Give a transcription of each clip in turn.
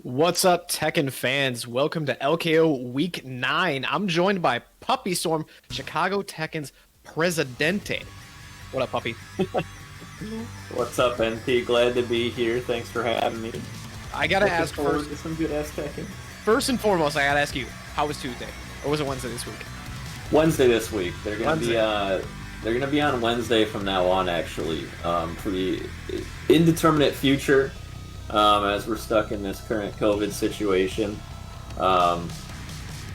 What's up, Tekken fans? Welcome to LKO Week 9. I'm joined by Puppy Storm, Chicago Tekken's Presidente. What up, Puppy? What's up, NP? Glad to be here. Thanks for having me. I gotta Looking ask forward first, to some good ass Tekken. first and foremost, I gotta ask you, how was Tuesday? Or was it Wednesday this week? Wednesday this week. Wednesday. They're gonna be on Wednesday from now on, actually, for the indeterminate future, as we're stuck in this current COVID situation. Yeah,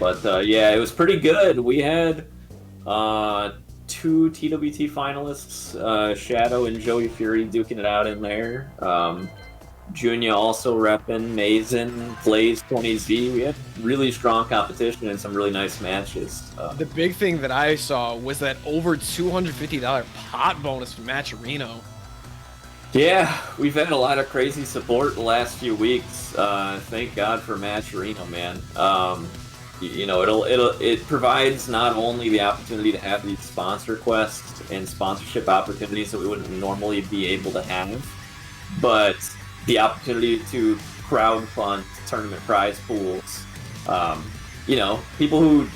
it was pretty good. We had two TWT finalists, Shadow and Joey Fury, duking it out in there. Junya also repping, Mazen, Blaze, 20Z. We had really strong competition and some really nice matches. The big thing that I saw was that over $250 pot bonus from Matcherino. Yeah, we've had a lot of crazy support the last few weeks. Thank God for Matcherino, man. It provides not only the opportunity to have these sponsor quests and sponsorship opportunities that we wouldn't normally be able to have, but the opportunity to crowdfund tournament prize pools. People who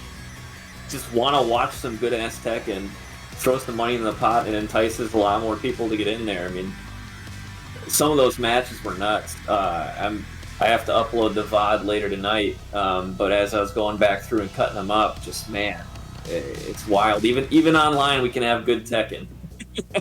just want to watch some good ass tech and throw some money in the pot, and entices a lot more people to get in there. I mean, some of those matches were nuts. I have to upload the VOD later tonight, but as I was going back through and cutting them up, just man, it's wild. Even online, we can have good Tekken.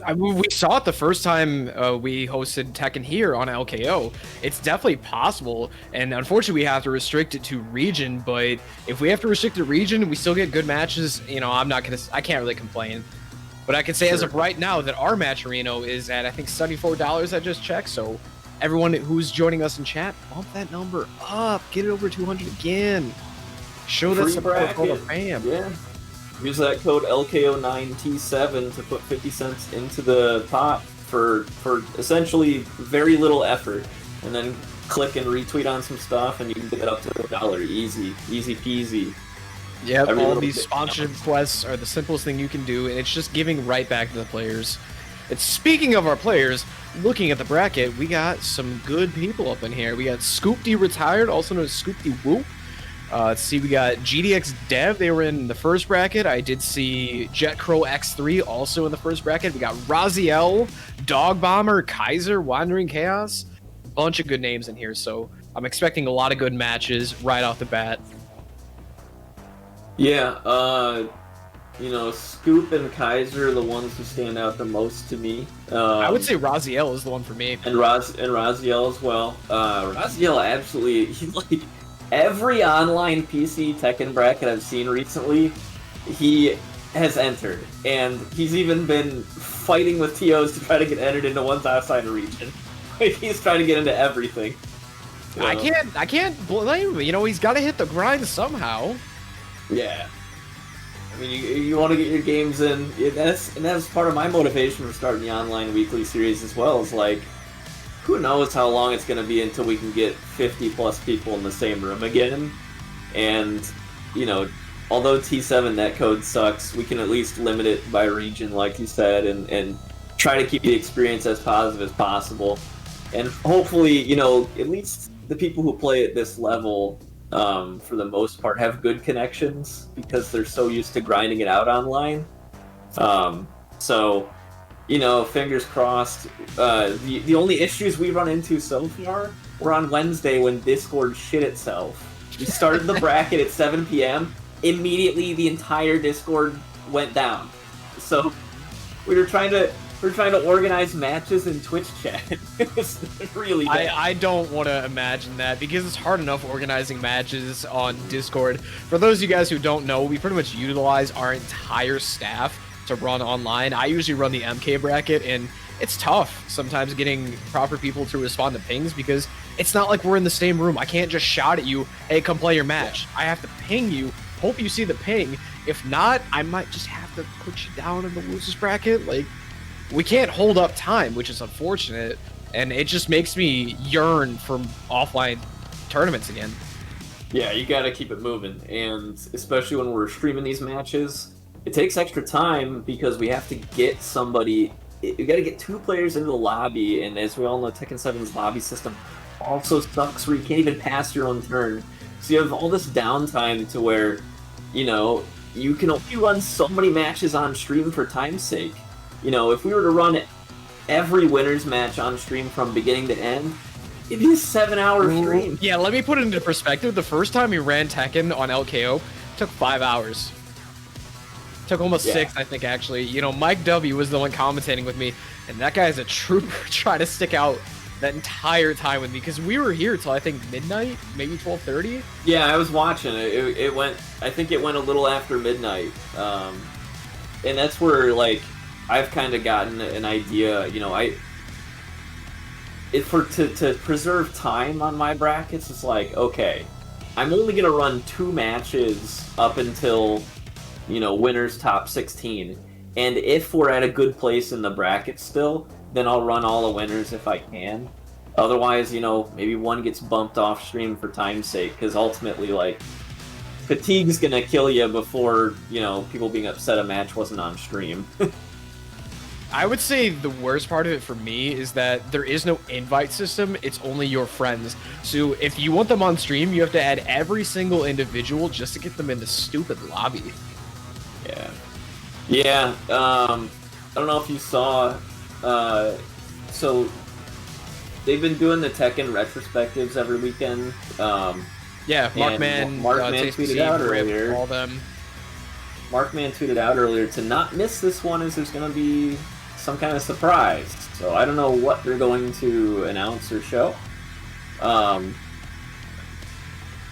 I mean, we saw it the first time we hosted Tekken here on LKO. It's definitely possible, and unfortunately, we have to restrict it to region. But if we have to restrict the region, we still get good matches. I can't really complain. But I can say as of right now that our Matcherino is at, I think, $74. I just checked. So everyone who's joining us in chat, bump that number up, get it over 200 again. Show that support for the fam. Yeah. Use that code LKO9T7 to put 50 cents into the pot for essentially very little effort, and then click and retweet on some stuff, and you can get it up to $1. Easy peasy. Yep, all these sponsorship quests are the simplest thing you can do, and it's just giving right back to the players. And speaking of our players, looking at the bracket, we got some good people up in here. We got Scoopty Retired, also known as Scoopty Woo. Let's see, we got GDX Dev. They were in the first bracket. I did see Jet Crow X3 also in the first bracket. We got Raziel, Dog Bomber, Kaiser, Wandering Chaos. Bunch of good names in here, so I'm expecting a lot of good matches right off the bat. Yeah, Scoop and Kaiser are the ones who stand out the most to me. I would say Raziel is the one for me. And Raziel as well. Raziel absolutely, he's like, every online PC Tekken bracket I've seen recently, he has entered. And he's even been fighting with TOs to try to get entered into ones outside of region. He's trying to get into everything. So. I can't blame him. He's got to hit the grind somehow. Yeah. I mean, you want to get your games in. That's part of my motivation for starting the online weekly series as well. Is like, who knows how long it's going to be until we can get 50 plus people in the same room again. And, although T7 netcode sucks, we can at least limit it by region, like you said, and try to keep the experience as positive as possible. And hopefully, at least the people who play at this level, for the most part, have good connections because they're so used to grinding it out online. Fingers crossed. The only issues we run into so far were on Wednesday when Discord shit itself. We started the bracket at 7 p.m. Immediately, the entire Discord went down. So we were trying to organize matches in Twitch chat. It's really bad. I don't want to imagine that because it's hard enough organizing matches on Discord. For those of you guys who don't know, we pretty much utilize our entire staff to run online. I usually run the MK bracket, and it's tough sometimes getting proper people to respond to pings because it's not like we're in the same room. I can't just shout at you, hey, come play your match. I have to ping you, hope you see the ping. If not, I might just have to put you down in the losers bracket. Like, we can't hold up time, which is unfortunate, and it just makes me yearn for offline tournaments again. Yeah, you gotta keep it moving, and especially when we're streaming these matches, it takes extra time because we have to get somebody. We gotta get two players into the lobby, and as we all know, Tekken 7's lobby system also sucks where you can't even pass your own turn. So you have all this downtime to where, you know, you can only run so many matches on stream for time's sake. You know, if we were to run every winner's match on stream from beginning to end, it'd be a 7-hour stream. Yeah, let me put it into perspective. The first time we ran Tekken on LKO took 5 hours. Took almost 6, I think, actually. You know, Mike W was the one commentating with me, and that guy's a trooper trying to stick out that entire time with me, because we were here till, I think, midnight, maybe 12:30. Yeah, I was watching it. It went, I think it went a little after midnight. And that's where, like, I've kind of gotten an idea, you know, to preserve time on my brackets, it's like, okay, I'm only going to run 2 matches up until, you know, winners top 16. And if we're at a good place in the bracket still, then I'll run all the winners if I can. Otherwise, you know, maybe one gets bumped off stream for time's sake, because ultimately, like, fatigue's going to kill you before, you know, people being upset a match wasn't on stream. I would say the worst part of it for me is that there is no invite system. It's only your friends. So if you want them on stream, you have to add every single individual just to get them in the stupid lobby. Yeah. Yeah. I don't know if you saw. So they've been doing the Tekken retrospectives every weekend. Yeah, Markman tweeted out earlier. All them. Markman tweeted out earlier to not miss this one, as there's going to be some kind of surprise. So I don't know what they're going to announce or show.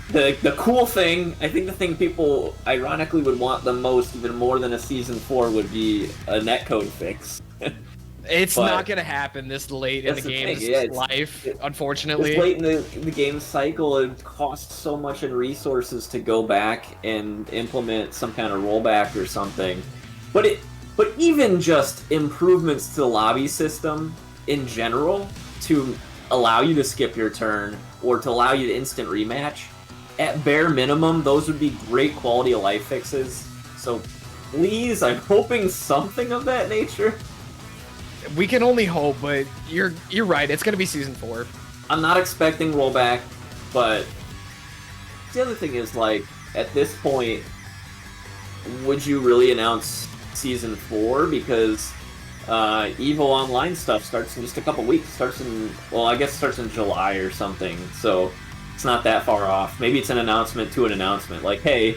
The cool thing, I think the thing people ironically would want the most, even more than a Season 4, would be a netcode fix. It's not going to happen this late in the game's life, unfortunately. It's late in the game's cycle. It costs so much in resources to go back and implement some kind of rollback or something. But even just improvements to the lobby system in general to allow you to skip your turn or to allow you to instant rematch, at bare minimum, those would be great quality of life fixes. So please, I'm hoping something of that nature. We can only hope, but you're right. It's gonna be Season 4. I'm not expecting rollback, but the other thing is, like, at this point, would you really announce Season 4? Because EVO Online stuff starts in just a couple weeks. Starts in, well, I guess it starts in July or something, so it's not that far off. Maybe it's an announcement to an announcement, like, hey,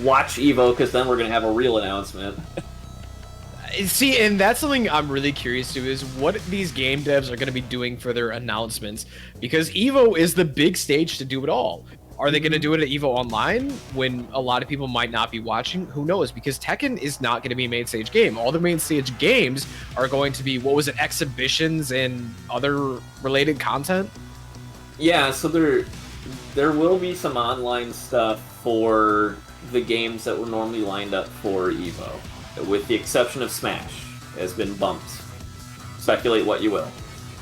watch EVO, because then we're gonna have a real announcement. See, and that's something I'm really curious to, is what these game devs are going to be doing for their announcements, because EVO is the big stage to do it all. Are they going to do it at EVO Online when a lot of people might not be watching? Who knows? Because Tekken is not going to be a main stage game. All the main stage games are going to be, what was it, exhibitions and other related content? Yeah, so there will be some online stuff for the games that were normally lined up for EVO. With the exception of Smash, has been bumped. Speculate what you will.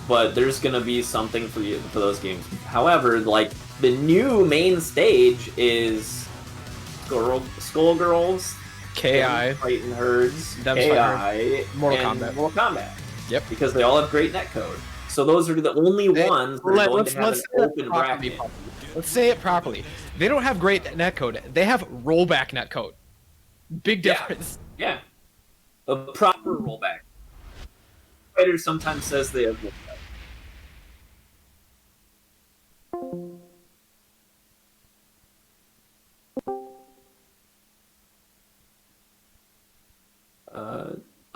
But there's going to be something for you for those games. However, like, the new main stage is Skullgirls, KI, Titan Herds, KI, Mortal Kombat. Yep. Because they all have great netcode. So those are the only ones that are going to have an open bracket. Let's say it properly. They don't have great netcode. They have rollback netcode. Big difference. Yeah. A proper rollback. Fighter sometimes says they have rollback.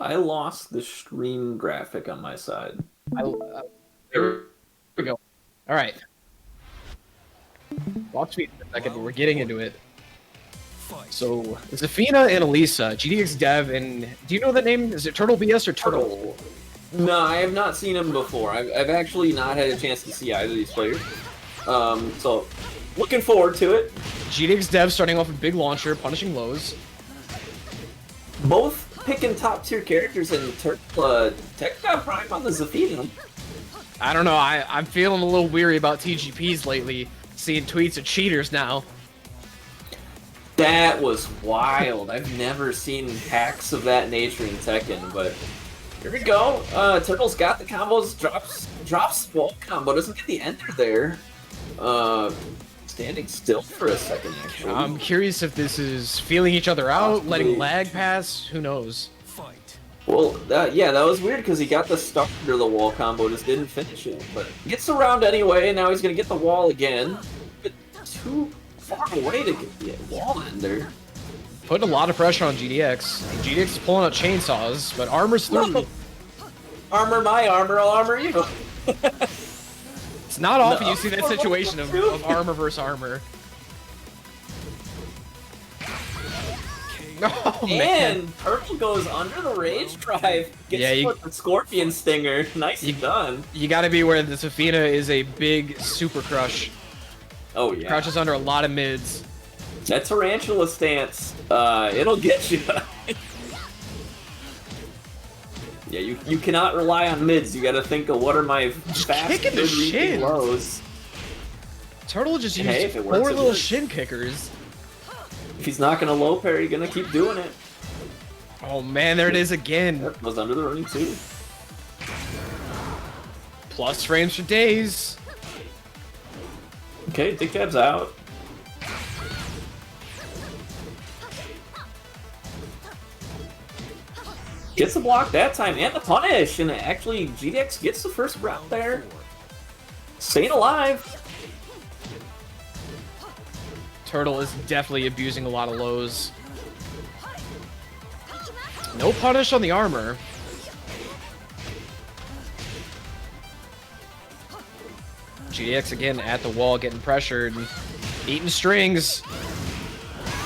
I lost the stream graphic on my side. There we go. All right. Watch me for a second, but we're getting into it. So, Zafina and Elisa, GDX Dev, and do you know that name? Is it Turtle BS or Turtle? No, I have not seen him before. I've actually not had a chance to see either of these players. So, looking forward to it. GDX Dev starting off with big launcher, punishing lows. Both picking top tier characters, and Tech got Prime on the Zafina. I don't know, I'm feeling a little weary about TGPs lately, seeing tweets of cheaters now. That was wild. I've never seen hacks of that nature in Tekken, but Here we go. Turtle's got the combos, drops the wall combo, doesn't get the ender there. Standing still for a second, actually. I'm curious if this is feeling each other out, letting lag pass. Who knows? Well, yeah, that was weird because he got the stuck under the wall combo, just didn't finish it. But gets around anyway, and now he's gonna get the wall again. But too far away to get the wall ender. Putting a lot of pressure on GDX. GDX is pulling out chainsaws, but armor's through. Armor my armor, I'll armor you. It's not often you see that situation of armor versus armor. Oh, man. And Turtle goes under the rage drive. Gets the scorpion stinger. Nicely done. You gotta be aware that Safina is a big super crush. Oh yeah. Crouches under a lot of mids. That tarantula stance, it'll get you. Yeah, you cannot rely on mids. You gotta think of what are my fast mid lows. Turtle just used 4 little shin kickers. If he's not gonna low parry, you're gonna keep doing it. Oh man, there it is again. That was under the ring too. Plus frames for days. Okay, Dick Dab's out. Gets the block that time and the punish, and actually GDX gets the first round there. Staying alive. Turtle is definitely abusing a lot of lows. No punish on the armor. GDX again at the wall, getting pressured, eating strings.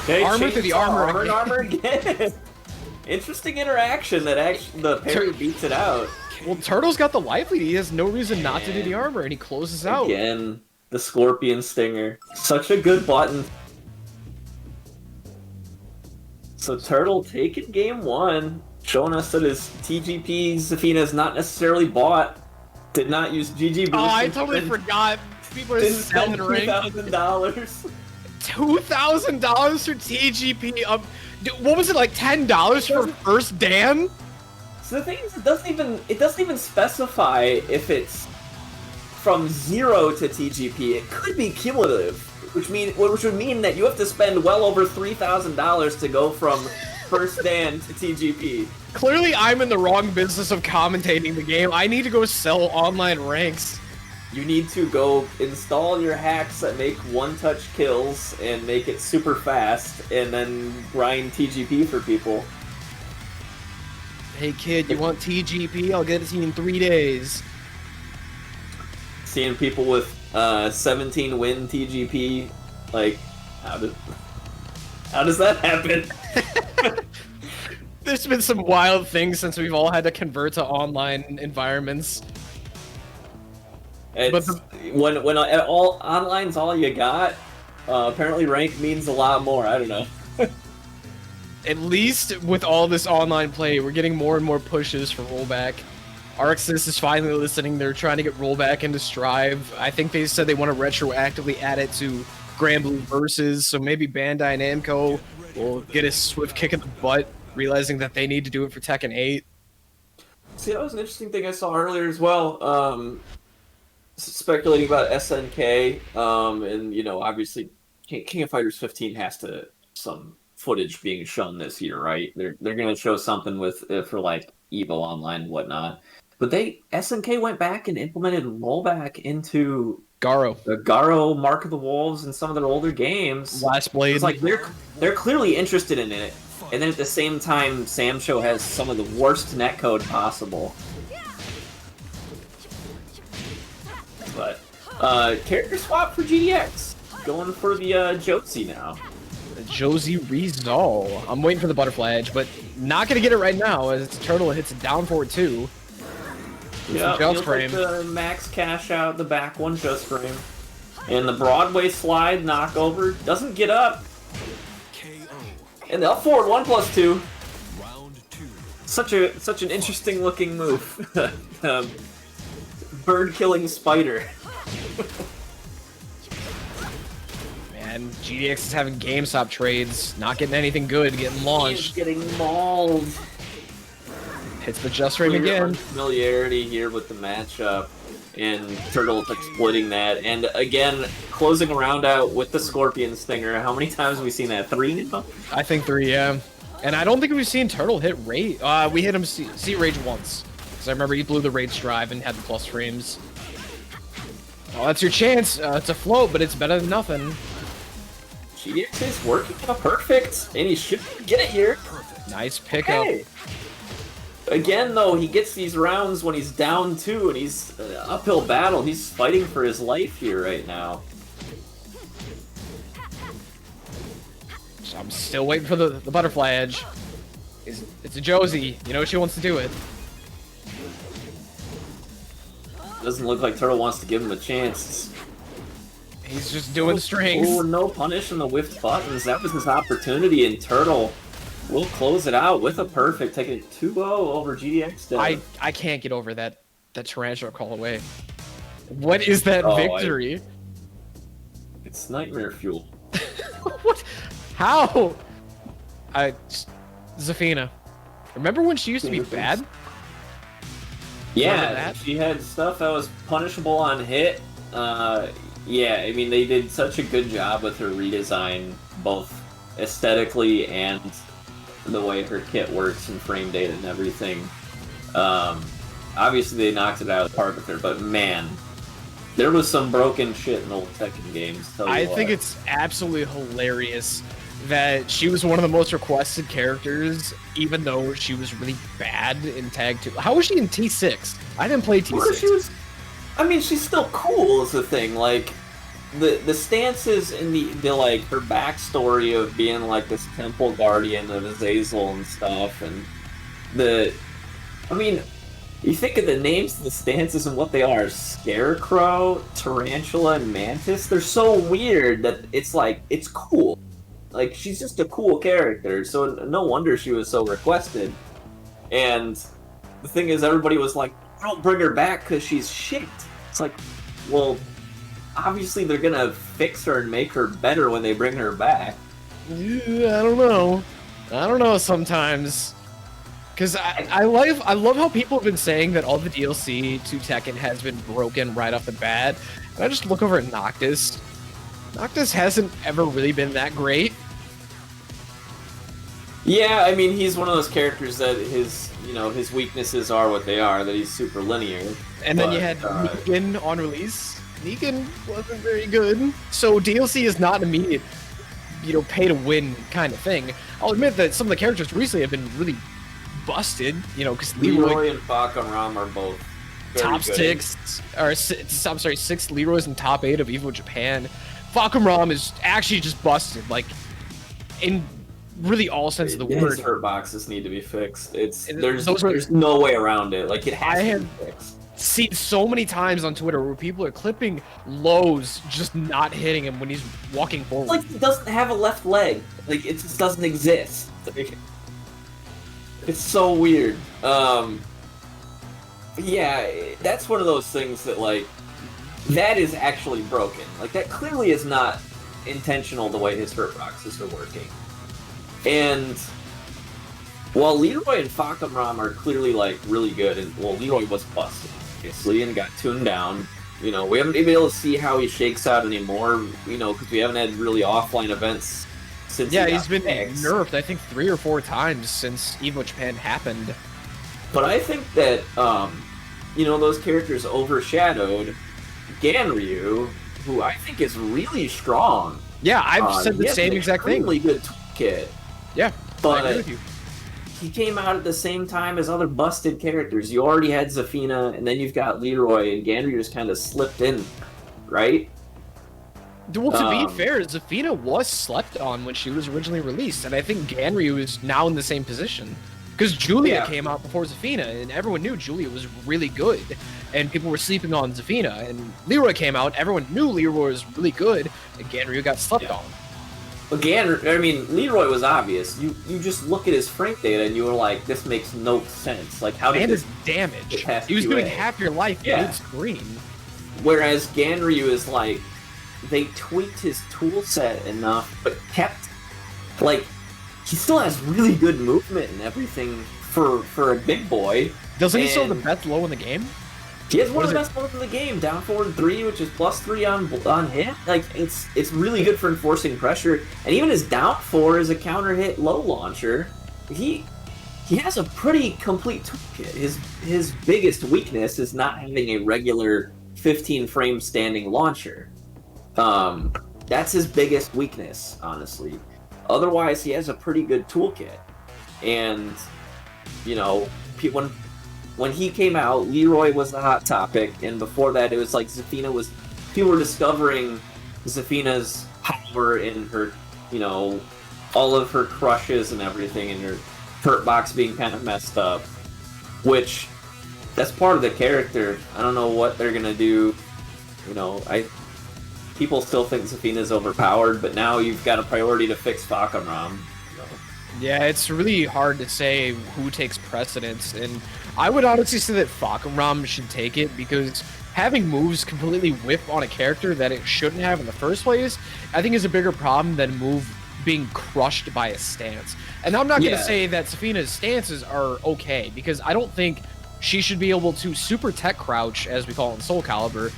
Okay, armor through the armor. Armor again. Interesting interaction that actually the parry beats it out. Well, Turtle's got the life lead. He has no reason not to do the armor, and he closes out. Again, the scorpion stinger. Such a good button. So Turtle taking game 1, showing us that his TGP Zafina is not necessarily bought. Did not use GG boost. Oh, I totally forgot. People are selling $2,000. $2,000 for TGP. What was it, like $10 for first Dan? So the thing is, it doesn't even specify if it's from 0 to TGP. It could be cumulative, which would mean that you have to spend well over $3,000 to go from first Dan to TGP. Clearly, I'm in the wrong business of commentating the game. I need to go sell online ranks. You need to go install your hacks that make one-touch kills and make it super fast, and then grind TGP for people. Hey kid, you want TGP? I'll get it to you in 3 days. Seeing people with 17 win TGP, like, how does that happen? There's been some wild things since we've all had to convert to online environments. It's, when all online's all you got, apparently rank means a lot more. I don't know. At least with all this online play, we're getting more and more pushes for rollback. Arxis is finally listening. They're trying to get rollback into Strive. I think they said they want to retroactively add it to Grand Blue Versus, so maybe Bandai Namco will get a swift kick in the butt, realizing that they need to do it for Tekken 8. See, that was an interesting thing I saw earlier as well. Speculating about SNK, and you know, obviously, King of Fighters 15 has to some footage being shown this year, right? They're gonna show something with for like Evo Online and whatnot. But SNK went back and implemented rollback into Garo, the Garo Mark of the Wolves and some of their older games. Last Blade. It's like they're clearly interested in it, and then at the same time, Samsho has some of the worst netcode possible. But character swap for GDX, going for the Josie now. Josie Rizal. I'm waiting for the butterfly edge, but not gonna get it right now as Turtle hits it down forward 2. Yeah, just frame. Like the max cash out, the back one just frame. And the Broadway slide knockover doesn't get up. And the up forward 1+2. Such an interesting looking move. Bird killing spider. Man, GDX is having GameStop trades, not getting anything good, getting launched. He's getting mauled. Hits the just frame Clear again. Familiarity here with the matchup, and Turtle exploiting that. And again, closing a round out with the Scorpion Stinger. How many times have we seen that? 3 now? I think 3, yeah. And I don't think we've seen Turtle hit Rage. We hit him see Rage once. Because I remember he blew the Rage drive and had the plus frames. Oh, that's your chance. It's a float, but it's better than nothing. GDX is working out perfect, and he should get it here. Nice pickup. Okay. Again, though, he gets these rounds when he's down 2, and he's uphill battle. He's fighting for his life here right now. So I'm still waiting for the butterfly edge. It's a Josie. You know she wants to do it. Doesn't look like Turtle wants to give him a chance. He's just doing strings. Oh, no punish on the whiffed buttons. That was his opportunity, and Turtle will close it out with a perfect, taking it 2-0 over GDX. I can't get over that tarantula call away. What is that victory? It's nightmare fuel. What? How? Zafina. Remember when she used to be bad? Yeah, she had stuff that was punishable on hit. Yeah, I mean, they did such a good job with her redesign, both aesthetically and the way her kit works and frame data and everything. Obviously, they knocked it out of the park with her, but man, there was some broken shit in old Tekken games. I think it's absolutely hilarious that she was one of the most requested characters, even though she was really bad in Tag 2. How was she in T6? I didn't play T6. Well, I mean, she's still cool is the thing. Like, the stances and the like, her backstory of being, like, this temple guardian of Azazel and stuff, and I mean, you think of the names of the stances and what they are: Scarecrow, Tarantula, and Mantis. They're so weird that it's like, it's cool. Like, she's just a cool character, so no wonder she was so requested. And the thing is, everybody was like, don't bring her back because she's shit. It's like, well, obviously they're gonna fix her and make her better when they bring her back. Yeah, I don't know sometimes. Because I love how people have been saying that all the DLC to Tekken has been broken right off the bat. And I just look over at Noctis. Noctis hasn't ever really been that great. Yeah, I mean, he's one of those characters that his weaknesses are what they are, that he's super linear. And then you had Negan on release. Negan wasn't very good. So DLC is not an immediate, pay to win kind of thing. I'll admit that some of the characters recently have been really busted, because Leroy and Bakaram are both top good. 6 Leroy's in top 8 of Evo Japan. Fakaram is actually just busted, like, in really all sense of the word. His hurt boxes need to be fixed. There's no way around it. Like, it has to be fixed. Seen so many times on Twitter where people are clipping lows just not hitting him when he's walking forward. Like, he doesn't have a left leg. Like, it just doesn't exist. It's so weird. Yeah, that's one of those things that, like, that is actually broken. Like, that clearly is not intentional the way his hurt boxes are working. And while Leroy and Fakaram are clearly, like, really good, and, well, Leroy was busted, obviously, and got tuned down. We haven't been able to see how he shakes out anymore, because we haven't had really offline events since he's been nerfed, I think, 3 or 4 times since Evo Japan happened. But I think that, those characters overshadowed Ganryu, who I think is really strong. Yeah, I've said the same exact thing. Really good toolkit. Yeah, but I agree with you. He came out at the same time as other busted characters. You already had Zafina, and then you've got Leroy, and Ganryu just kind of slipped in, right? Well, to be fair, Zafina was slept on when she was originally released, and I think Ganryu is now in the same position. Because Julia came out before Zafina, and everyone knew Julia was really good, and people were sleeping on Zafina. And Leroy came out, everyone knew Leroy was really good, and Ganryu got slept on. Again, I mean, Leroy was obvious. You just look at his frame data and you were like, this makes no sense. Like, how did this damage? He was doing half your life mid-screen. Whereas Ganryu is like, they tweaked his toolset enough, but kept, like, he still has really good movement and everything for a big boy. Doesn't he still have the best low in the game? He has one of the best lows in the game, down forward 3, which is +3 on hit. Like it's really good for enforcing pressure, and even his down 4 is a counter hit low launcher. He has a pretty complete toolkit. His biggest weakness is not having a regular 15 frame standing launcher. That's his biggest weakness, honestly. Otherwise, he has a pretty good toolkit, and you know, when he came out, Leroy was the hot topic, and before that, it was like people were discovering Zafina's power in her, you know, all of her crushes and everything, and her hurt box being kind of messed up, which that's part of the character. I don't know what they're gonna do. You know, people still think Zafina's overpowered, but now you've got a priority to fix Fakaram. Yeah, it's really hard to say who takes precedence, and I would honestly say that Fakaram should take it, because having moves completely whiff on a character that it shouldn't have in the first place, I think is a bigger problem than a move being crushed by a stance. And I'm not going to say that Zafina's stances are okay, because I don't think she should be able to super tech crouch, as we call it in Soul Calibur,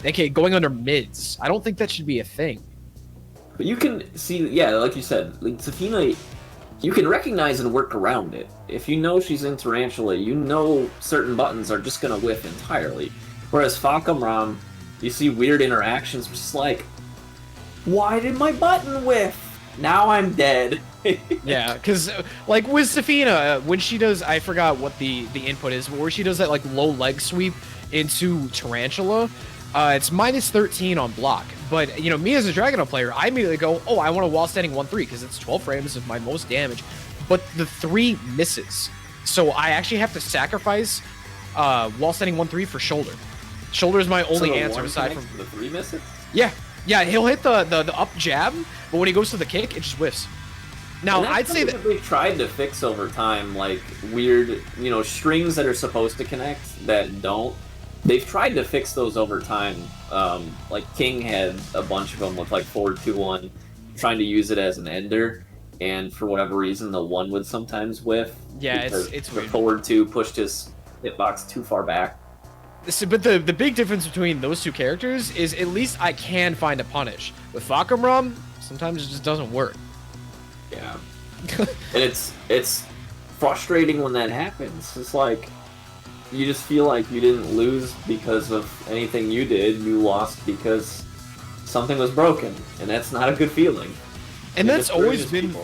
aka going under mids. I don't think that should be a thing. But you can see, yeah, like you said, like Zafina, you can recognize and work around it. If you know she's in Tarantula, you know certain buttons are just going to whiff entirely. Whereas Fakaram, you see weird interactions, just like, why did my button whiff? Now I'm dead. Yeah, because like with Zafina, when she does, I forgot what the input is, but where she does that like low leg sweep into Tarantula, it's -13 on block. But, you know, me as a Dragono player, I immediately go, oh, I want a wall standing 1-3 because it's 12 frames of my most damage. But the 3 misses. So I actually have to sacrifice wall standing 1-3 for shoulder. Shoulder is my only answer aside from the 3 misses? Yeah. Yeah, he'll hit the up jab, but when he goes to the kick, it just whiffs. Now, I'd say that they've tried to fix over time, like weird, you know, strings that are supposed to connect that don't. They've tried to fix those over time. Like King had a bunch of them with like forward 2-1, trying to use it as an ender, and for whatever reason, the 1 would sometimes whiff. Yeah, it's the weird. Forward 2 pushed his hitbox too far back. But the big difference between those two characters is at least I can find a punish. With Fakaram, sometimes it just doesn't work. Yeah. And it's frustrating when that happens. It's like you just feel like you didn't lose because of anything you did. You lost because something was broken, and that's not a good feeling. And that's always been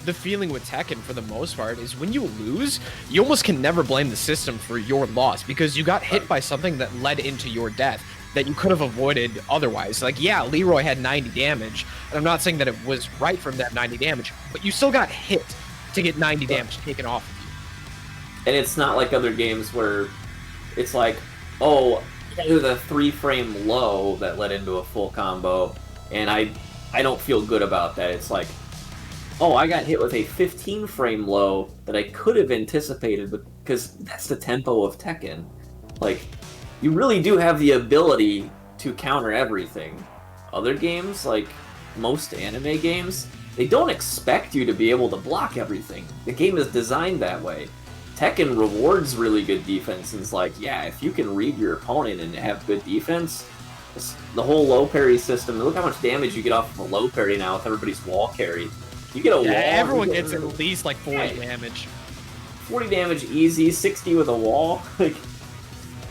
the feeling with Tekken for the most part, is when you lose, you almost can never blame the system for your loss, because you got hit by something that led into your death that you could have avoided otherwise. Like, yeah, Leroy had 90 damage, and I'm not saying that it was right from that 90 damage, but you still got hit to get 90 damage taken off of you. And it's not like other games where it's like, oh, it was a 3-frame low that led into a full combo, and I don't feel good about that. It's like, oh, I got hit with a 15-frame low that I could have anticipated, because that's the tempo of Tekken. Like, you really do have the ability to counter everything. Other games, like most anime games, they don't expect you to be able to block everything. The game is designed that way. Tekken rewards really good defense, and it's like, yeah, if you can read your opponent and have good defense, the whole low parry system, look how much damage you get off of a low parry now with everybody's wall carry. You get a wall. Everyone gets at least like 40 damage. 40 damage easy, 60 with a wall. Like,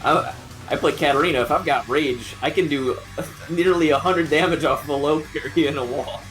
I play Katarina. If I've got rage, I can do nearly 100 damage off of a low parry and a wall.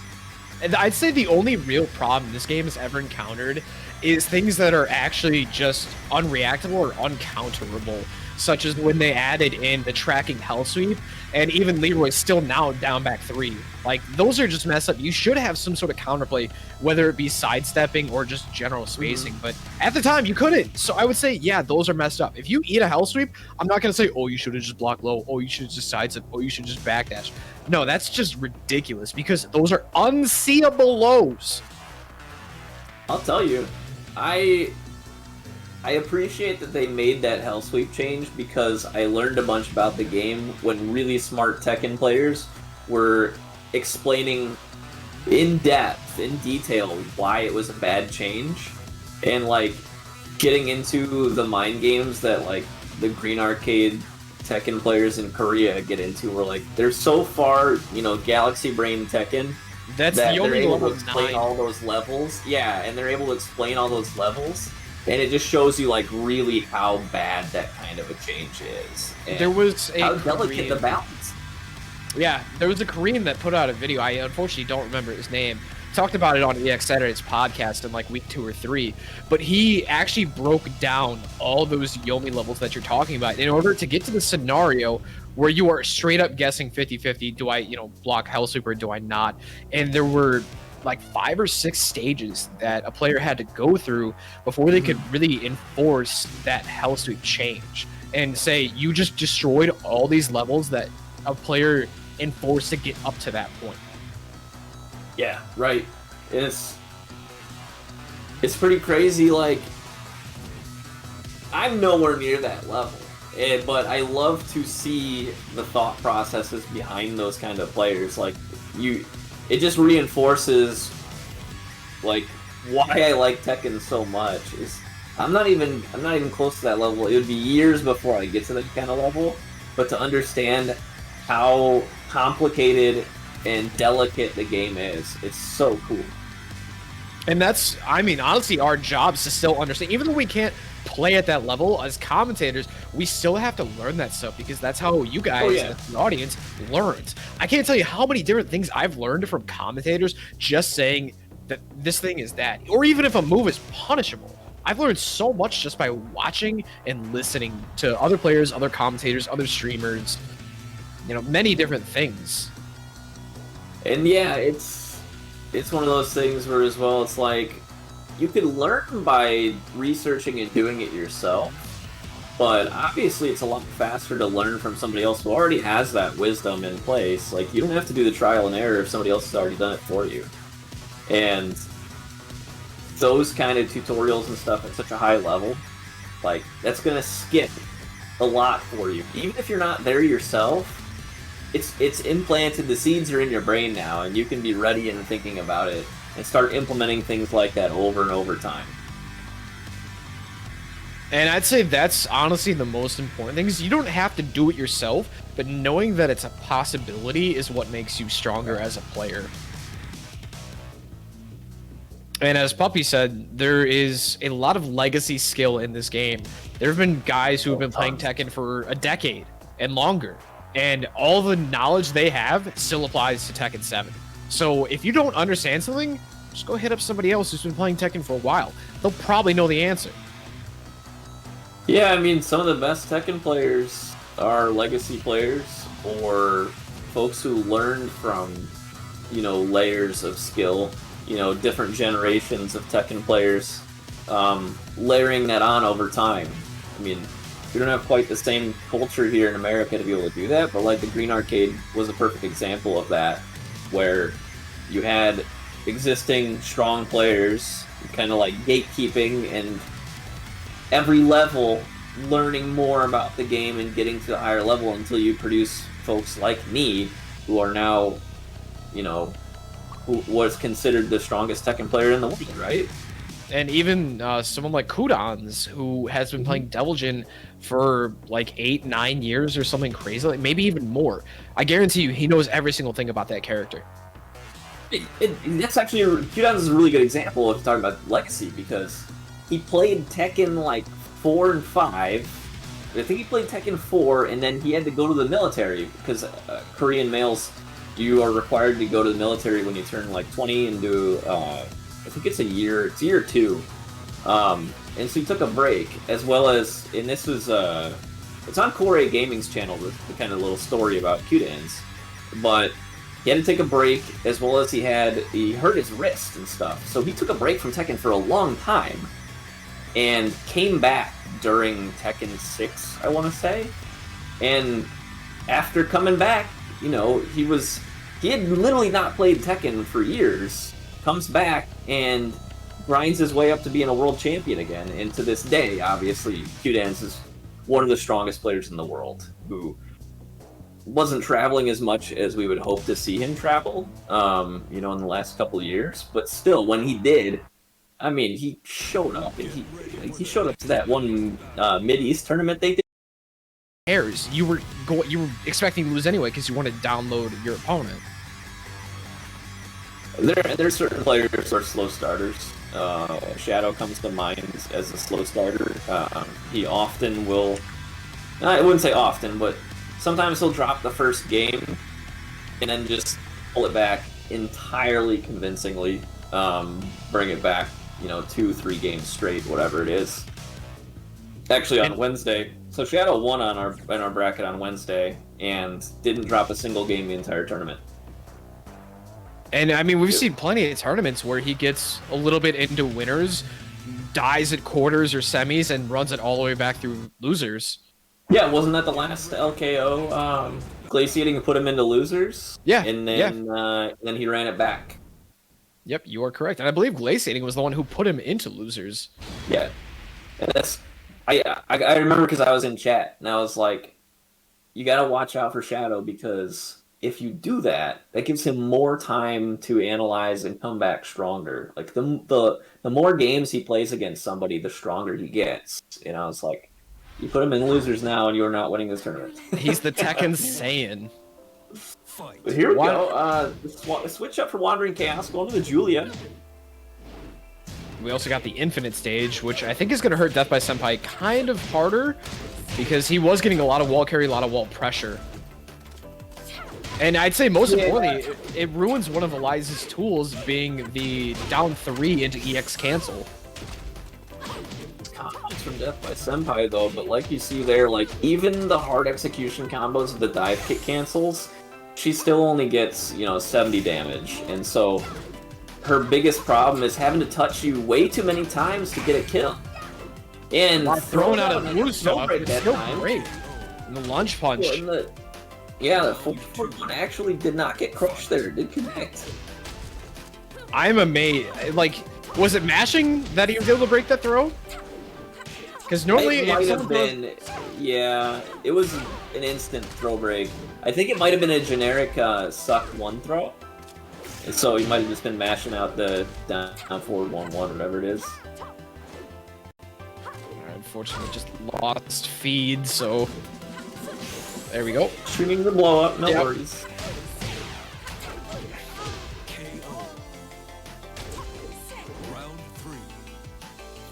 And I'd say the only real problem this game has ever encountered is things that are actually just unreactable or uncounterable, such as when they added in the tracking hell sweep, and even Leroy's still now down back 3. Like, those are just messed up. You should have some sort of counterplay, whether it be sidestepping or just general spacing, but at the time, you couldn't. So I would say, yeah, those are messed up. If you eat a hell sweep, I'm not going to say, oh, you should have just blocked low, oh, you should just sidestep, oh, you should just backdash. No, that's just ridiculous, because those are unseeable lows. I'll tell you, I appreciate that they made that hell sweep change, because I learned a bunch about the game when really smart Tekken players were explaining in depth, in detail, why it was a bad change. And like, getting into the mind games that like the Green Arcade Tekken players in Korea get into, where like they're so far, Galaxy Brain Tekken, That's that the they're only able to level explain 9. all those levels. Yeah, and they're able to explain all those levels, and it just shows you like really how bad that kind of a change is. And There was a how delicate Korean, the balance. yeah, there was a Korean that put out a video. I unfortunately don't remember his name. Talked about it on EX Saturday's podcast in like week 2 or 3, but he actually broke down all those Yomi levels that you're talking about in order to get to the scenario where you are straight up guessing 50-50. Do I, block Hell Super? Do I not? And there were like 5 or 6 stages that a player had to go through before they could really enforce that Hell Sweep change and say you just destroyed all these levels that a player enforced to get up to that point. Yeah, right. It's pretty crazy. Like, I'm nowhere near that level, but I love to see the thought processes behind those kind of players. Like, it just reinforces like why I like Tekken so much. Is I'm not even close to that level. It would be years before I get to that kind of level, but to understand how complicated and delicate the game is, it's so cool. And that's, I mean, honestly, our job's to still understand. Even though we can't play at that level as commentators, we still have to learn that stuff because that's how you guys, the audience, learns. I can't tell you how many different things I've learned from commentators just saying that this thing is that, or even if a move is punishable. I've learned so much just by watching and listening to other players, other commentators, other streamers, many different things. And yeah, it's one of those things where as well, it's like you can learn by researching and doing it yourself, but obviously it's a lot faster to learn from somebody else who already has that wisdom in place. Like, you don't have to do the trial and error if somebody else has already done it for you. And those kind of tutorials and stuff at such a high level, like, that's gonna skip a lot for you. Even if you're not there yourself, it's implanted, the seeds are in your brain now, and you can be ready and thinking about it and start implementing things like that over and over time. And I'd say that's honestly the most important thing, is you don't have to do it yourself, but knowing that it's a possibility is what makes you stronger as a player. And as Puppy said, there is a lot of legacy skill in this game. There have been guys who have been playing Tekken for a decade and longer, and all the knowledge they have still applies to Tekken 7. So if you don't understand something, just go hit up somebody else who's been playing Tekken for a while. They'll probably know the answer. Yeah, I mean, some of the best Tekken players are legacy players, or folks who learned from, layers of skill, different generations of Tekken players, layering that on over time. I mean, we don't have quite the same culture here in America to be able to do that, but like the Green Arcade was a perfect example of that, where you had existing strong players kind of like gatekeeping, and every level learning more about the game and getting to the higher level until you produce folks like me who are now, who was considered the strongest Tekken player in the world, right? And even someone like Kudans, who has been playing Devil Jin for like 8-9 years or something crazy, like maybe even more. I guarantee you he knows every single thing about that character. That's actually, Kudans is a really good example of talking about legacy, because he played Tekken like 4 and 5. I think he played Tekken 4, and then he had to go to the military, because Korean males, you are required to go to the military when you turn like 20 and do, I think it's year 2. And so he took a break, as well as, and this was, it's on Core Gaming's channel, the kind of little story about Q-Dance, but he had to take a break, as well as he hurt his wrist and stuff, so he took a break from Tekken for a long time, and came back during Tekken 6, I want to say, and after coming back, he had literally not played Tekken for years, comes back and grinds his way up to being a world champion again. And to this day, obviously, Q-Dance is one of the strongest players in the world, who wasn't traveling as much as we would hope to see him travel, in the last couple of years. But still, when he did, I mean, he showed up. He showed up to that one Mid East tournament they did. Cares? You were expecting to lose anyway because you want to download your opponent. There's certain players who are slow starters. Shadow comes to mind as a slow starter. He often will. I wouldn't say often, but sometimes he'll drop the first game and then just pull it back entirely convincingly. Bring it back, 2-3 games straight, whatever it is. Actually, on Wednesday, so Shadow won on our bracket on Wednesday and didn't drop a single game the entire tournament. And I mean, we've seen plenty of tournaments where he gets a little bit into winners, dies at quarters or semis, and runs it all the way back through losers. Yeah, wasn't that the last LKO glaciating and put him into losers? Yeah, and then he ran it back. Yep, you are correct. And I believe glaciating was the one who put him into losers. Yeah, and I remember because I was in chat and I was like, you gotta watch out for Shadow because if you do that, that gives him more time to analyze and come back stronger. Like the more games he plays against somebody, the stronger he gets. And I was like, you put him in losers now, and you are not winning this tournament. He's the Tekken Saiyan. But here we go. Switch up for Wandering Chaos, going to the Julia. We also got the Infinite stage, which I think is going to hurt Death by Senpai kind of harder because he was getting a lot of wall carry, a lot of wall pressure. And I'd say most importantly, it ruins one of Eliza's tools, being the down 3 into EX cancel. Combos from Death by Senpai though, but like you see there, like even the hard execution combos of the dive kick cancels, she still only gets 70 damage, and so her biggest problem is having to touch you way too many times to get a kill. And throwing out a blue stuff, it's still great. And the lunge punch. Yeah, the 4-1 actually did not get crushed there. It did connect. I'm amazed. Like, was it mashing that he was able to break that throw? Because normally it might have been. Yeah, it was an instant throw break. I think it might have been a generic suck 1 throw. And so he might have just been mashing out the down forward 1-1, whatever it is. Unfortunately, just lost feed, so there we go. Shooting the blow up, no worries.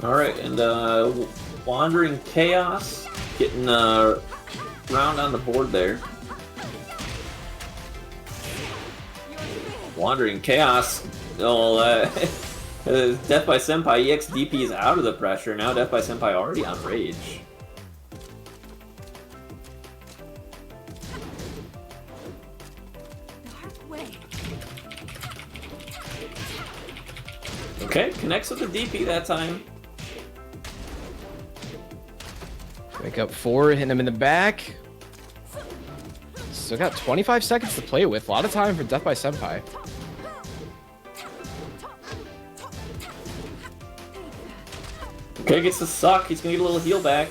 Alright, and Wandering Chaos getting round on the board there. Wandering Chaos. Death by Senpai EX DP is out of the pressure. Now Death by Senpai already on rage. Okay, connects with the DP that time. Wake up 4, hitting him in the back. Still got 25 seconds to play with. A lot of time for Death by Senpai. Okay, gets the suck. He's gonna get a little heal back.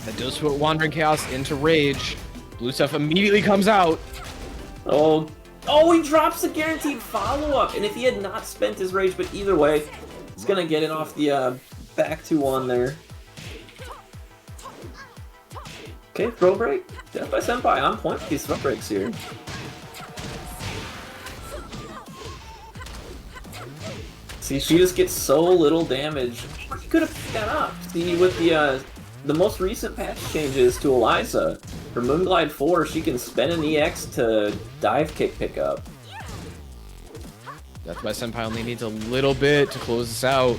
That does put Wandering Chaos into rage. Blue stuff immediately comes out. Oh, he drops the guaranteed follow-up. And if he had not spent his rage, but either way, he's gonna get it off the back 2-1 there. Okay, throw break. Death by Senpai on point with these throw breaks here. See, she just gets so little damage. He could have picked that up. See, with the most recent patch changes to Eliza, for Moonglide 4, she can spend an EX to dive kick pickup. Death by Senpai only needs a little bit to close this out.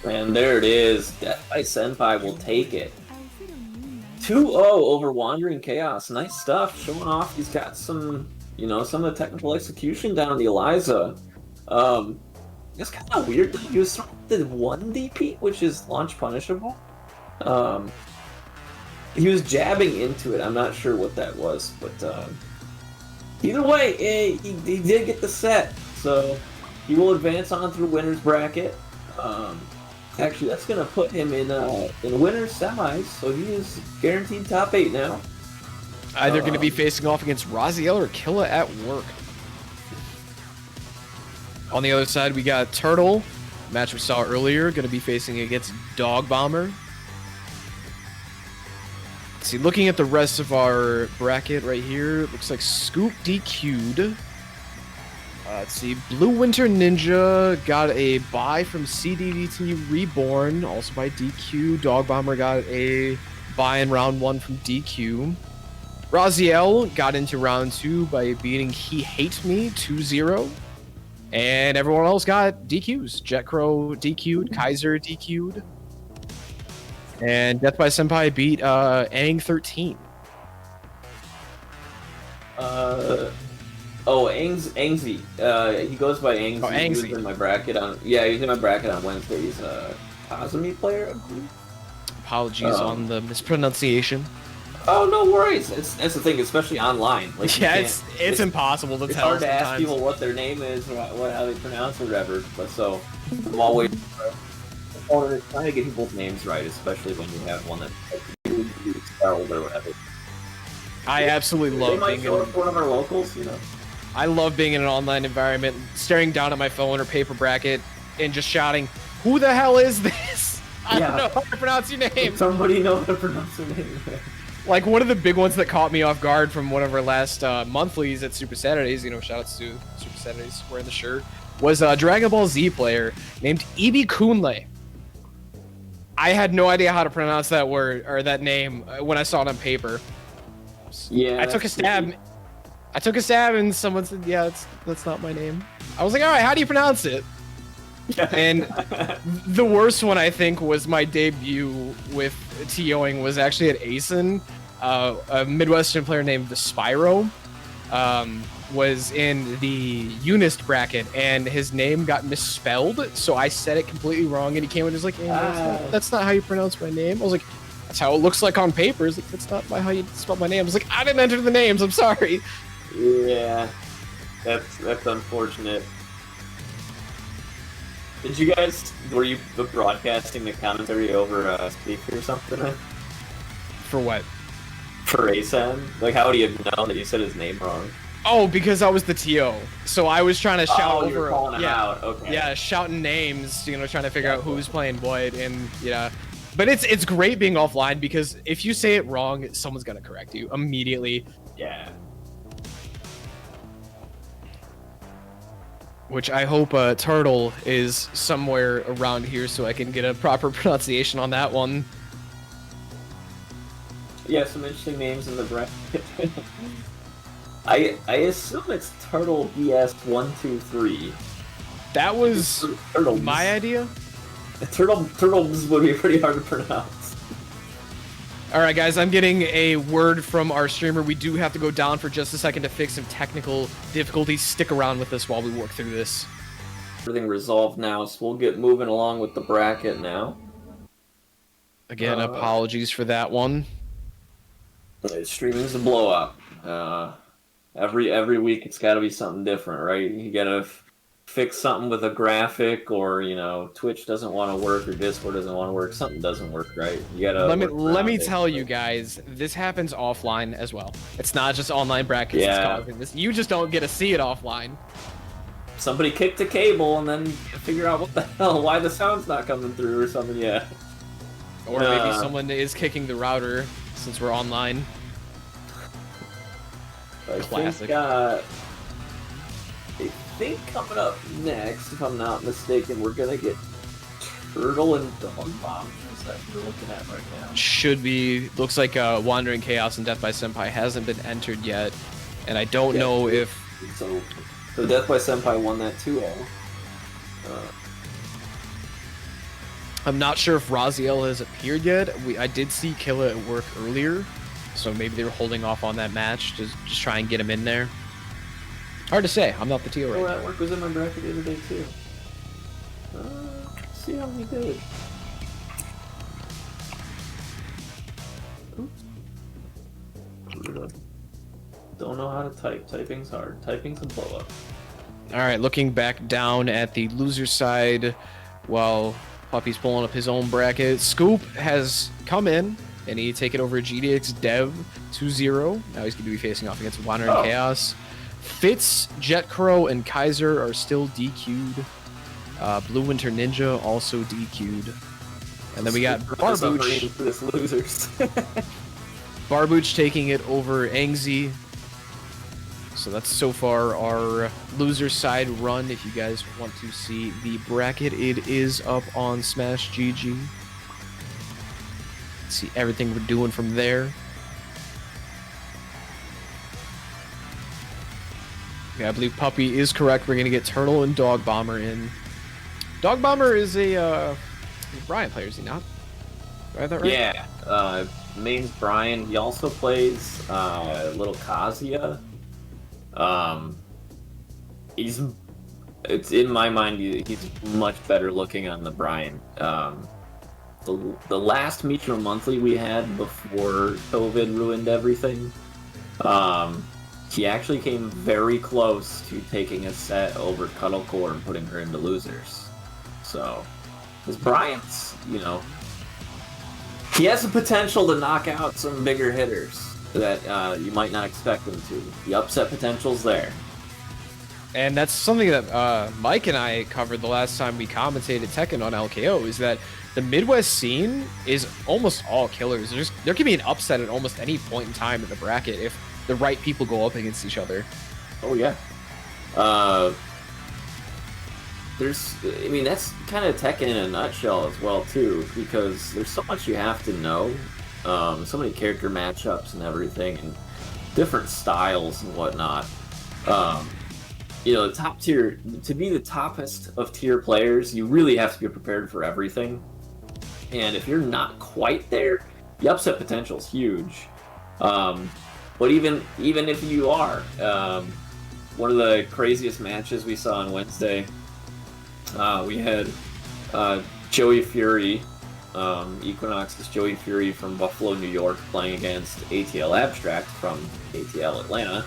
And there it is. Death by Senpai will take it. 2-0 over Wandering Chaos. Nice stuff. Showing off he's got some, some of the technical execution down the Eliza. It's kind of weird. He was throwing the 1 DP, which is launch punishable. He was jabbing into it. I'm not sure what that was, but either way, he did get the set. So he will advance on through winner's bracket. Actually, that's going to put him in winner's semis, so he is guaranteed top 8 now. Either going to be facing off against Raziel or Killa at work. On the other side, we got Turtle, match we saw earlier, going to be facing against Dog Bomber. Let's see, looking at the rest of our bracket right here, it looks like Scoop DQ'd. Let's see, Blue Winter Ninja got a bye from CDDT Reborn, also by DQ. Dog Bomber got a bye in round 1 from DQ. Raziel got into round 2 by beating He Hate Me 2-0. And everyone else got DQs. Jetcrow DQ'd, Kaiser DQ'd. And Death by Senpai beat Aang 13. Angsy. He goes by Angsy. Oh, Angsy. He was in my bracket on. Yeah, he was in my bracket on Wednesday. He's a Kazumi player, I believe. Apologies on the mispronunciation. Oh, no worries. That's the thing, especially online. Like, yeah, it's impossible to it's tell. It's hard to sometimes. ask people what their name is, or how they pronounce it, or whatever. But so I'm always trying to get people's names right, especially when you have one that's like, spelled or whatever. I absolutely love being in one of our locals, you know. I love being in an online environment, staring down at my phone or paper bracket, and just shouting, "Who the hell is this? I don't know how to pronounce your name." Somebody know how to pronounce your name. Like, one of the big ones that caught me off guard from one of our last monthlies at Super Saturdays, you know, shoutouts to Super Saturdays wearing the shirt, was a Dragon Ball Z player named Ibi Kunle. I had no idea how to pronounce that word, or that name, when I saw it on paper. Yeah, I took a stab. I took a stab, and someone said, "Yeah, that's not my name." I was like, "All right, how do you pronounce it?" And the worst one, I think, was my debut with TOing was actually at ASIN. A Midwestern player named the Spyro was in the Unist bracket, and his name got misspelled, so I said it completely wrong, and he came and was like, hey, that's not how you pronounce my name. I was like, that's how it looks like on paper. He's like, that's not how you spell my name. I was like, I didn't enter the names, I'm sorry. Yeah, that's unfortunate. Did you guys, were you broadcasting the commentary over speaker or something? For what? For ASEN? Like, how would he have known that you said his name wrong? Oh, because I was the TO. So I was trying to shout over. You were calling him out. Okay. Yeah, shouting names, you know, trying to figure out who's playing what, and yeah. But it's great being offline, because if you say it wrong, someone's gonna correct you immediately. Yeah. Which I hope Turtle is somewhere around here so I can get a proper pronunciation on that one. Yeah, some interesting names in the bracket. I assume it's Turtle BS123. That was Turtles. my idea. Turtles would be pretty hard to pronounce. Alright guys, I'm getting a word from our streamer. We do have to go down for just a second to fix some technical difficulties. Stick around with us while we work through this. Everything resolved now, so we'll get moving along with the bracket now. Again, apologies for that one. Streaming's a blow up. Every week it's got to be something different, right? You gotta fix something with a graphic, or you know, Twitch doesn't want to work, or Discord doesn't want to work. Something doesn't work, right? You gotta. Let me tell you guys, this happens offline as well. It's not just online brackets that's causing this. You just don't get to see it offline. Somebody kicked a cable and then figure out what the hell, why the sound's not coming through or something. Yeah. Or maybe someone is kicking the router since we're online. Classic. I think coming up next, if I'm not mistaken, we're gonna get Turtle and Dog Bomb. Is that what we're looking at right now? Should be. Looks like Wandering Chaos and Death by Senpai hasn't been entered yet, and I don't know if. So Death by Senpai won that 2-0. I'm not sure if Raziel has appeared yet. I did see Killa at work earlier, so maybe they were holding off on that match to just try and get him in there. Hard to say. I'm not the TO right now. That work was in my bracket the other day too. Let's see how he did. Oops. Don't know how to type. Typing's hard. Typing's a blow up. Alright, looking back down at the loser side while Puppy's pulling up his own bracket. Scoop has come in, and he taken over GDX Dev 2-0. Now he's going to be facing off against Wandering Chaos. Fitz, Jet Crow, and Kaiser are still DQ'd. Blue Winter Ninja also DQ'd. And then we got Barbooch. Losers. Barbooch taking it over Angzy. So that's so far our loser side run. If you guys want to see the bracket, it is up on Smash GG. See everything we're doing from there. Yeah, I believe Puppy is correct. We're going to get Turtle and Dog Bomber in. Dog Bomber is a Brian player, is he not? Do I have that right? Yeah, main's Brian. He also plays little Kazuya. It's in my mind, he's much better looking on the Brian. The last Mitra Monthly we had before COVID ruined everything, he actually came very close to taking a set over Cuddlecore and putting her into losers. So, because Brian's, you know, he has the potential to knock out some bigger hitters that you might not expect him to. The upset potential's there. And that's something that Mike and I covered the last time we commentated Tekken on LKO, is that the Midwest scene is almost all killers. There can be an upset at almost any point in time in the bracket if the right people go up against each other. Oh, yeah. I mean, that's kind of Tekken in a nutshell as well, too, because there's so much you have to know. So many character matchups and everything, and different styles and whatnot. You know, the top tier, to be the toppest of tier players, you really have to be prepared for everything. And if you're not quite there, the upset potential is huge. But even if you are, one of the craziest matches we saw on Wednesday, we had Joey Fury, Equinox's Joey Fury from Buffalo, New York, playing against ATL Abstract from ATL Atlanta,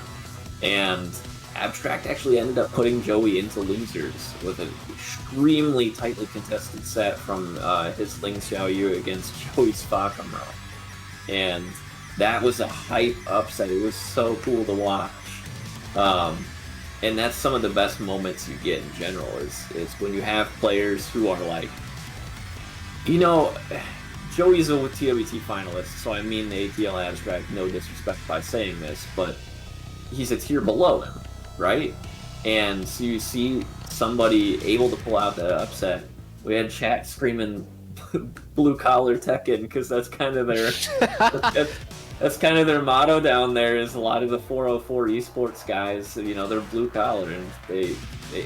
and Abstract actually ended up putting Joey into losers with an extremely tightly contested set from his Ling Xiaoyu against Joey's Fakamro. And that was a hype upset. It was so cool to watch. And that's some of the best moments you get in general, is when you have players who are like, you know, Joey's a TWT finalist, so I mean the ATL Abstract, no disrespect by saying this, but he's a tier below him, right? And so you see somebody able to pull out that upset. We had chat screaming blue collar Tekken, because that's kind of their that's kind of their motto down there, is a lot of the 404 esports guys, you know, they're blue collar, and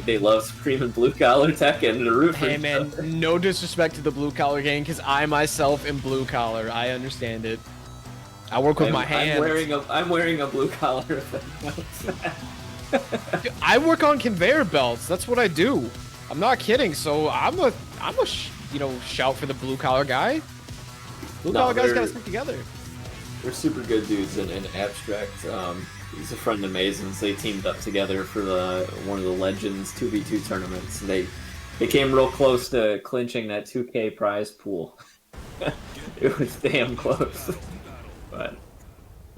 they love screaming blue collar Tekken to root for. Hey man, no disrespect to the blue collar gang, because I myself am blue collar. I understand it. I work with my hands. I'm wearing a blue collar. Dude, I work on conveyor belts. That's what I do. I'm not kidding. So I'm a you know, shout for the blue collar guy. Blue collar guys gotta stick together. They're super good dudes in Abstract. He's a friend of Mason's. They teamed up together for one of the Legends 2v2 tournaments. They came real close to clinching that 2K prize pool. It was damn close. But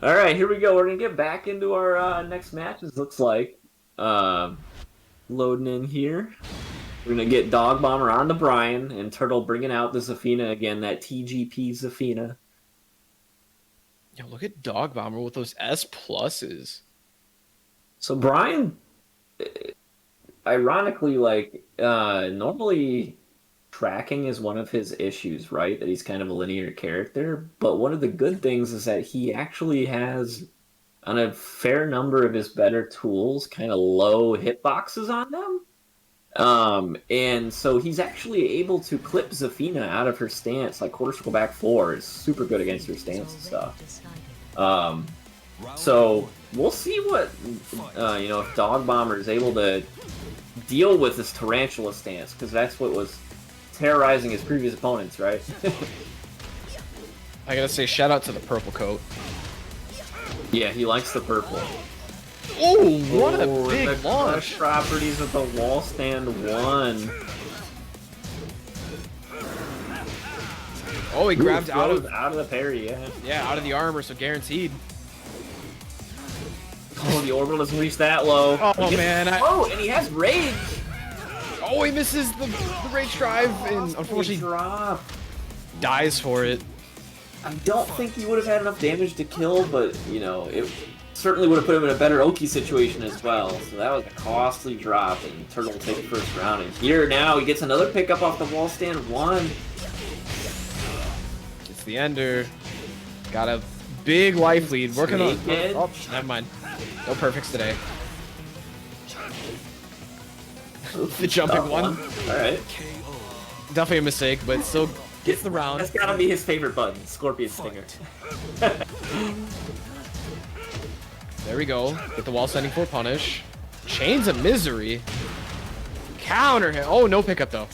all right, here we go. We're gonna get back into our next matches. Looks like loading in here. We're gonna get Dog Bomber on to Brian, and Turtle bringing out the Zafina again. That TGP Zafina. Yo, look at Dog Bomber with those S pluses. So Brian, ironically, like, normally tracking is one of his issues, right? That he's kind of a linear character. But one of the good things is that he actually has, on a fair number of his better tools, kind of low hitboxes on them. And so he's actually able to clip Zafina out of her stance, like quarter circle back 4 is super good against her stance and stuff. So we'll see what, you know, if Dog Bomber is able to deal with this Tarantula stance, because that's what was terrorizing his previous opponents, right? I gotta say, shout out to the purple coat. Yeah, he likes the purple. Oh, what a big the launch! Properties of the wall stand 1. Oh, he grabbed out of the parry, yeah. Yeah, out of the armor, so guaranteed. Oh, the orbital doesn't reach that low. Oh man! Oh, and he has rage. Oh, he misses the rage drive and unfortunately drop. dies for it. I don't think he would have had enough damage to kill, but you know, it certainly would have put him in a better Oki situation as well. So that was a costly drop, and Turtle will take the first round. And here now he gets another pickup off the wall stand 1. It's the ender. Got a big life lead. Working on. Oh, never mind. No perfects today. The jumping one. Alright. Definitely a mistake, but still gets the round. That's gotta be his favorite button, Scorpion Stinger. There we go. Get the wall standing for punish. Chains of Misery. Counter hit. Oh, no pickup though.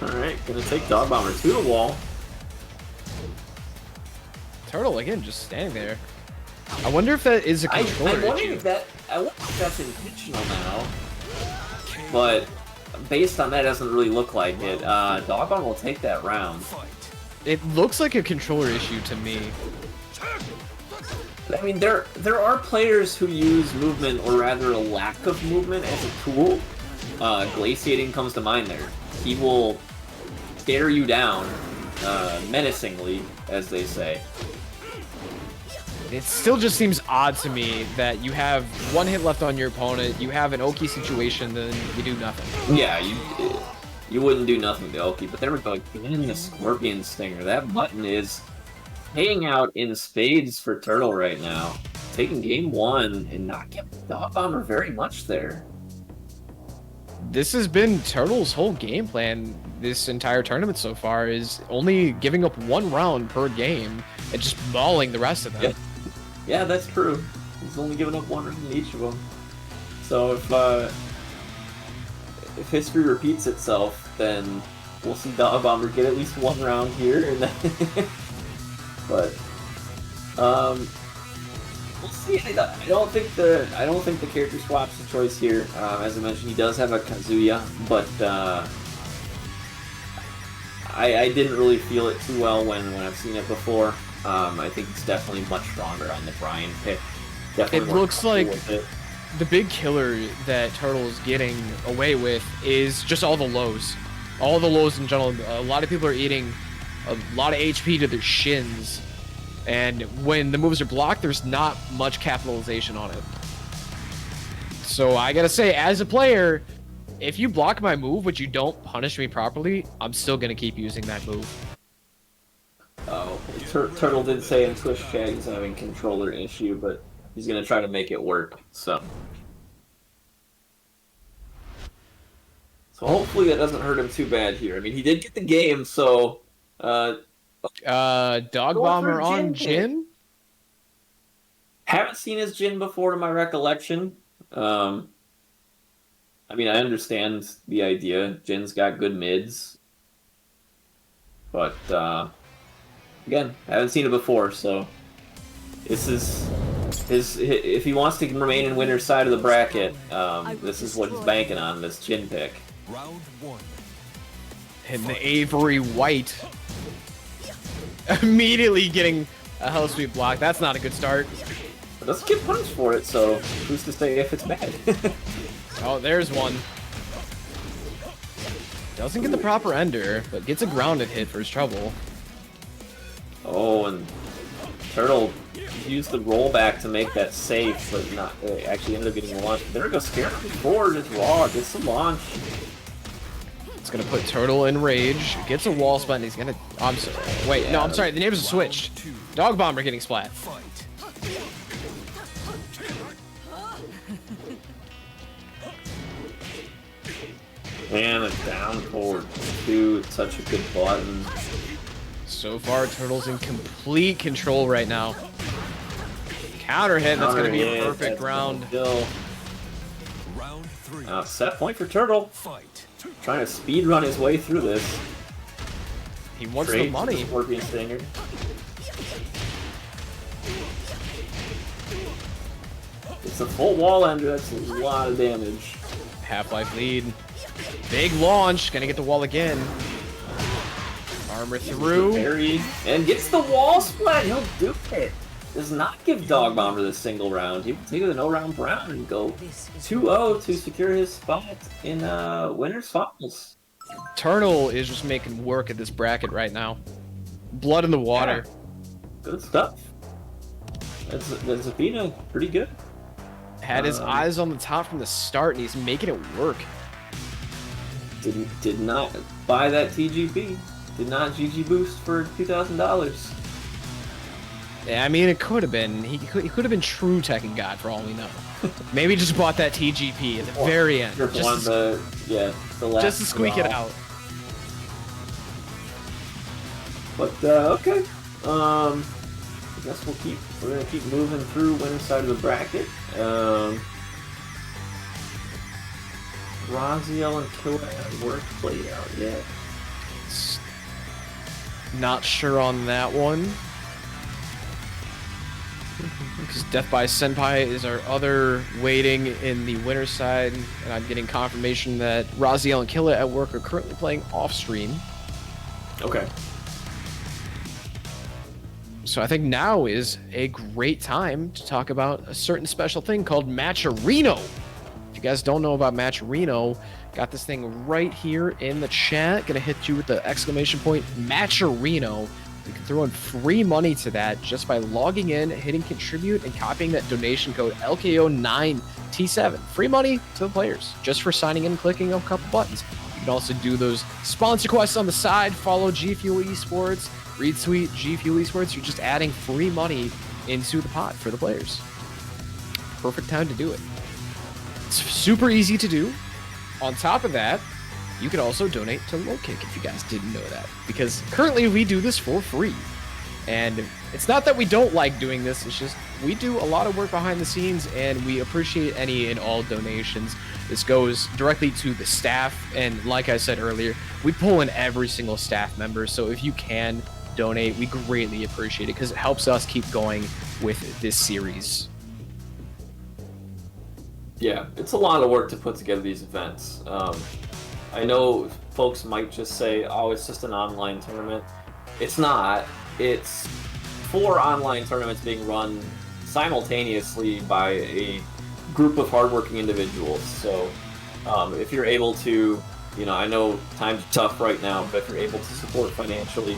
Alright, gonna take Dog Bomber to the wall. Turtle again, just standing there. I wonder if that is a controller I'm wondering issue. I wonder if that's intentional now. But based on that, it doesn't really look like it. Dog Bomber will take that round. It looks like a controller issue to me. I mean, there are players who use movement, or rather a lack of movement, as a tool. Glaciating comes to mind there. He will stare you down, menacingly, as they say. It still just seems odd to me that you have one hit left on your opponent, you have an Oki situation, then you do nothing. Yeah, you wouldn't do nothing to Oki, but there we go. Again, the Scorpion Stinger. That button is paying out in spades for Turtle right now. Taking game 1 and not giving Dog Bomber very much there. This has been Turtle's whole game plan this entire tournament so far, is only giving up 1 round per game and just mauling the rest of them. Yeah, that's true. He's only given up 1 round in each of them. So if history repeats itself, then we'll see Dog Bomber get at least 1 round here, and then but we'll see. I don't think the character swap's the choice here. As I mentioned, he does have a Kazuya, but I didn't really feel it too well when I've seen it before. I think it's definitely much stronger on the Brian pick. Definitely It looks like the big killer that Turtle is getting away with is just all the lows. All the lows in general. A lot of people are eating a lot of HP to their shins, and when the moves are blocked, there's not much capitalization on it. So I gotta say, as a player, if you block my move, but you don't punish me properly, I'm still gonna keep using that move. Oh, Turtle did say in Twitch chat he's having controller issue, but he's gonna try to make it work. So hopefully that doesn't hurt him too bad here. I mean, he did get the game, so Dog Bomber on Jin? Haven't seen his Jin before to my recollection. I mean, I understand the idea. Jin's got good mids. But, again, haven't seen it before, so this is if he wants to remain in winner's side of the bracket, this is what he's banking on, this Jin pick. Round 1. And the Avery White immediately getting a hell sweep block. That's not a good start. But doesn't get punished for it, so who's to say if it's bad? Oh, there's one. Doesn't get the proper ender, but gets a grounded hit for his trouble. Oh, and Turtle used the rollback to make that safe, but not actually ended up getting launched. There we go, Scare forward as raw, gets the launch. It's gonna put Turtle in rage, gets a wall spot, and he's gonna. I'm sorry. Wait, Yeah. no, I'm sorry. The names are switched. Dog Bomber getting splat. Fight. And a down forward two, such a good button. So far, Turtle's in complete control right now. Counter hit. That's gonna be a perfect round. Still, Round 3. set point for Turtle. Fight. Trying to speed run his way through this. He wants Straight the money. to Scorpion Stinger. It's a full wall ender. That's a lot of damage. Half-life lead. Big launch. Gonna get the wall again. Armor through. Parry, and gets the wall splat. He'll do it. Does not give Dog Bomber the single round. He will take the no-round round and go 2-0 to secure his spot in winners finals. Eternal is just making work at this bracket right now. Blood in the water. Yeah. Good stuff. That's Zafina, pretty good. Had his eyes on the top from the start, and he's making it work. Did not buy that TGP. Did not GG boost for $2,000. Yeah, I mean, it could have been. He could have been true Tekken God for all we know. Maybe just bought that TGP at the very end. Just the last just to squeak it out. But okay. I guess we're gonna keep moving through winner's side of the bracket. Raziel and Killa at work played out yet. Not sure on that one. Because Death by Senpai is our other waiting in the winner's side, and I'm getting confirmation that Raziel and Killa at work are currently playing off stream. Okay. So I think now is a great time to talk about a certain special thing called Matcherino. If you guys don't know about Matcherino, got this thing right here in the chat. Gonna hit you with the exclamation point Matcherino. You can throw in free money to that just by logging in, hitting contribute, and copying that donation code LKO9T7. Free money to the players just for signing in and clicking a couple buttons. You can also do those sponsor quests on the side, follow G Fuel Esports, retweet G Fuel Esports. You're just adding free money into the pot for the players. Perfect time to do it. It's super easy to do. On top of that, you can also donate to Low Kick if you guys didn't know that, because currently we do this for free. And it's not that we don't like doing this, it's just we do a lot of work behind the scenes, and we appreciate any and all donations. This goes directly to the staff, and like I said earlier, we pull in every single staff member, so if you can donate, we greatly appreciate it because it helps us keep going with this series. Yeah, it's a lot of work to put together these events. I know folks might just say, oh, it's just an online tournament. It's not. It's 4 online tournaments being run simultaneously by a group of hardworking individuals. So if you're able to, I know times are tough right now, but if you're able to support financially,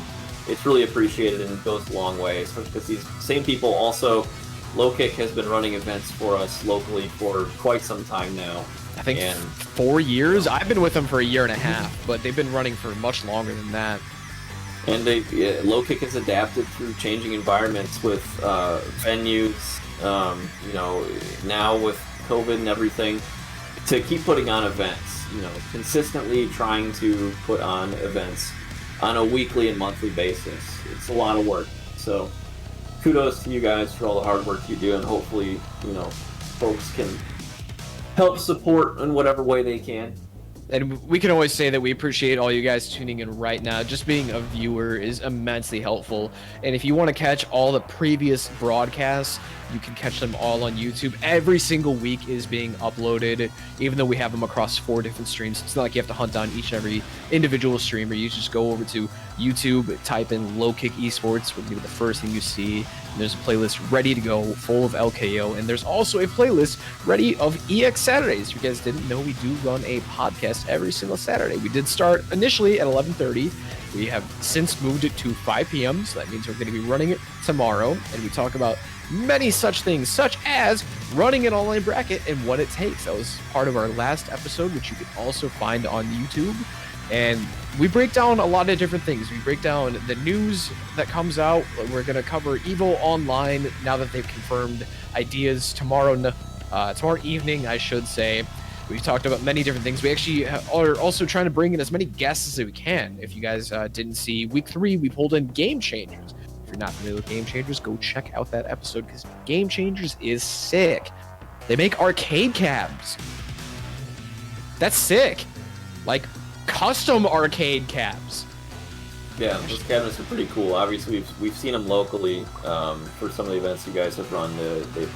it's really appreciated and it goes a long way, especially because these same people also, Low Kick has been running events for us locally for quite some time now. I think 4 years. I've been with them for a year and a half, but they've been running for much longer than that. And Low Kick has adapted through changing environments with venues, now with COVID and everything, to keep putting on events, consistently trying to put on events on a weekly and monthly basis. It's a lot of work. So kudos to you guys for all the hard work you do, and hopefully, folks can help support in whatever way they can. And we can always say that we appreciate all you guys tuning in right now. Just being a viewer is immensely helpful. And if you want to catch all the previous broadcasts, you can catch them all on YouTube. Every single week is being uploaded, even though we have them across 4 different streams. It's not like you have to hunt down each and every individual streamer. You just go over to YouTube, type in Low Kick Esports, will be the first thing you see. And there's a playlist ready to go, full of LKO. And there's also a playlist ready of EX Saturdays. If you guys didn't know, we do run a podcast every single Saturday. We did start initially at 11:30. We have since moved it to 5 p.m. So that means we're going to be running it tomorrow. And we talk about many such things, such as running an online bracket and what it takes. That was part of our last episode, which you can also find on YouTube. And we break down a lot of different things. We break down the news that comes out. We're going to cover EVO Online now that they've confirmed ideas tomorrow evening, I should say. We've talked about many different things. We actually are also trying to bring in as many guests as we can. If you guys didn't see, week 3, we pulled in Game Changers. If you're not familiar with Game Changers, go check out that episode because Game Changers is sick. They make arcade cabs. That's sick. Like custom arcade cabs. Yeah, those cabinets are pretty cool. Obviously, we've seen them locally for some of the events you guys have run.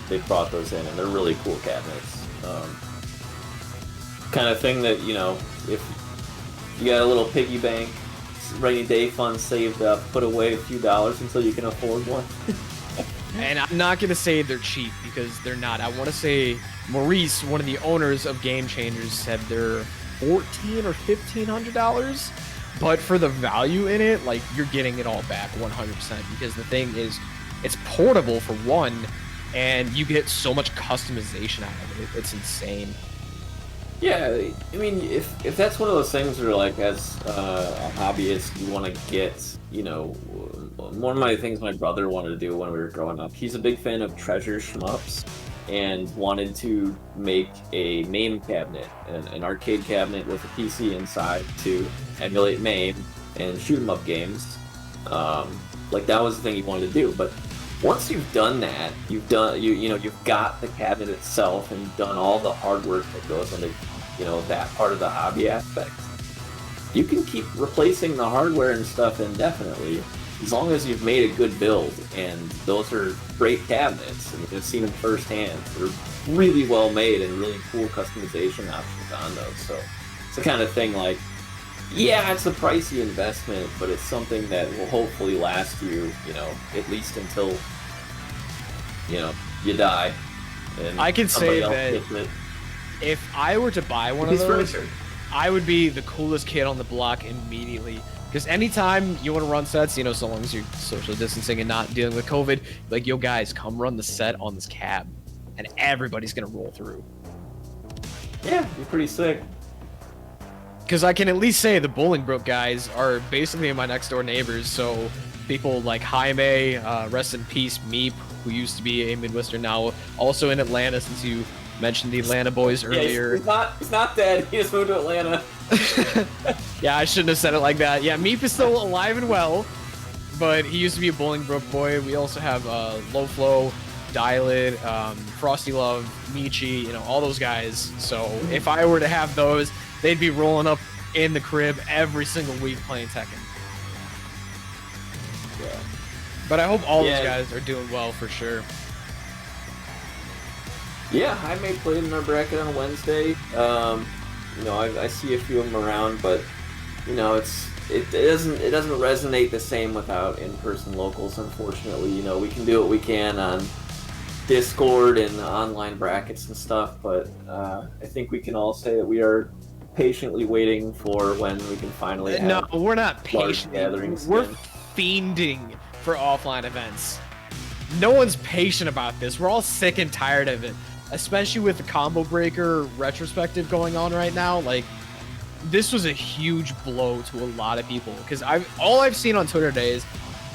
They've brought those in, and they're really cool cabinets. Kind of thing that, if you got a little piggy bank rainy day fund saved up, put away a few dollars until you can afford one. And I'm not gonna say they're cheap because they're not. I want to say Maurice, one of the owners of Game Changers, said they're $1,400 or $1,500. But for the value in it, like you're getting it all back 100% because the thing is, it's portable for one, and you get so much customization out of it. It's insane. Yeah, I mean, if that's one of those things where, like, as a hobbyist, you want to get, you know, one of my things my brother wanted to do when we were growing up, he's a big fan of treasure shmups, and wanted to make a MAME cabinet, an arcade cabinet with a PC inside to emulate MAME and shoot 'em up games. Like, that was the thing he wanted to do, but once you've done that, you've got the cabinet itself and you've done all the hard work that goes into, you know, that part of the hobby aspect. You can keep replacing the hardware and stuff indefinitely, as long as you've made a good build, and those are great cabinets, and I've seen them firsthand. They're really well made and really cool customization options on those, so it's the kind of thing like, yeah, it's a pricey investment, but it's something that will hopefully last you, you know, at least until, you know, you die. And I can say somebody else that gets it. if I were to buy one of He's those, furniture. I would be the coolest kid on the block immediately. Because anytime you want to run sets, you know, so long as you're social distancing and not dealing with COVID, like, yo, guys, come run the set on this cab, and everybody's gonna roll through. Yeah, you're pretty sick. Because I can at least say the Bolingbrook guys are basically my next door neighbors. So people like Jaime, rest in peace, Meep, who used to be a Midwestern, now also in Atlanta, since you mentioned the Atlanta boys earlier. Yeah, he's not dead. He just moved to Atlanta. Yeah, I shouldn't have said it like that. Yeah, Meep is still alive and well, but he used to be a Bolingbrook boy. We also have Low Flow, Dialed, Frosty Love, Michi, you know, all those guys. So if I were to have those, they'd be rolling up in the crib every single week playing Tekken. Yeah. But I hope all Yeah. those guys are doing well for sure. Yeah, Jaime played in our bracket on Wednesday. You know, I see a few of them around, but you know, it doesn't resonate the same without in-person locals. Unfortunately, you know, we can do what we can on Discord and online brackets and stuff, but I think we can all say that we are patiently waiting for when we can finally have No, we're not patient. gatherings We're again. fiending for offline events. No one's patient about this. We're all sick and tired of it, especially with the Combo Breaker retrospective going on right now. Like, this was a huge blow to a lot of people because all I've seen on Twitter today is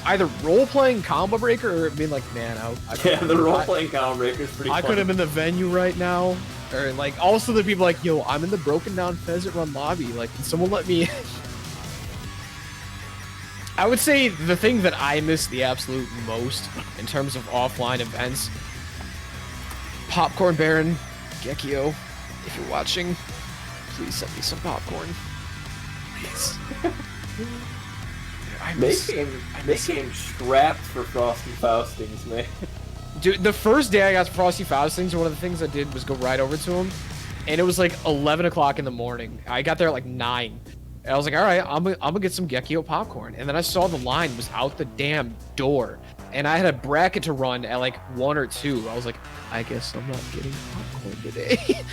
either role-playing Combo Breaker or being like, man, The role-playing Combo Breaker is pretty I fun. could have been in the venue right now. Or, like, also the people like, yo, I'm in the broken down Pheasant Run lobby. Like, can someone let me in? I would say the thing that I miss the absolute most in terms of offline events, Popcorn Baron, Gekio, if you're watching, please send me some popcorn. Please. They came strapped for Frosty Faustings, man. Dude, the first day I got to Frosty Faustings, one of the things I did was go right over to him, and it was like 11 o'clock in the morning. I got there at like 9. And I was like, all right, I'm gonna get some Gekio popcorn. And then I saw the line was out the damn door, and I had a bracket to run at like 1 or 2. I was like, I guess I'm not getting popcorn today.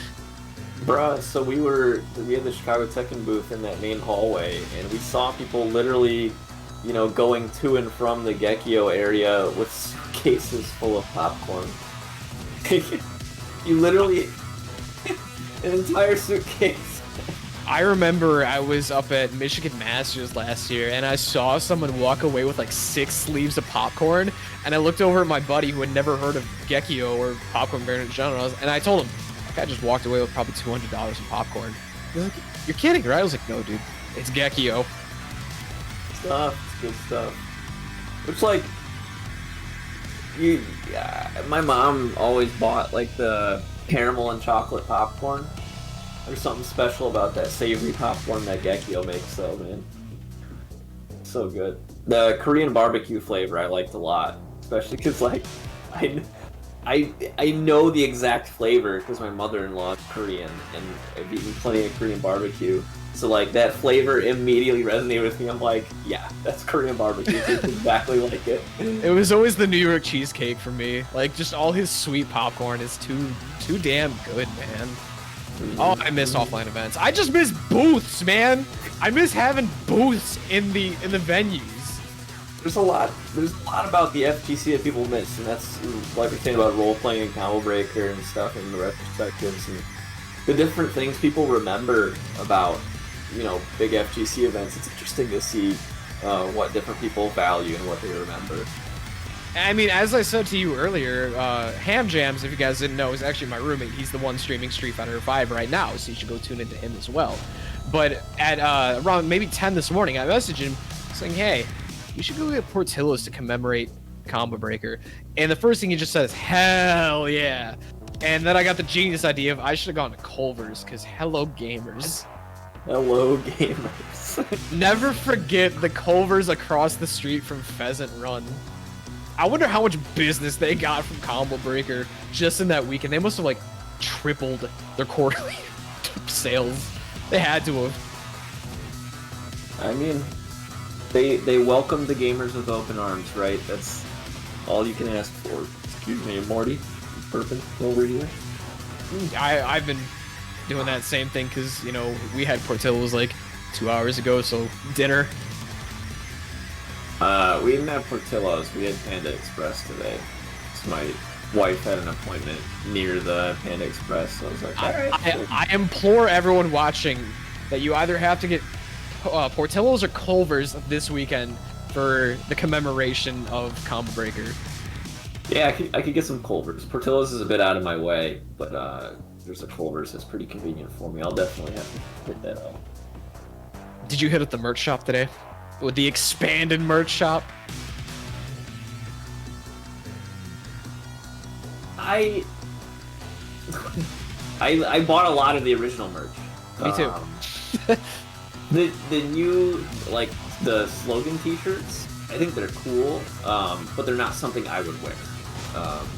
Bruh, so we had the Chicago Tekken booth in that main hallway, and we saw people literally, you know, going to and from the Gekio area with suitcases full of popcorn. You literally, an entire suitcase. I remember I was up at Michigan Masters last year, and I saw someone walk away with like 6 sleeves of popcorn, and I looked over at my buddy who had never heard of Gekio or Popcorn Baron in general, and I told him, that guy just walked away with probably $200 in popcorn. He's like, you're kidding, right? I was like, no, dude, it's Gekio. It's good stuff. Which, like, my mom always bought like the caramel and chocolate popcorn. There's something special about that savory popcorn that Gekio makes, though, man. So good. The Korean barbecue flavor I liked a lot, especially because, like, I know the exact flavor because my mother-in-law is Korean, and I've eaten plenty of Korean barbecue. So like that flavor immediately resonated with me. I'm like, yeah, that's Korean barbecue. It's exactly like it. It was always the New York cheesecake for me. Like, just all his sweet popcorn is too damn good, man. Oh, I miss offline events. I just miss booths, man. I miss having booths in the venues. There's a lot about the FGC that people miss, and that's like we're saying about role playing and Combo Breaker and stuff, and the retrospectives and the different things people remember about, you know, big FGC events. It's interesting to see what different people value and what they remember. I mean, as I said to you earlier, Ham Jams, if you guys didn't know, is actually my roommate. He's the one streaming Street Fighter 5 right now, so you should go tune into him as well. But at around maybe 10 this morning, I messaged him saying, hey, you should go get Portillo's to commemorate Combo Breaker. And the first thing he just said is, hell yeah. And then I got the genius idea of I should have gone to Culver's, because hello, gamers. Hello, gamers. Never forget the Culver's across the street from Pheasant Run. I wonder how much business they got from Combo Breaker just in that weekend. They must have, like, tripled their quarterly sales. They had to have. I mean, they welcomed the gamers with open arms, right? That's all you can ask for. Excuse me, Morty. Burping over here. I've been doing that same thing because, you know, we had Portillo's like 2 hours ago, so dinner. We didn't have Portillo's. We had Panda Express today. So my wife had an appointment near the Panda Express, so I was like, all right. I implore everyone watching that you either have to get Portillo's or Culver's this weekend for the commemoration of Combo Breaker. Yeah, I could get some Culver's. Portillo's is a bit out of my way, but there's a Culver's that's pretty convenient for me. I'll definitely have to hit that up. Did you hit at the merch shop today? With the expanded merch shop? I bought a lot of the original merch. Me too. The new, like, the slogan t-shirts, I think they're cool, but they're not something I would wear.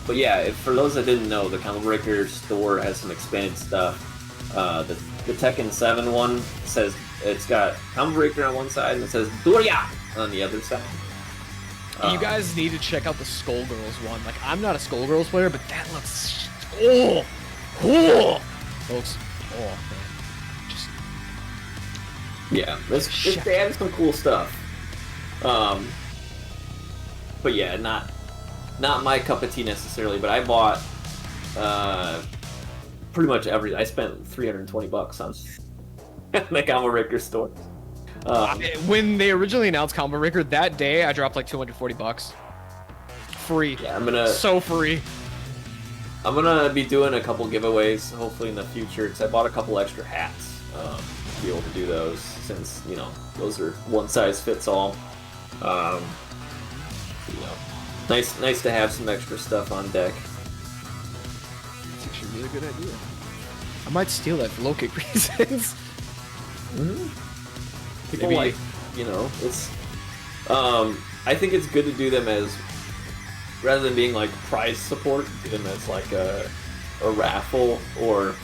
But yeah, for those that didn't know, the Combo Breaker store has some expanded stuff. The Tekken 7 one says it's got Combo Breaker on one side and it says Doria on the other side. You guys need to check out the Skullgirls one. Like, I'm not a Skullgirls player, but that looks cool. That looks man. Just yeah, they added some cool stuff. But yeah, not my cup of tea necessarily. But I bought pretty much I spent $320 on the Combo Breaker store. When they originally announced Combo Breaker, that day I dropped like $240. Free. Yeah, so free. I'm gonna be doing a couple giveaways hopefully in the future because I bought a couple extra hats to be able to do those since, you know, those are one size fits all. You know, nice to have some extra stuff on deck. That's actually a really good idea. I might steal that for low kick reasons. People Maybe. like, you know, it's I think it's good to do them as, rather than being like prize support, do them as like a raffle, or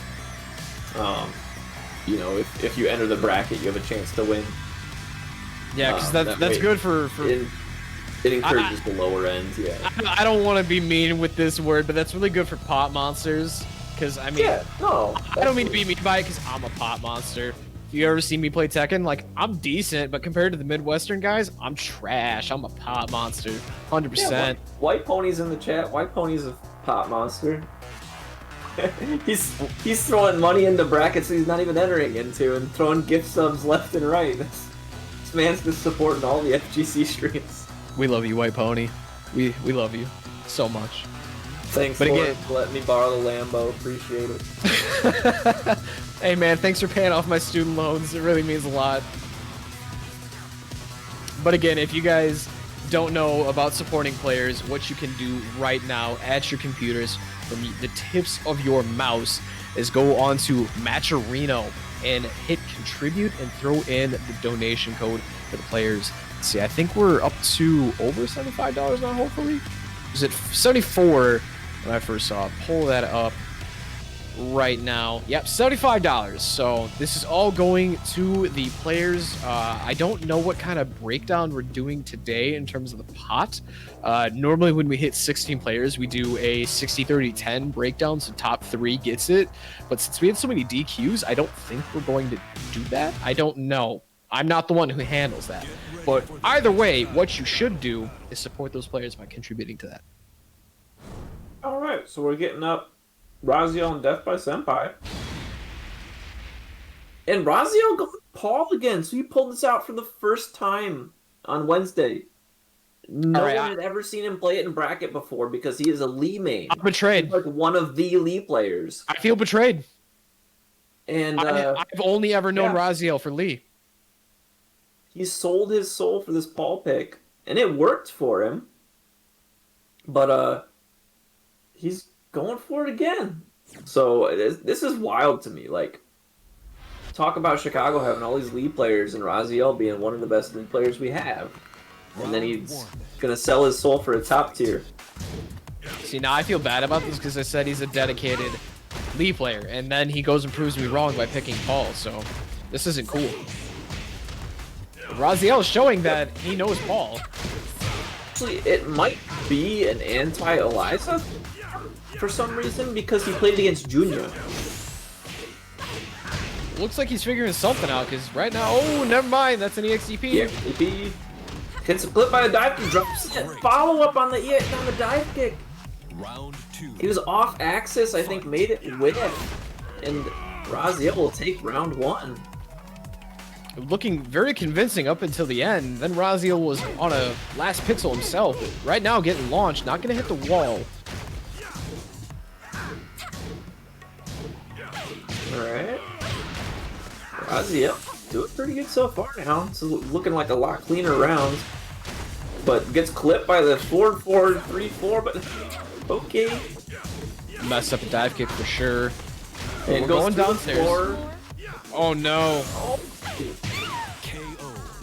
you know, if you enter the bracket you have a chance to win. Yeah, because that's good for it encourages the lower end. Yeah, I don't want to be mean with this word, but that's really good for pot monsters. Because I mean, yeah, no, I don't mean to be mean by it because I'm a pot monster. If you ever see me play Tekken, like, I'm decent, but compared to the Midwestern guys, I'm trash. I'm a pot monster, 100%. Yeah, White Pony's in the chat. White Pony's a pot monster. he's throwing money into brackets he's not even entering into and throwing gift subs left and right. This man's just supporting all the FGC streams. We love you, White Pony. We love you so much. Thanks for letting me borrow the Lambo. Appreciate it. Hey man, thanks for paying off my student loans. It really means a lot. But again, if you guys don't know about supporting players, what you can do right now at your computers from the tips of your mouse is go on to Matcherino and hit contribute and throw in the donation code for the players. See, I think we're up to over $75 now, hopefully. Is it 74? when I first saw it. Pull that up right now. Yep, $75. So this is all going to the players. I don't know what kind of breakdown we're doing today in terms of the pot. Normally when we hit 16 players, we do a 60-30-10 breakdown, so top 3 gets it. But since we had so many DQs, I don't think we're going to do that. I don't know. I'm not the one who handles that. But either way, what you should do is support those players by contributing to that. All right, so we're getting up Raziel and Death by Senpai. And Raziel got Paul again, so he pulled this out for the first time on Wednesday. No one had ever seen him play it in bracket before because he is a Lee main. I'm betrayed. He's like one of the Lee players. I feel betrayed. And I've only ever known Raziel for Lee. He sold his soul for this Paul pick, and it worked for him. But he's going for it again. So this is wild to me. Like, talk about Chicago having all these Lee players and Raziel being one of the best Lee players we have. And then he's going to sell his soul for a top tier. See, now I feel bad about this because I said he's a dedicated Lee player, and then he goes and proves me wrong by picking Paul, so this isn't cool. Raziel is showing that he knows Paul. Actually, it might be an anti-Eliza for some reason because he played against Junior. Looks like he's figuring something out because right now, oh, never mind, that's an EXDP. Yeah, EXDP. Gets a clip by a dive kick, drops it. Follow up on the dive kick. Round 2. He was off axis, I think, made it whiff. And Raziel will take round 1. Looking very convincing up until the end. Then Raziel was on a last pixel himself. Right now getting launched, not going to hit the wall. Alright. Raziel doing pretty good so far now. It's looking like a lot cleaner rounds. But gets clipped by the 4-4, 3-4, but okay. Messed up a dive kick for sure. And we're goes going downstairs. Oh no. Oh.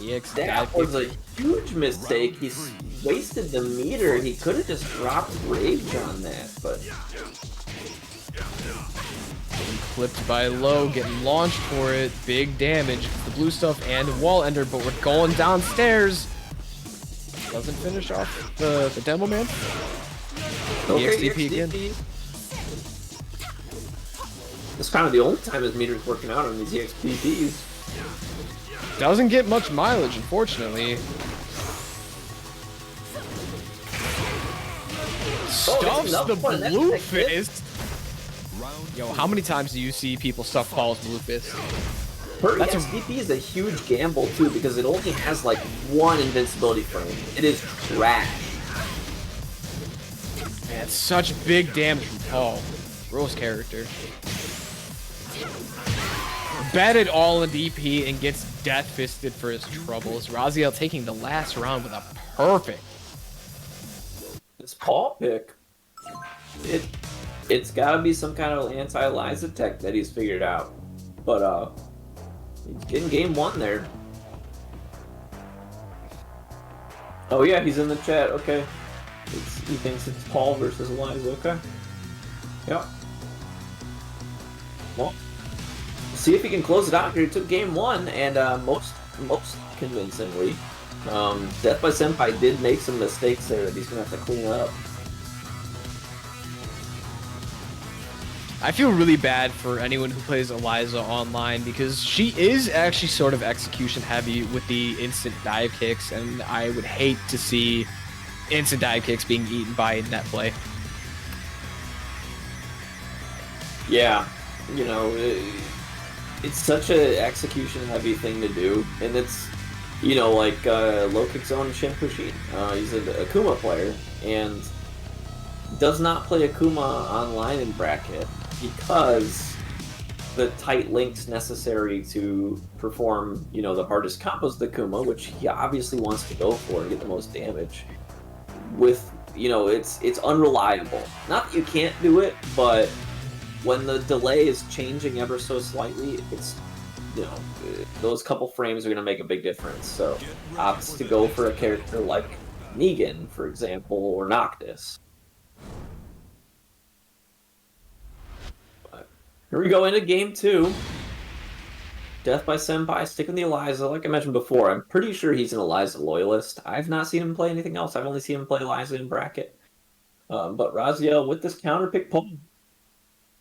EX That was a huge mistake. He wasted the meter. He could have just dropped Rage on that, but getting clipped by low, getting launched for it. Big damage. The blue stuff and wall ender, but we're going downstairs. Doesn't finish off the demo man. okay, EXDP again. It's kind of the only time his meter's working out on these EXPPs. Doesn't get much mileage, unfortunately. Stuffs the blue fist. Yo, how many times do you see people stuff Paul's blue fist? Her EXDP is a huge gamble too because it only has like 1 invincibility frame. It is trash. Man, such big damage from Paul. Gross character. Bet it all in DP and gets death fisted for his troubles. Raziel taking the last round with a perfect. This Paul pick, it's gotta be some kind of anti-Eliza tech that he's figured out. But he's getting game 1 there. Oh yeah, he's in the chat, okay. He thinks it's Paul versus Eliza, okay. Yep. Well, see if he can close it out here. He took game 1 and most convincingly. Death by Senpai did make some mistakes there that he's gonna have to clean up. I feel really bad for anyone who plays Eliza online because she is actually sort of execution heavy with the instant dive kicks, and I would hate to see instant dive kicks being eaten by net play. Yeah, you know, it's such a execution heavy thing to do, and it's, you know, like Low Kick's own Shin Kushin. He's an Akuma player and does not play Akuma online in bracket because the tight links necessary to perform, you know, the hardest combos to Akuma, which he obviously wants to go for and get the most damage. With, you know, it's unreliable. Not that you can't do it, but when the delay is changing ever so slightly, it's, you know, those couple frames are going to make a big difference. So opts to go for a character like Negan, for example, or Noctis. Here we go into game 2. Death by Senpai, sticking the Eliza. Like I mentioned before, I'm pretty sure he's an Eliza loyalist. I've not seen him play anything else. I've only seen him play Eliza in bracket. But Raziel with this counter pick pull.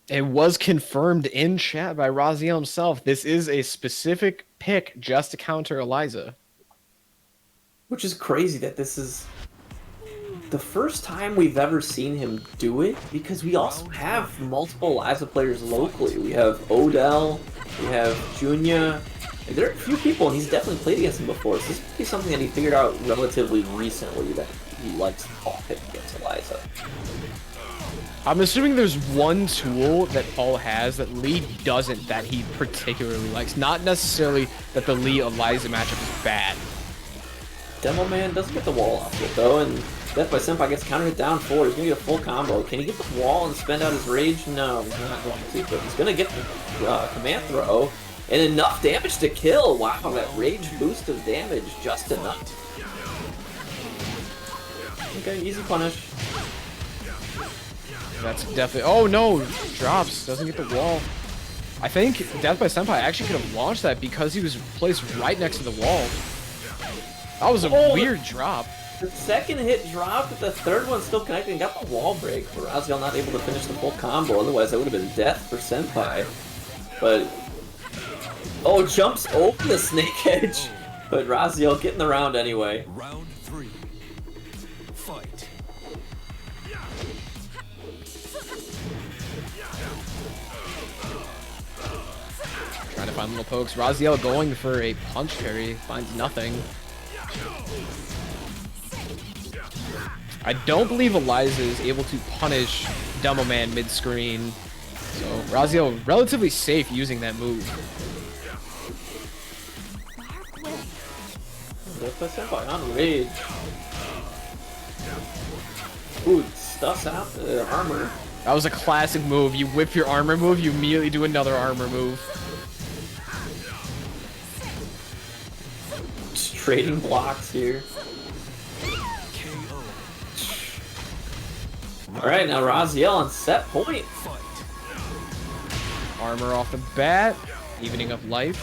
It was confirmed in chat by Raziel himself. This is a specific pick just to counter Eliza. Which is crazy that this is the first time we've ever seen him do it, because we also have multiple Eliza players locally. We have Odell, we have Junya, and there are a few people, and he's definitely played against him before, so this could be something that he figured out relatively recently, that he likes to call pick against Eliza. I'm assuming there's one tool that Paul has that Lee doesn't that he particularly likes. Not necessarily that the Lee Eliza matchup is bad. Demo Man doesn't get the wall off it though, and Death by Senpai gets counter hit down 4. He's gonna get a full combo. Can he get the wall and spend out his rage? No, he's not going to, but he's gonna get the command throw and enough damage to kill. Wow, that rage boost of damage, just enough. Okay, easy punish. That's definitely... Oh no! Drops. Doesn't get the wall. I think Death by Senpai actually could have launched that because he was placed right next to the wall. That was a weird drop. The second hit dropped, but the third one still connected and got the wall break. Raziel not able to finish the full combo, otherwise that would have been death for Senpai. But... Oh, jumps over the snake edge! But Raziel getting the round anyway. Round 3. Fight. Trying to find little pokes. Raziel going for a punch parry. Finds nothing. I don't believe Eliza is able to punish Demo Man mid-screen. So Raziel relatively safe using that move. Death by Senpai on rage. Ooh, stuffs out the armor. That was a classic move. You whip your armor move, you immediately do another armor move. Just trading blocks here. Alright, now Raziel on set point. Armor off the bat, evening up life.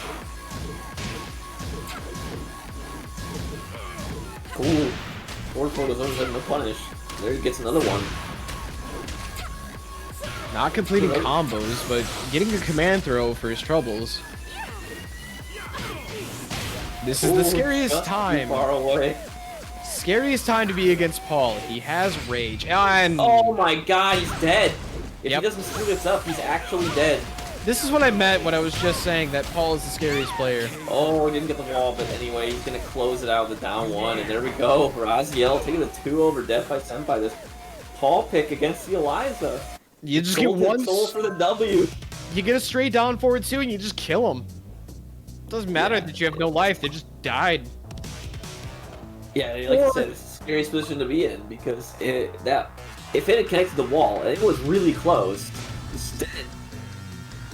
Cool. Forward four does always no punish. There he gets another one. Not completing combos, but getting a command throw for his troubles. This is the scariest time. Far away. Scariest time to be against Paul. He has rage. And oh my god, he's dead. If Yep. he doesn't screw this up, he's actually dead. this is what I meant when I was just saying that Paul is the scariest player. Oh, he didn't get the wall, but anyway, he's gonna close it out with down 1, and there we go. Raziel taking the 2 over Death by Senpai. This Paul pick against the Eliza. You just get Golden one. soul for the W. You get a straight down forward 2 and you just kill him. Doesn't matter that you have no life. They just died. Yeah, like I said, it's the scariest position to be in, because if it had connected the wall, and it was really close, it's dead.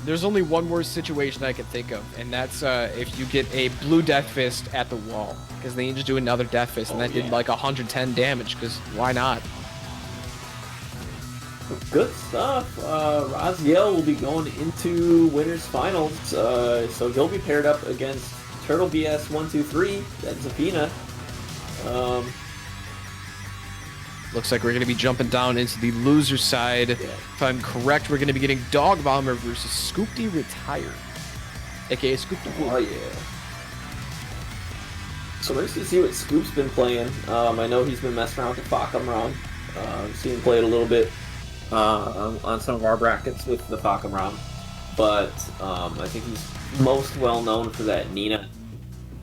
There's only one worse situation I can think of, and that's if you get a blue Death Fist at the wall, because then you just do another Death Fist, and that did like 110 damage, because why not? Good stuff. Raziel will be going into winners finals, so he'll be paired up against Turtle BS 123. That's Zafina. Looks like we're going to be jumping down into the loser side. If I'm correct, we're going to be getting Dog Bomber versus Scoopty Retired, aka Scoopty. Oh yeah. So we're just gonna see what Scoop's been playing. I know he's been messing around with the Fakam ROM. Seen him play it a little bit on some of our brackets with the Fakam ROM, but I think he's most well known for that Nina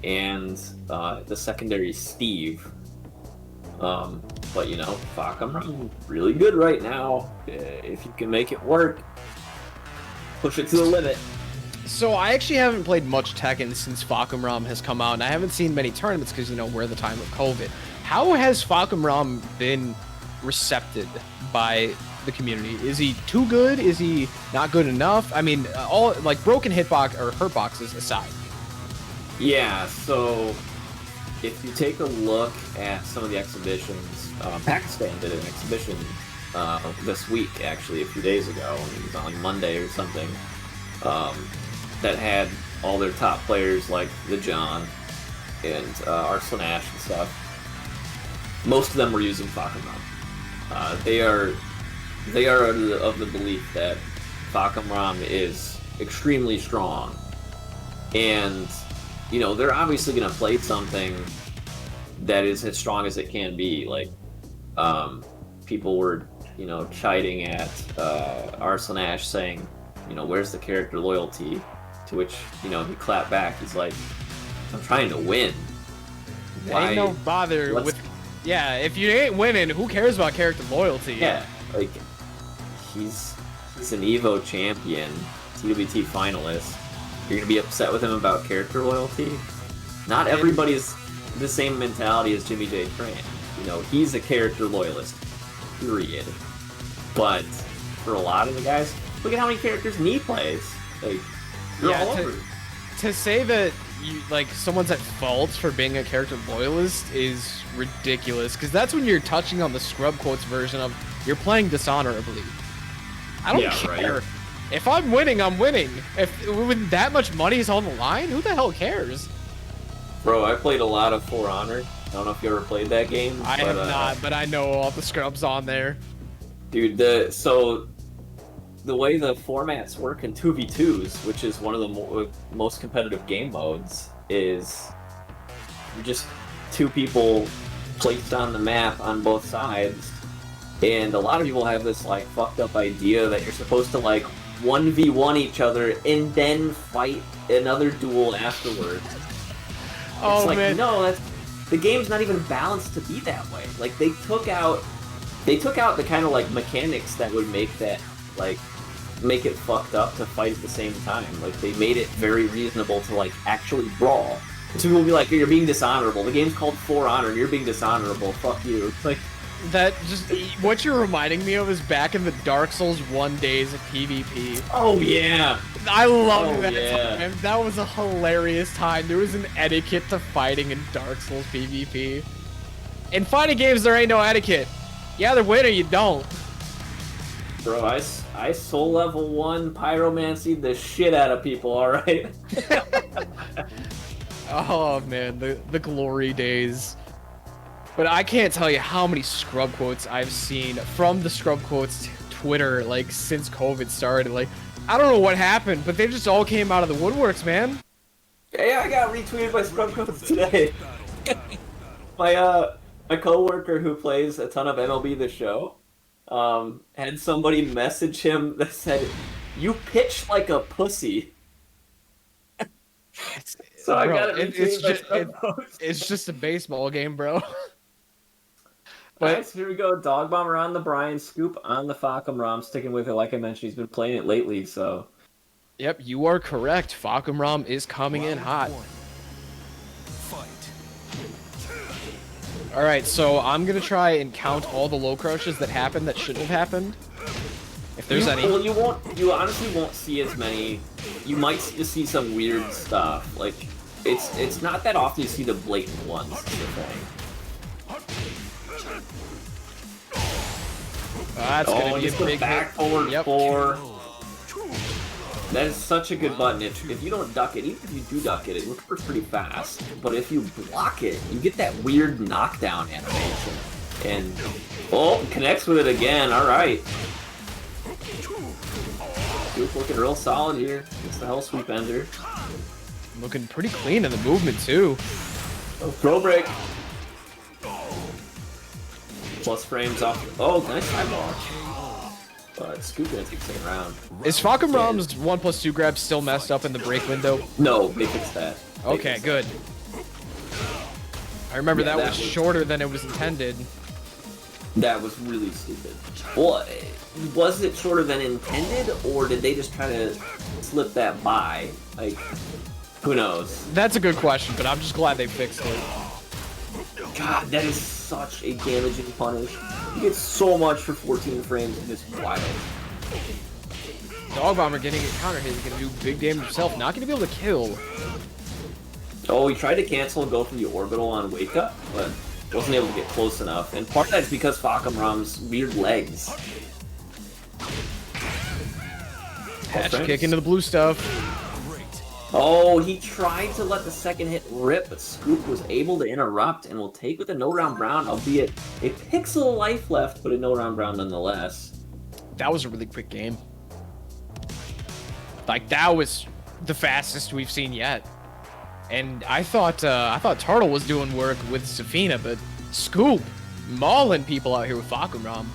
and the secondary Steve. But you know, Fakam ROM really good right now. If you can make it work, push it to the limit. So I actually haven't played much Tekken since Fakam ROM has come out, and I haven't seen many tournaments because, you know, we're at the time of COVID. How has Fakam ROM been recepted by the community? Is he too good? Is he not good enough? I mean, all like broken hitbox or hurtboxes aside. Yeah, so if you take a look at some of the exhibitions, Pakistan did an exhibition this week, actually, a few days ago. It was on like Monday or something. that had all their top players like the John and Arslan Ash and stuff. Most of them were using Fakamram. They are of the belief that Fakamram is extremely strong, and you know they're obviously going to play something that is as strong as it can be. Like people were, you know, chiding at Arslan Ash saying, you know, where's the character loyalty? To which, you know, he clapped back. He's like, I'm trying to win. Why? Ain't no bother with. Yeah, if you ain't winning, who cares about character loyalty? Yeah, like he's an Evo champion, TWT finalist. You're gonna be upset with him about character loyalty? Not everybody's the same mentality as Jimmy J. Tran. You know, he's a character loyalist. Period. But for a lot of the guys, look at how many characters Nee plays. Like, you're all over. To say that like someone's at fault for being a character loyalist is ridiculous, because that's when you're touching on the scrub quotes version of you're playing dishonorably. I don't care. Right. If I'm winning, I'm winning. If when that much money is on the line, who the hell cares? Bro, I played a lot of For Honor. I don't know if you ever played that game. I have not, but I know all the scrubs on there. Dude, so the way the formats work in 2v2s, which is one of the most competitive game modes, is you're just two people placed on the map on both sides, and a lot of people have this like fucked up idea that you're supposed to like 1v1 each other and then fight another duel afterwards. Oh, it's like, man. no, the game's not even balanced to be that way. Like they took out the kind of like mechanics that would make that like make it fucked up to fight at the same time. Like they made it very reasonable to like actually brawl. So people will be like, you're being dishonorable. The game's called For Honor and you're being dishonorable. Fuck you. It's like that just what you're reminding me of is back in the Dark Souls 1 days of PvP. Oh yeah. I love that time. That was a hilarious time. There was an etiquette to fighting in Dark Souls PvP. In fighting games, there ain't no etiquette. You either win or you don't. Bro, I soul level 1 pyromancy the shit out of people, alright? Oh man, the glory days. But I can't tell you how many scrub quotes I've seen from the scrub quotes Twitter, like since COVID started. Like, I don't know what happened, but they just all came out of the woodworks, man. Yeah, I got retweeted by scrub quotes today. My coworker who plays a ton of MLB The Show, had somebody message him that said, "You pitch like a pussy." So I got it. It's just a baseball game, bro. But nice, here we go. Dog Bomber on the Brian, Scoop on the Fakamram. Sticking with it, like I mentioned, he's been playing it lately, so. Yep, you are correct. Fakamram is coming in hot. Alright, so I'm gonna try and count all the low crushes that happened that shouldn't have happened. If there's any. Well, you honestly won't see as many. You might just see some weird stuff. Like, it's not that often you see the blatant ones, is the thing. That's gonna be a big back forward yep. 4. That is such a good button. If you don't duck it, even if you do duck it, it recovers pretty fast. But if you block it, you get that weird knockdown animation. And oh, connects with it again. All right. Scoop looking real solid here. It's the Hell Sweep Ender. Looking pretty clean in the movement too. Oh, throw break. Plus frames off. Oh, nice time block. But Scoop gonna take the second round. Is Fakamram's 1+2 grab still messed up in the break window? No, they fixed that. Okay, good. I remember that was shorter than it was intended. That was really stupid. Well, was it shorter than intended, or did they just try to slip that by? Like, who knows? That's a good question, but I'm just glad they fixed it. God, that is such a damaging punish. You get so much for 14 frames, and it's wild. Dog Bomber getting a counter hit is going to do big damage himself. Not going to be able to kill. Oh, he tried to cancel and go for the orbital on Wake Up, but wasn't able to get close enough. And part of that is because Fakamram's weird legs. Patch kick into the blue stuff. Oh, he tried to let the second hit rip, but Scoop was able to interrupt and will take with a no-round Brown, albeit a pixel of life left, but a no-round Brown nonetheless. That was a really quick game. Like, that was the fastest we've seen yet. And I thought Turtle was doing work with Safina, but Scoop mauling people out here with Fakumram.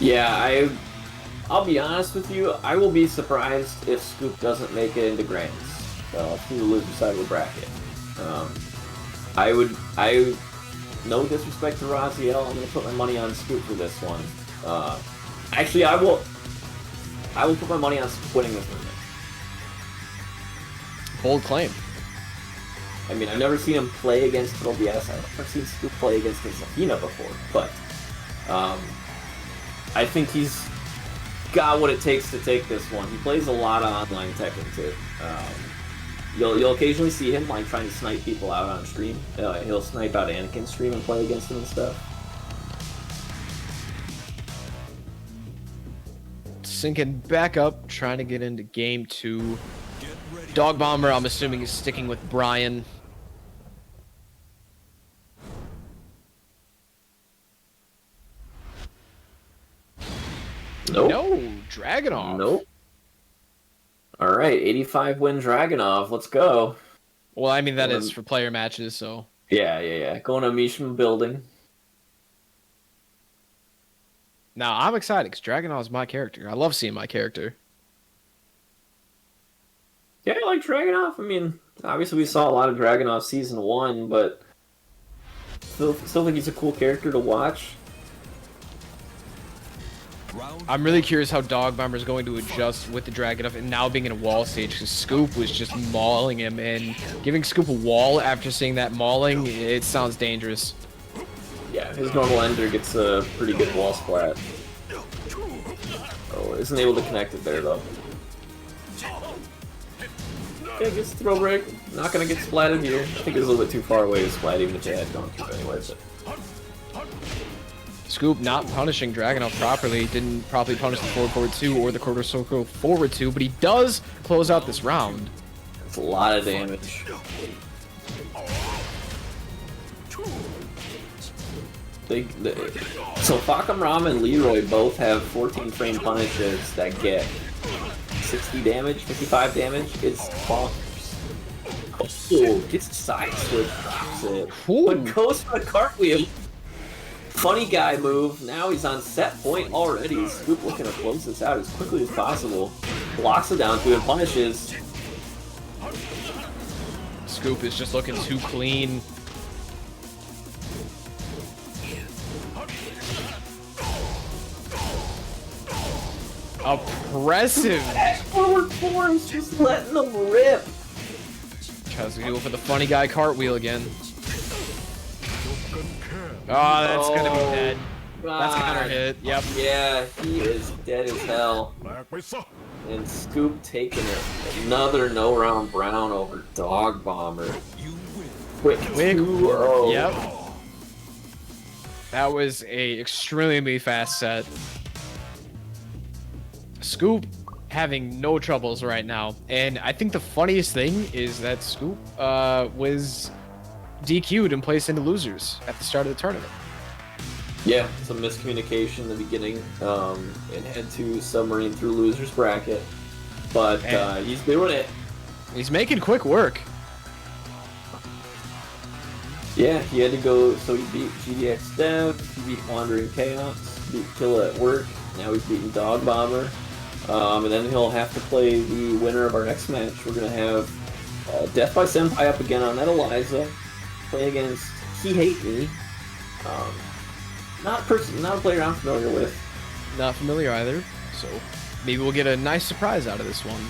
Yeah, I'll be honest with you, I will be surprised if Scoop doesn't make it into Grands. Through the loser side of the bracket. No disrespect to Raziel, I'm gonna put my money on Scoop for this one. Actually, I will put my money on Scoop winning this tournament. Bold claim. I mean, I've never seen him play against Turtle BS. I've never seen Scoop play against Safina before, but I think he's got what it takes to take this one. He plays a lot of online Tekken too. You'll occasionally see him like trying to snipe people out on stream. He'll snipe out Anakin's stream and play against him and stuff. Syncing back up, trying to get into game 2. Dog Bomber, I'm assuming, is sticking with Brian. Nope. No, Dragunov. Nope. Alright, 85 win Dragunov, let's go. Well, I mean, that is for player matches, so. Yeah. Going to Mishima building. Now, I'm excited, because Dragunov is my character. I love seeing my character. Yeah, I like Dragunov. I mean, obviously we saw a lot of Dragunov Season 1, but still think he's a cool character to watch. I'm really curious how Dog Bomber is going to adjust with the Dragunov and now being in a wall stage, because Scoop was just mauling him, and giving Scoop a wall after seeing that mauling, it sounds dangerous. Yeah, his normal ender gets a pretty good wall splat. Oh, isn't able to connect it there, though. Yeah, gets the throw break. Not gonna get splatted here. I think it's a little bit too far away to splat, even if they had gone through anyway. But Scoop not punishing Dragunov properly, didn't properly punish the forward 2 or the quarter circle forward 2, but he does close out this round. it's a lot of damage. So Fakumram and Leroy both have 14 frame punishes that get 60 damage, 55 damage. It's bonkers. Oh, gets a side switch, drops it. But goes for the cartwheel. Funny guy move. Now he's on set point already. Scoop looking to close this out as quickly as possible. Blocks it down to and punishes. Scoop is just looking too clean. Oppressive. That forward 4 is just letting them rip. Tries to go for the funny guy cartwheel again. Oh, that's gonna be dead. That's counter hit. Yep. Yeah, he is dead as hell. And Scoop taking it. Another no-round Brown over Dog Bomber. Quick 2-0. Yep. That was a extremely fast set. Scoop having no troubles right now. And I think the funniest thing is that Scoop was DQ'd and placed into losers at the start of the tournament. Yeah, some miscommunication in the beginning, and had to submarine through losers bracket. But he's doing it. He's making quick work. Yeah, he had to go, so he beat GDX Dev, he beat Wandering Chaos, beat Killa at Work, now he's beating Dog Bomber. And then he'll have to play the winner of our next match. We're going to have Death by Senpai up again on that Eliza. Play against He Hate Me. Not a player I'm familiar with. Not familiar either. So maybe we'll get a nice surprise out of this one.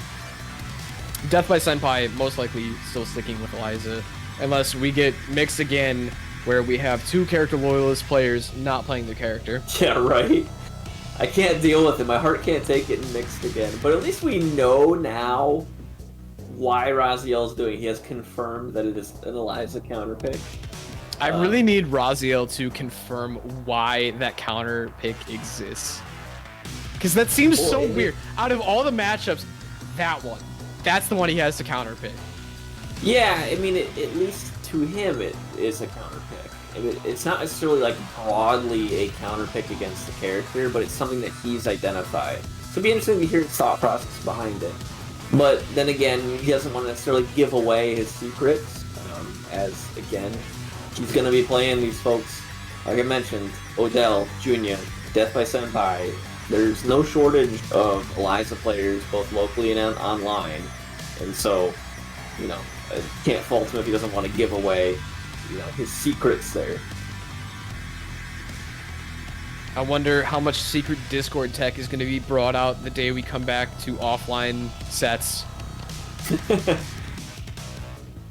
Death by Senpai most likely still sticking with Eliza. Unless we get mixed again where we have 2 character loyalist players not playing their character. Yeah, right? I can't deal with it. My heart can't take it and mixed again. But at least we know now why Raziel's doing. He has confirmed that it is an Eliza counter pick. I really need Raziel to confirm why that counter pick exists. Because that seems Well, so weird. Out of all the matchups, that one. That's the one he has to counter pick. Yeah, I mean, at least to him, it is a counter pick. I mean, it's not necessarily like broadly a counter pick against the character, but it's something that he's identified. So it'd be interesting to hear his thought process behind it. But then again, he doesn't want to necessarily give away his secrets, as again, he's going to be playing these folks, like I mentioned, Odell, Junior, Death by Senpai. There's no shortage of Eliza players, both locally and online, and so, you know, I can't fault him if he doesn't want to give away, you know, his secrets there. I wonder how much secret Discord tech is going to be brought out the day we come back to offline sets.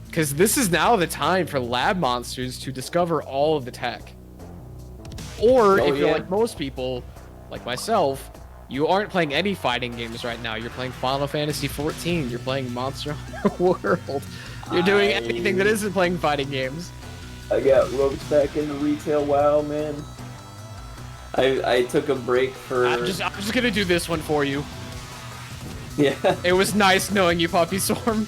Because this is now the time for lab monsters to discover all of the tech. Or if you're like most people, like myself, you aren't playing any fighting games right now. You're playing Final Fantasy XIV. You're playing Monster Hunter World. You're doing anything that isn't playing fighting games. I got roped back into retail WoW, man. I took a break for... I'm just gonna do this one for you. Yeah. It was nice knowing you, Puppy Storm.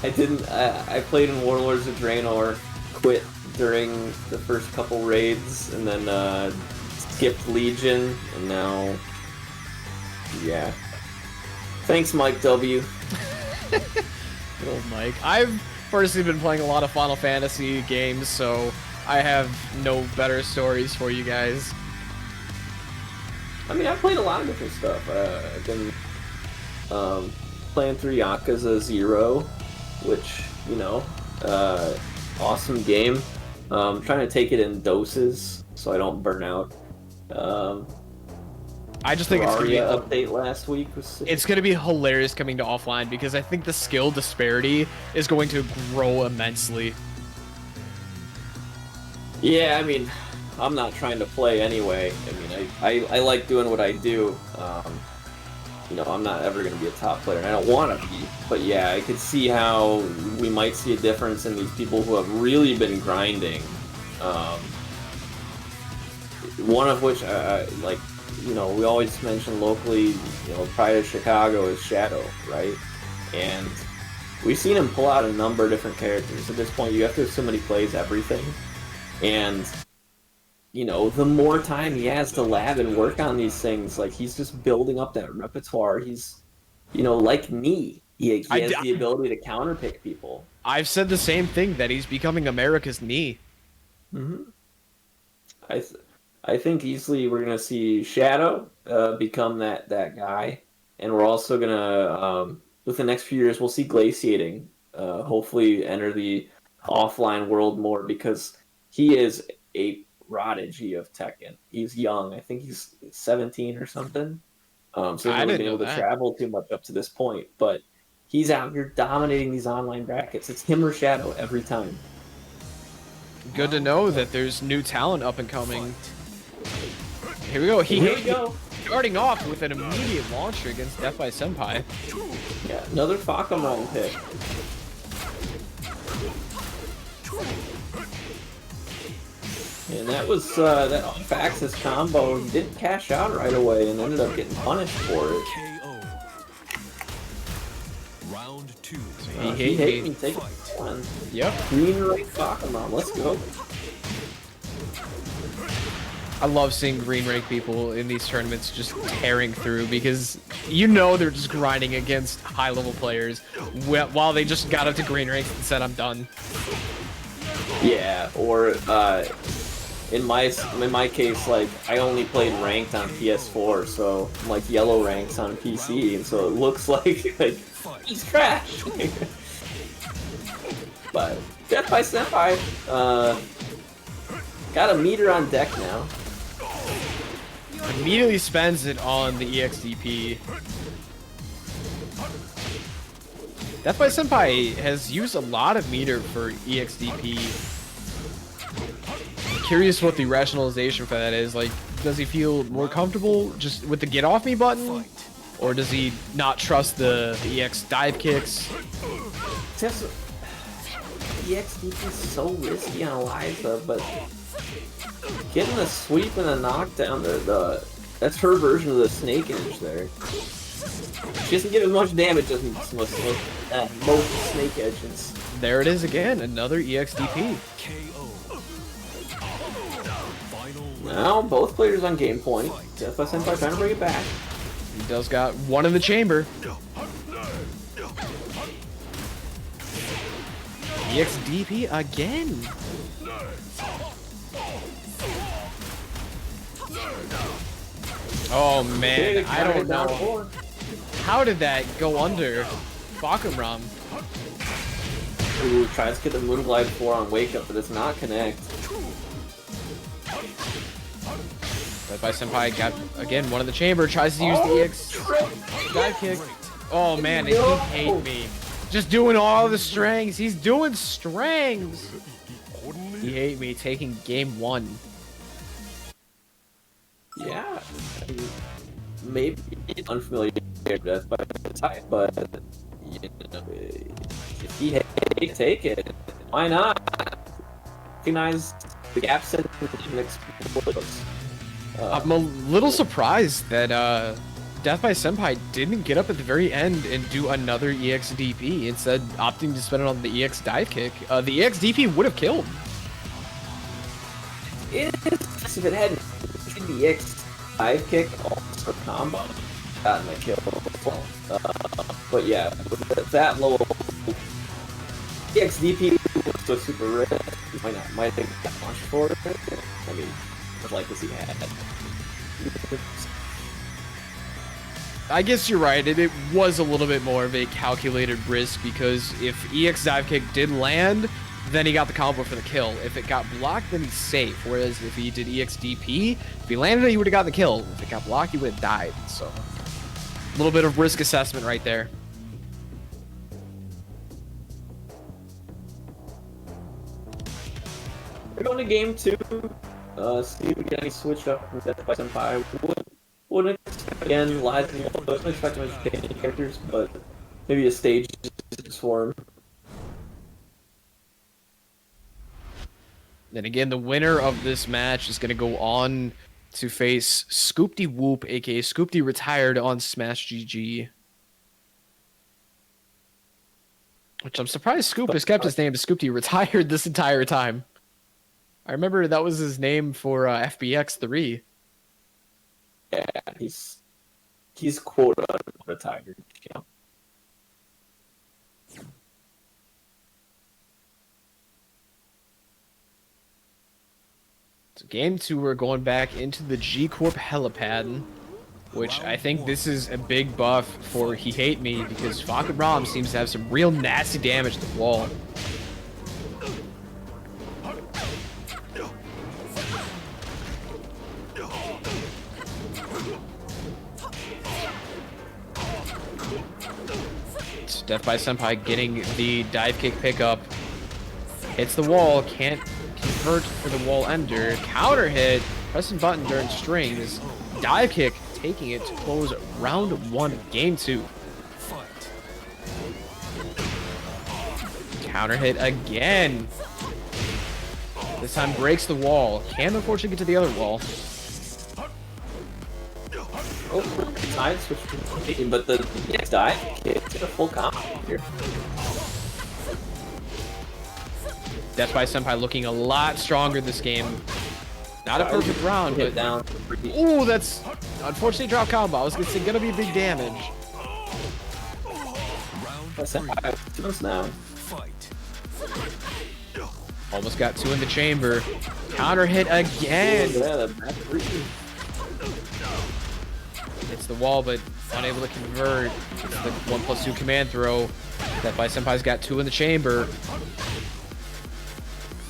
I didn't... I played in Warlords of Draenor, quit during the first couple raids, and then skipped Legion, and now... Yeah. Thanks, Mike W. Little Mike. I've personally been playing a lot of Final Fantasy games, so I have no better stories for you guys. I mean, I've played a lot of different stuff. I've been playing through Yakuza 0, which, you know, awesome game. Trying to take it in doses so I don't burn out. I just think Terraria update last week was... It's going to be hilarious coming to offline because I think the skill disparity is going to grow immensely. Yeah, I mean, I'm not trying to play anyway. I mean, I like doing what I do. You know, I'm not ever going to be a top player, and I don't want to be. But yeah, I could see how we might see a difference in these people who have really been grinding. One of which, like, you know, we always mention locally, you know, Pride of Chicago is Shadow, right? And we've seen him pull out a number of different characters. At this point, you have to assume that he plays everything. And, you know, the more time he has to lab and work on these things, like, he's just building up that repertoire. He's, you know, like me. He has the ability to counterpick people. I've said the same thing, that he's becoming America's knee. Mm-hmm. I think easily we're going to see Shadow become that guy. And we're also going to, with the next few years, we'll see Glaciating hopefully enter the offline world more, because he is a prodigy of Tekken. He's young. I think he's 17 or something. So he hasn't been able to travel too much up to this point. But he's out here dominating these online brackets. It's him or Shadow every time. Good to know that there's new talent up and coming. Here we go. Here we go. Starting off with an immediate launcher against Death by Senpai. Yeah, another Fakamon pick. And that was that off-axis combo. He didn't cash out right away and ended up getting punished for it. KO. Round 2. He hit me. Take one. Yep. Green Ray Fakamon. Let's go. I love seeing green rank people in these tournaments just tearing through, because you know they're just grinding against high level players while they just got up to green rank and said, I'm done. Yeah, or in my case, like, I only played ranked on PS4, so like yellow ranks on PC, and so it looks like he's trash. But Death by Senpai got a meter on deck now. Immediately spends it on the EXDP. Death by Senpai has used a lot of meter for EXDP. Curious what the rationalization for that is. Like, does he feel more comfortable just with the get off me button? Or does he not trust the EX dive kicks? Just, EXDP is so risky on Eliza, but getting a sweep and a knockdown, the That's her version of the Snake Edge there. She doesn't get as much damage as most Snake Edges. There it is again, another EXDP. KO. Final Now, both players on game point. Death by Senpai trying to bring it back. He does got one in the chamber. EXDP again. Oh man, I don't know. How did that go under Bakumram? Ooh, tries to get the Moonglide 4 on Wake Up, but it's not connect. Death by Senpai got, again, one in the chamber, tries to use the EX dive kick. Oh man, he hate me. Just doing all the strings. He's doing strings. He hate me taking game 1. Yeah. I mean, maybe unfamiliar with Death by Senpai, but you know, if he hate take it, why not? Recognize the gaps in the explodes. I'm a little surprised that Death by Senpai didn't get up at the very end and do another EXDP, instead opting to spend it on the EX dive kick. The EXDP would have killed. If it hadn't the EX dive kick also combo, gotten a kill. But yeah, with that low EXDP was so super rare, might think that much for it. I mean, much like this he had. I guess you're right. It was a little bit more of a calculated risk, because if EX dive kick did land, then he got the combo for the kill. If it got blocked, then he's safe. Whereas if he did EXDP, if he landed it, he would have got the kill. If it got blocked, he would have died. So, a little bit of risk assessment right there. We're going to game 2. See if we get any switch up from Death by Senpai. Wouldn't expect, again, live in the wouldn't expect much characters, but maybe a stage for him. Then again, the winner of this match is going to go on to face Scoopty Whoop, aka Scoopty Retired, on Smash GG. Which I'm surprised Scoop has kept his name as Scoopty Retired this entire time. I remember that was his name for FBX 3. Yeah, he's quote retired. Yeah. So game 2, we're going back into the G Corp helipad, which I think this is a big buff for He Hate Me, because Falcon Rom seems to have some real nasty damage to the wall. Death by Senpai getting the dive kick pickup. Hits the wall, can't convert for the wall ender. Counter hit, pressing button during strings. Dive kick, taking it to close round 1 of game 2. Counter hit again. This time breaks the wall. Can't unfortunately get to the other wall. Oh, side switch, but the next dive kick did a full combo here. Death by Senpai looking a lot stronger this game. Not a perfect round, but down. Ooh, that's unfortunately drop combo. I was gonna say gonna be big damage. Now. Almost got 2 in the chamber. Counter hit again. Hits the wall, but unable to convert. It's the 1+2 command throw. Death by Senpai's got 2 in the chamber.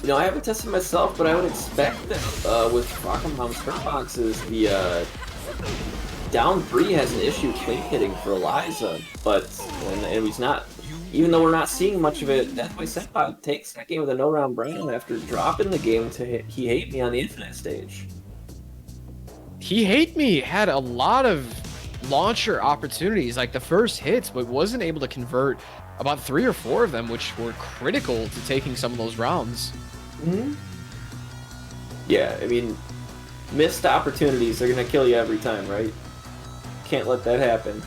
You know, I haven't tested myself, but I would expect that with Rockamom's hurt boxes, the down 3 has an issue clean hitting for Eliza, but and he's not. Even though we're not seeing much of it, Death by Senpai takes that game with a no-round brown after dropping the game to He Hate Me on the Infinite stage. He Hate Me had a lot of launcher opportunities, like the first hits, but wasn't able to convert about 3 or 4 of them, which were critical to taking some of those rounds. Mm-hmm. Yeah, I mean, Missed opportunities, they're gonna kill you every time, right? Can't let that happen.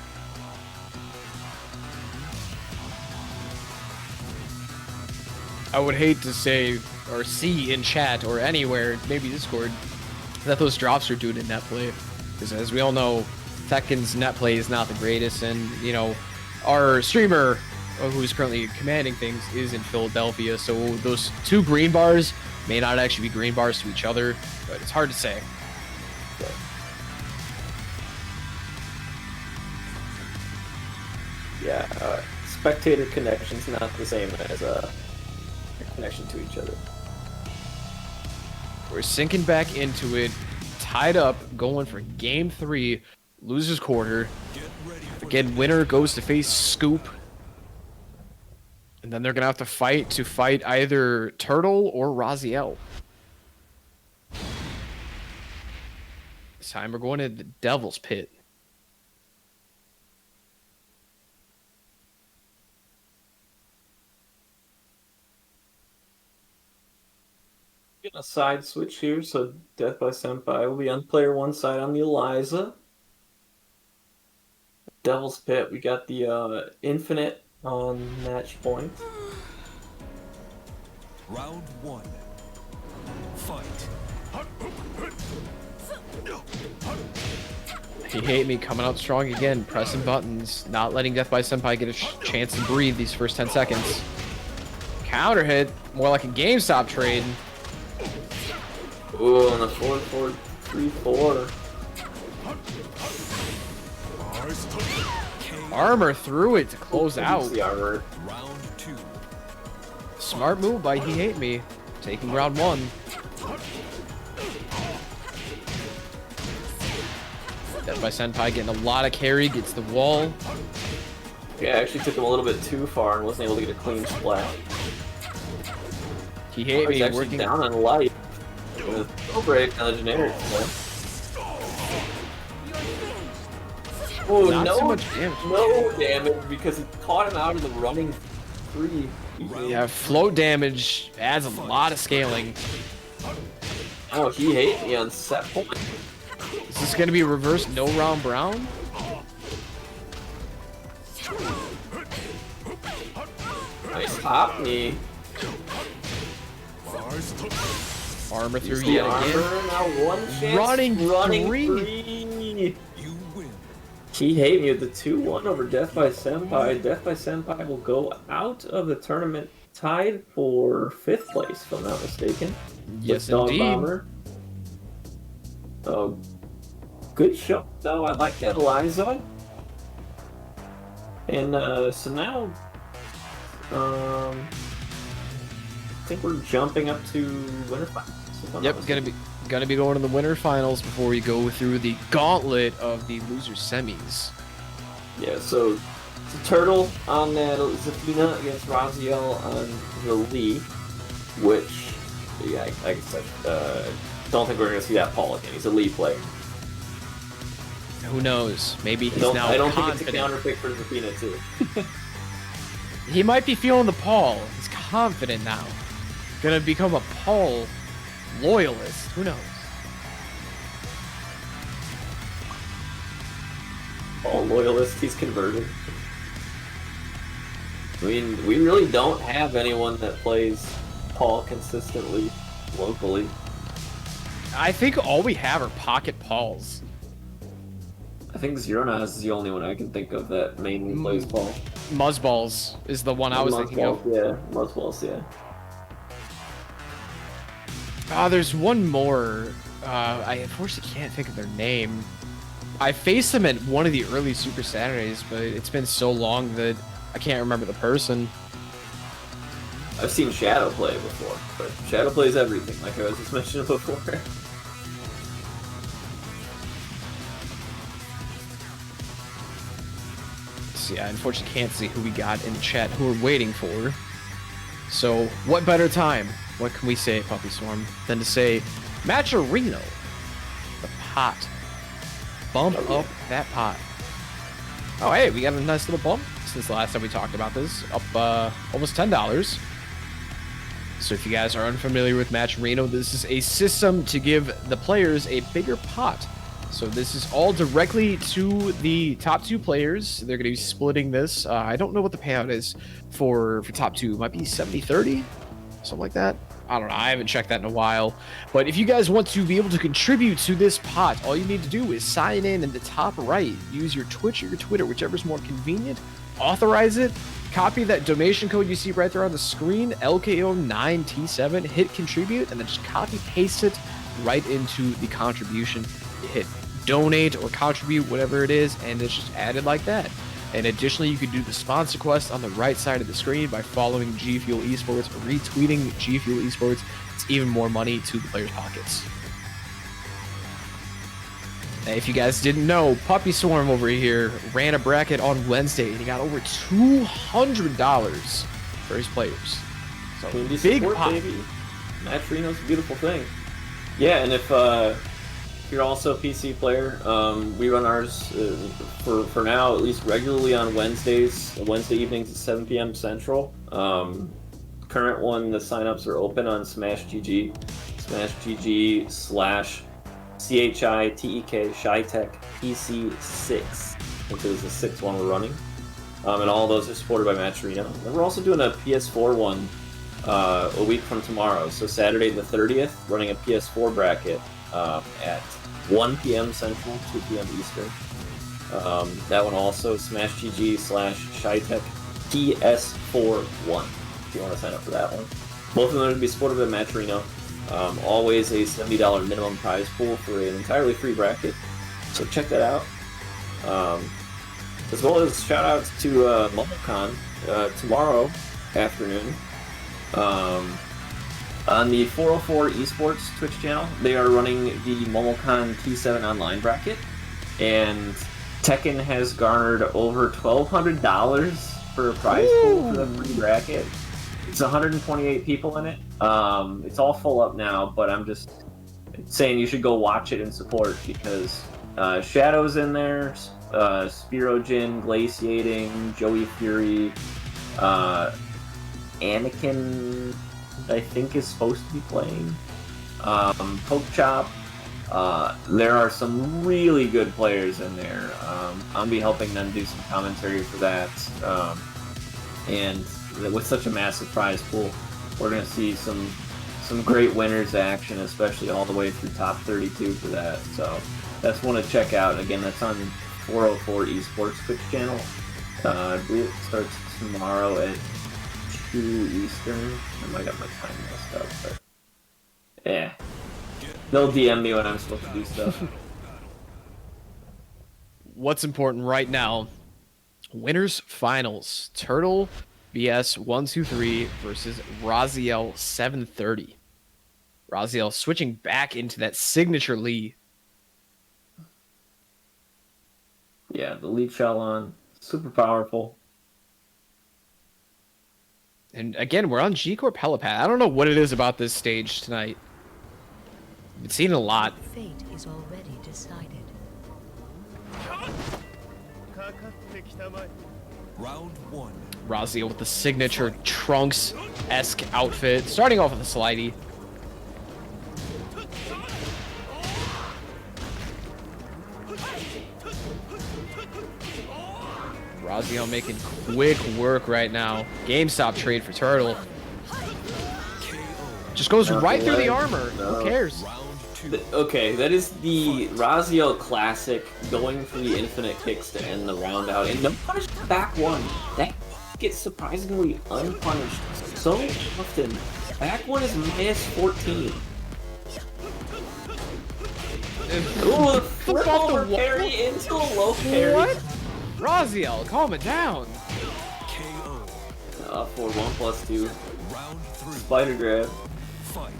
I would hate to say or see in chat or anywhere, maybe Discord, that those drops are due to net play. Because as we all know, Tekken's net play is not the greatest, and you know, our streamer who's currently commanding things is in Philadelphia, so those two green bars may not actually be green bars to each other, but it's hard to say. Yeah, spectator connection's not the same as a connection to each other. We're sinking back into it, tied up, going for game 3, losers quarter. Again, winner goes to face Scoop. And then they're going to have to fight either Turtle or Raziel. This time we're going to the Devil's Pit. Getting a side switch here, so Death by Senpai will be on player 1 side on the Eliza. Devil's Pit, we got the Infinite on match point. Round 1. Fight. He hate me coming out strong again, pressing buttons, not letting Death by Senpai get a chance to breathe these first 10 seconds. Counter hit, more like a GameStop trade. Ooh, on the 4-4-3-4. Armor through it to close out. The armor. Round 2. Smart move by He Hate Me, taking round 1. Death by Senpai getting a lot of carry, gets the wall. Yeah, actually took him a little bit too far and wasn't able to get a clean splat. He Hate He's Me actually working down on life. With no break on the generic. Oh, not no, so much damage. no damage because he caught him out of the running 3. Yeah, float damage adds a lot of scaling. Oh, He Hate Me on set point. Is this going to be reverse no round brown? Nice hop knee. Armor through The yet armor, again. now one chance. Running You win. He Hate Me with the 2-1 over Death by Senpai. Death by Senpai will go out of the tournament tied for 5th place, if I'm not mistaken. Yes, with Dog indeed. Bomber. Oh, good show, though. I like that, Eliza. And so now, I think we're jumping up to winter finals. Yep, gonna be going to the winter finals before we go through the gauntlet of the loser semis. Yeah, so it's a Turtle on that Zafina against Raziel on the Lee, which, yeah, I guess don't think we're going to see that Paul again. He's a Lee player. Who knows? Maybe he's now I don't confident. think it's a counter pick for Zafina, too. He might be feeling the Paul. He's confident now. Gonna become a Paul loyalist. Who knows? Paul loyalist, he's converted. I mean, we really don't have anyone that plays Paul consistently locally. I think all we have are pocket Pauls. I think Zeronaz is the only one I can think of that mainly plays Paul. Muzzballs is the one I was thinking of. Yeah, Muzzballs, yeah. There's one more. I unfortunately can't think of their name. I faced them at one of the early Super Saturdays, but it's been so long that I can't remember the person. I've seen Shadow play before, but Shadow plays everything, like I was just mentioning before. See, I unfortunately can't see who we got in the chat who we're waiting for. So, what better time? What can we say, Puppy Swarm, than to say, Matcherino, the pot. Bump up that pot. Oh, hey, we got a nice little bump since the last time we talked about this. Up almost $10. So if you guys are unfamiliar with Matcherino, this is a system to give the players a bigger pot. So this is all directly to the top 2 players. They're going to be splitting this. I don't know what the payout is for top 2. It might be 70-30, something like that. I don't know. I haven't checked that in a while. But if you guys want to be able to contribute to this pot, all you need to do is sign in the top right. Use your Twitch or your Twitter, whichever is more convenient. Authorize it. Copy that donation code you see right there on the screen, LKO9T7. Hit contribute, and then just copy paste it right into the contribution. Hit donate or contribute, whatever it is, and it's just added like that. And additionally, you can do the sponsor quest on the right side of the screen by following G Fuel Esports or retweeting G Fuel Esports. It's even more money to the players' pockets. And if you guys didn't know, Puppy Swarm over here ran a bracket on Wednesday and he got over $200 for his players. So big support, pop. Baby. Matcherino's a beautiful thing. Yeah, and if you're also a PC player, we run ours for now, at least regularly on Wednesdays, Wednesday evenings at 7 p.m. Central. Current one, the signups are open on SmashGG, SmashGG/CHITEK ShyTech PC6, which is the 6th one we're running. And all those are supported by Matcherino. And we're also doing a PS4 one a week from tomorrow. So Saturday the 30th, running a PS4 bracket at 1 p.m. Central, 2 p.m. Eastern. That one also, SmashGG/ShyTech PS41, if you want to sign up for that one. Both of them are going to be supported by Matcherino. Always a $70 minimum prize pool for an entirely free bracket. So check that out. As well as shout outs to MumbleCon tomorrow afternoon. On the 404 eSports Twitch channel, they are running the MumbleCon T7 online bracket, and Tekken has garnered over $1,200 for a prize pool for the free bracket. It's 128 people in it. It's all full up now, but I'm just saying you should go watch it and support, because Shadow's in there, Spirojin, Glaciating, Joey Fury, Anakin, I think, is supposed to be playing. Poke Chop. There are some really good players in there. I'll be helping them do some commentary for that. And with such a massive prize pool, we're going to see some great winners action, especially all the way through top 32 for that. So that's one to check out. Again, that's on 404 eSports Twitch channel. I believe it starts tomorrow at 2 Eastern. I might have my time messed up, but yeah. They'll DM me when I'm supposed to do stuff. What's important right now? Winners finals. Turtle BS 123 versus Raziel 730. Raziel switching back into that signature Lee. Yeah, the lead shell on. Super powerful. And again, we're on G-Corp Helipad. I don't know what it is about this stage tonight. I've been seeing it a lot. Fate is already decided. Round 1. Raziel with the signature Trunks-esque outfit. Starting off with a slidey. Raziel making quick work right now. GameStop trade for Turtle. Just goes right through the armor. Who cares? Round 2. Okay, that is the Raziel classic, going for the infinite kicks to end the round out. And the punished back one, that gets surprisingly unpunished so often. Back one is minus 14. Ooh, flip over parry into a low parry. What? Raziel, calm it down. KO. For 1+2. Round 3. Spider grab. Fight.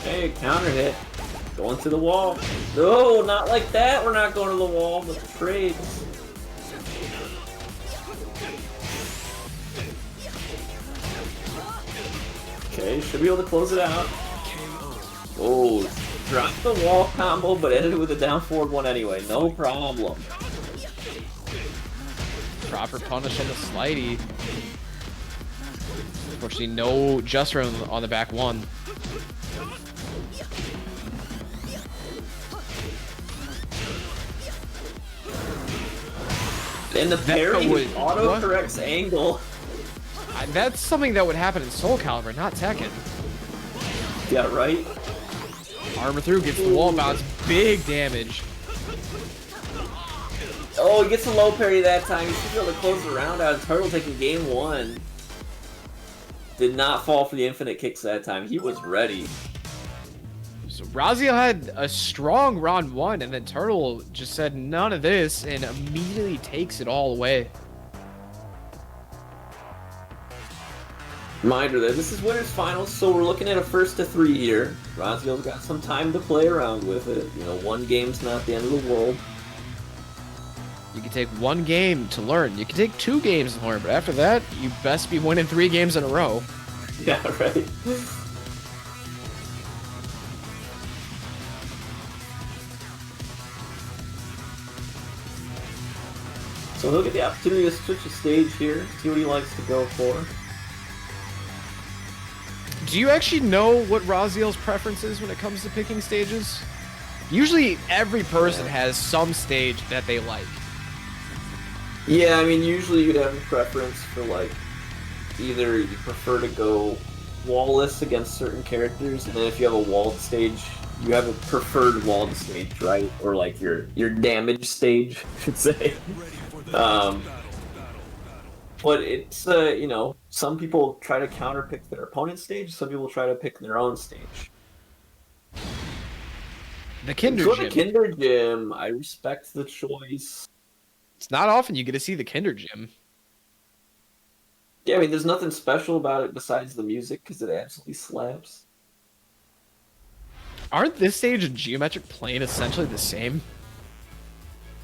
Hey, counter hit. Going to the wall. No, not like that. We're not going to the wall with the trades. Okay, should be able to close it out. Oh, dropped the wall combo, but ended with a down forward one anyway. No problem. Proper punish on the slidey. Unfortunately, no Just on the back one. And the parry would- auto-corrects angle. That's something that would happen in Soul Calibur, not Tekken. Yeah, right? Armor through, gets the wall bounce, big damage. Oh, he gets a low parry that time. He should be able to close the round out. Turtle taking game 1. Did not fall for the infinite kicks that time. He was ready. So Raziel had a strong round 1, and then Turtle just said none of this and immediately takes it all away. Reminder that this is winners finals, so we're looking at a 1st to 3 here. Raziel's got some time to play around with it. You know, one game's not the end of the world. You can take one game to learn. You can take 2 games to learn, but after that, you best be winning 3 games in a row. Yeah, right. So he'll get the opportunity to switch the stage here, see what he likes to go for. Do you actually know what Raziel's preference is when it comes to picking stages? Usually every person has some stage that they like. Yeah, I mean, usually you'd have a preference for, like, either you prefer to go wall-less against certain characters, and then if you have a walled stage, you have a preferred walled stage, right? Or, like, your damage stage, I should say. But it's, you know, some people try to counterpick their opponent's stage, some people try to pick their own stage. The Kinder For Gym. the Kinder Gym, I respect the choice. It's not often you get to see the Kinder Gym. Yeah, I mean, there's nothing special about it besides the music, because it absolutely slaps. Aren't this stage and Geometric Plane essentially the same?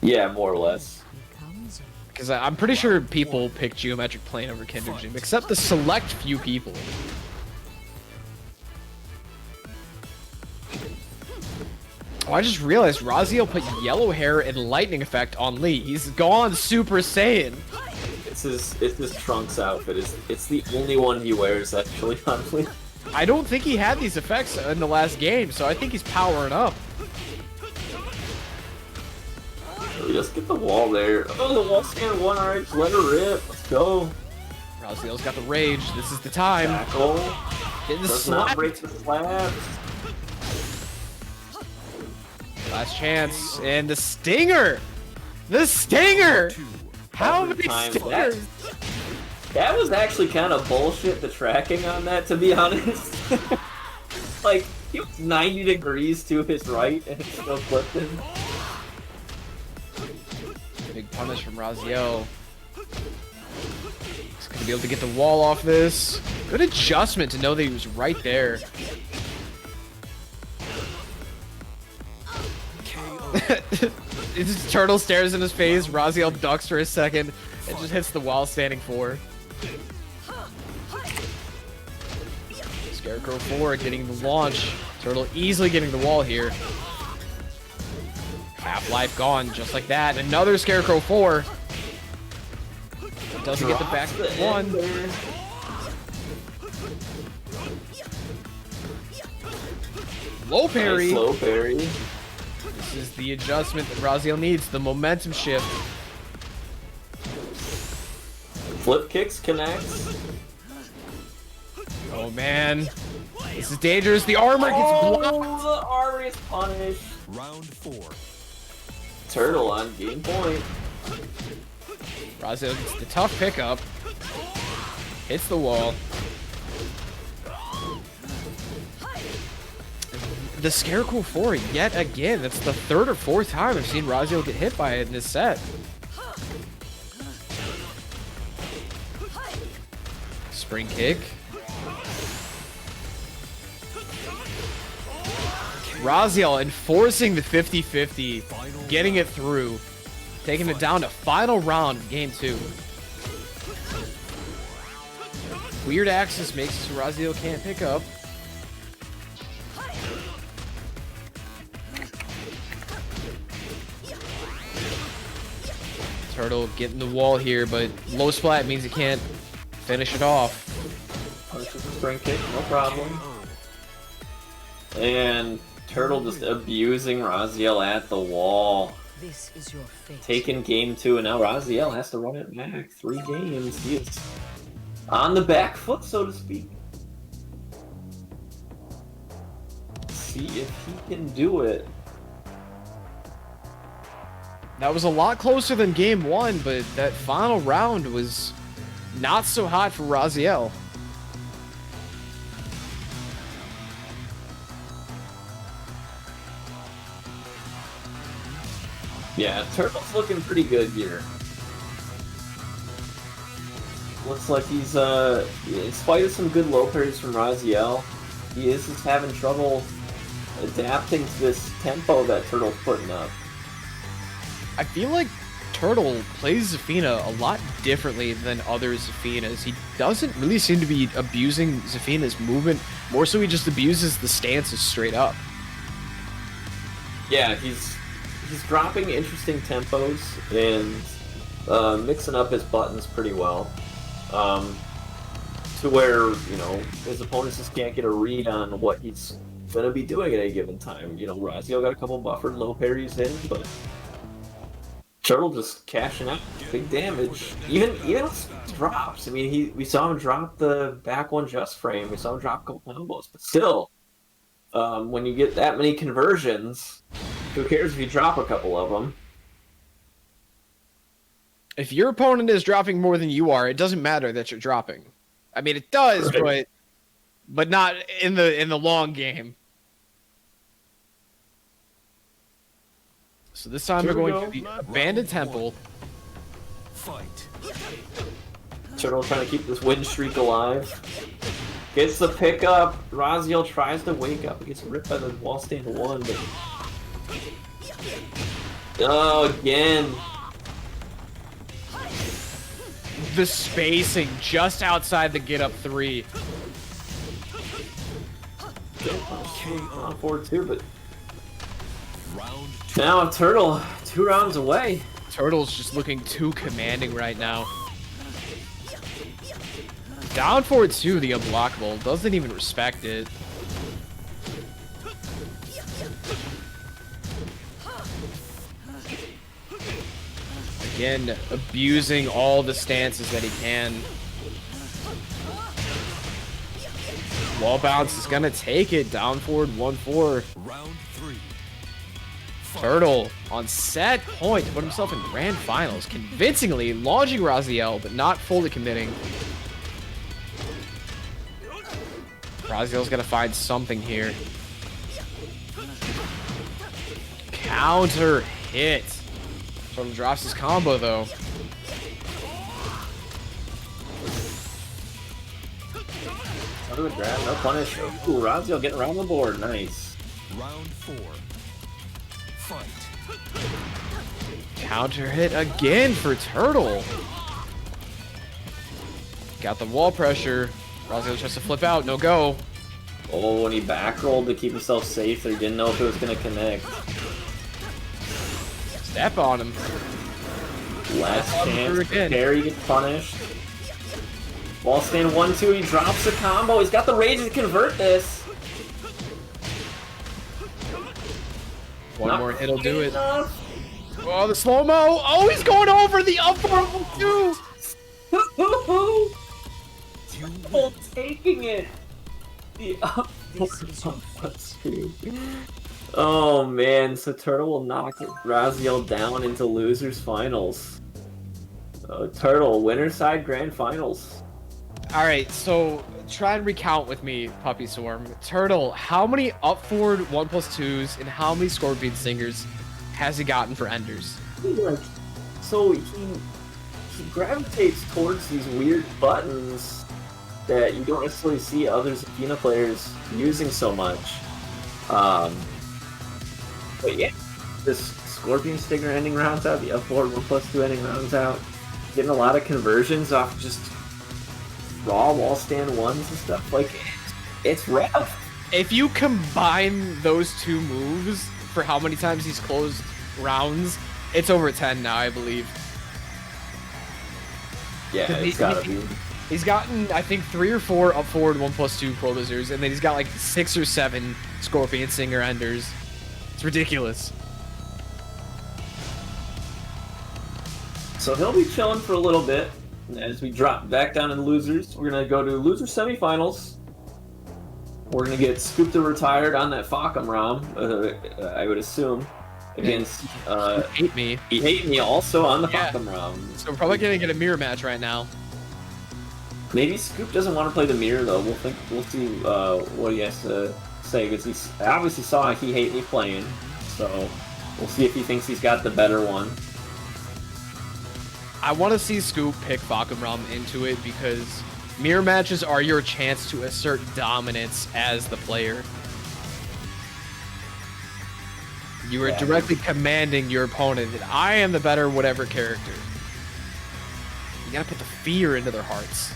Yeah, more or less. Becomes Because I'm pretty sure people pick Geometric Plane over Kinder Gym, except the select few people. Oh, I just realized Raziel put yellow hair and lightning effect on Lee. He's gone Super Saiyan. It's his Trunks outfit. It's the only one he wears, actually, honestly. I don't think he had these effects in the last game, so I think he's powering up. We just get the wall there. Oh, the wall stand 1, alright, let her rip. Let's go. Raziel's got the rage. This is the time. Tackle. Getting the Does not slap. break the slabs. Last chance. And the stinger! The stinger! How Every many time stingers? That was actually kind of bullshit, the tracking on that, to be honest. Like, he was 90 degrees to his right, and it still flipped him. Big punish from Raziel. He's gonna be able to get the wall off this. Good adjustment to know that he was right there. His turtle stares in his face. Raziel ducks for a second and just hits the wall standing 4. Scarecrow 4 getting the launch. Turtle easily getting the wall here. Half-life gone just like that. Another Scarecrow 4. Doesn't get the back Drops the 1. ender. Low parry. Nice low parry. This is the adjustment that Raziel needs. The momentum shift. Flip kicks connects. Oh man. This is dangerous. The armor gets Oh, blocked. the armor is punished. Round 4. Turtle on game point. Raziel gets the tough pickup. Hits the wall. The Scarecrow 4 yet again. That's the 3rd or 4th time I've seen Raziel get hit by it in this set. Spring kick. Raziel enforcing the 50-50, getting it through, taking it down to final round of game 2. Weird axis makes it so Raziel can't pick up. Turtle getting the wall here, but low splat means he can't finish it off. spring kick, no problem. KO. And Turtle just abusing Raziel at the wall. This is your fate. Taking game 2, and now Raziel has to run it back. 3 games. He is on the back foot, so to speak. See if he can do it. That was a lot closer than game 1, but that final round was not so hot for Raziel. Yeah, Turtle's looking pretty good here. Looks like he's, in spite of some good low parries from Raziel, he is just having trouble adapting to this tempo that Turtle's putting up. I feel like Turtle plays Zafina a lot differently than other Zafinas. He doesn't really seem to be abusing Zafina's movement. More so, he just abuses the stances straight up. Yeah, he's dropping interesting tempos and mixing up his buttons pretty well. To where, you know, his opponents just can't get a read on what he's gonna be doing at a given time. You know, Raziel got a couple buffered low parries in, but Turtle just cashing out big damage. Even with drops. I mean, we saw him drop the back one just frame. We saw him drop a couple combos, but still, when you get that many conversions, who cares if you drop a couple of them? If your opponent is dropping more than you are, it doesn't matter that you're dropping. I mean, it does, Right. but not in the long game. So this time Here we're we going go. to the Abandoned Temple. Fight. Turtle trying to keep this win streak alive. Gets the pickup. Raziel tries to wake up. He gets ripped by the wall stand 1, but... Oh, again. The spacing just outside the get up 3. On forward too, but Round 2. now Turtle 2 rounds away. Turtle's just looking too commanding right now. Down forward 2, the unblockable, doesn't even respect it. Again, abusing all the stances that he can. Wall bounce is gonna take it. Down forward 1-4. Round 3. Fight. Turtle on set point to put himself in grand finals, convincingly launching Raziel, but not fully committing. Raziel's gonna find something here. Counter hit. Turtle drops his combo though. Under the grab, no punish. Ooh, Raziel getting around the board. Nice. Round 4. Fight. Counter hit again for Turtle. Got the wall pressure. Raziel tries to flip out, no go. Oh, and he back rolled to keep himself safe. He didn't know if it was going to connect. Step on him. Last chance. Again. Parry gets punished. Wall stand 1-2. He drops a combo. He's got the rage to convert this. One Not more hit'll do it. enough. Oh, the slow-mo. Oh, he's going over the up forward too. Turtle taking it. The up This is your fate. Oh man, so Turtle will knock Raziel down into losers finals. Turtle, winner side grand finals. All right, so try and recount with me, Puppy Swarm. Turtle, how many up forward 1+2s and how many Scorpion Singers has he gotten for Enders? So he gravitates towards these weird buttons that you don't necessarily see other Zafina players using so much. But yeah, this Scorpion Stinger ending rounds out, the up forward 1+2 ending rounds out, getting a lot of conversions off just raw wall stand 1s and stuff. Like, it's rough. If you combine those two moves for how many times he's closed rounds, it's over 10 now, I believe. Yeah, it's gotta be. He's gotten, I think, 3 or 4 up forward 1+2 Pro Lizards, and then he's got like 6 or 7 Scorpion Singer Enders. It's ridiculous. So he'll be chilling for a little bit. As we drop back down to the losers, we're going to go to loser semifinals. We're going to get Scoop to retired on that Fakam ROM, I would assume, against... Hate me. He hate me also on the Yeah. Fakam ROM. So we're probably going to get a mirror match right now. Maybe Scoop doesn't want to play the mirror, though. We'll see what he has to say, because he obviously saw he hate me playing, so we'll see if he thinks he's got the better one. I want to see Scoop pick Fakam into it because mirror matches are your chance to assert dominance as the player. You are directly commanding your opponent that I am the better whatever character. You gotta put the fear into their hearts.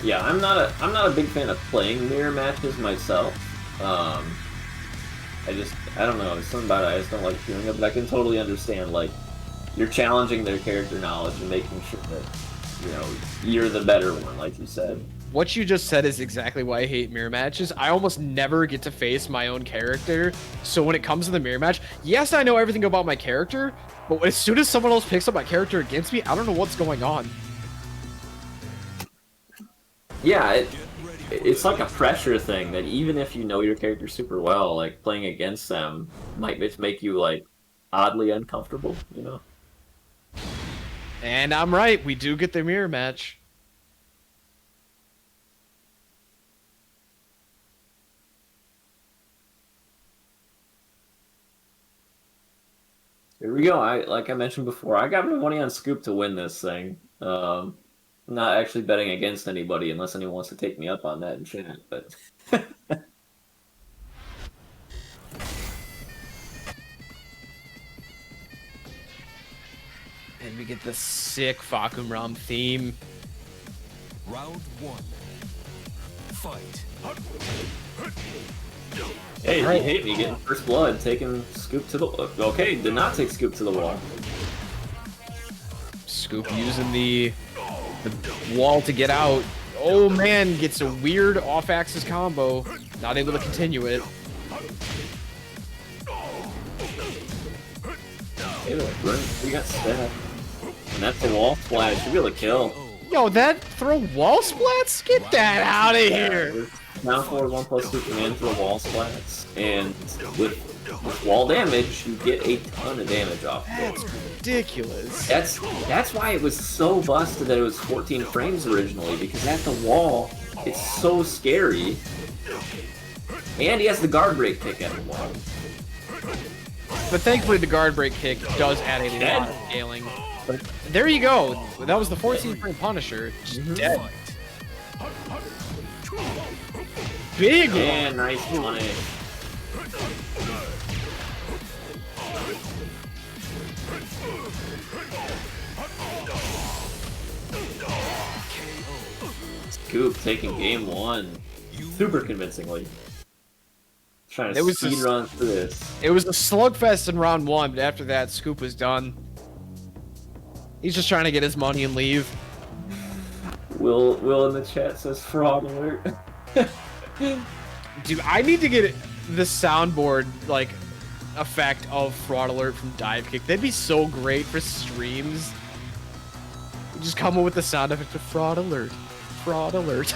Yeah, I'm not a big fan of playing mirror matches myself. I don't know, there's something about it I just don't like doing it, but I can totally understand, like, you're challenging their character knowledge and making sure that, you know, you're the better one, like you said. What you just said is exactly why I hate mirror matches. I almost never get to face my own character, so when it comes to the mirror match, yes, I know everything about my character, but as soon as someone else picks up my character against me, I don't know what's going on. Yeah, it's like a pressure thing that even if you know your character super well, like, playing against them might just make you, like, oddly uncomfortable, you know? And I'm right, we do get the mirror match. Here we go. Like I mentioned before, I got my money on Scoop to win this thing. I'm not actually betting against anybody unless anyone wants to take me up on that in chat, but... And we get the sick Fakam theme. Round 1. Fight. Hey, Right. he hate me getting first blood, taking Scoop to the... Okay, did not take Scoop to the wall. Scoop using the wall to get out. Oh man, gets a weird off-axis combo. Not able to continue it. Hey, look, we got stabbed. And that's the wall splash. You really kill. Yo, that throw wall splats? Get that out of here! Down forward 1+2 command for the wall splats. And with wall damage, you get a ton of damage off of it. That's ridiculous. That's why it was so busted that it was 14 frames originally, because at the wall, it's so scary. And he has the guard break kick at the wall. But thankfully the guard break kick does add a lot of scaling. But there you go. That was the 14 frame Punisher. Just dead. Big And nice punish. Scoop taking game 1 super convincingly. Trying to speed run through this. It was a slugfest in round 1, but after that, Scoop was done. He's just trying to get his money and leave. Will in the chat says fraud alert. Dude, I need to get the soundboard, like, effect of fraud alert from Dive Kick. That'd be so great for streams. Just come up with the sound effect of fraud alert. Fraud alert.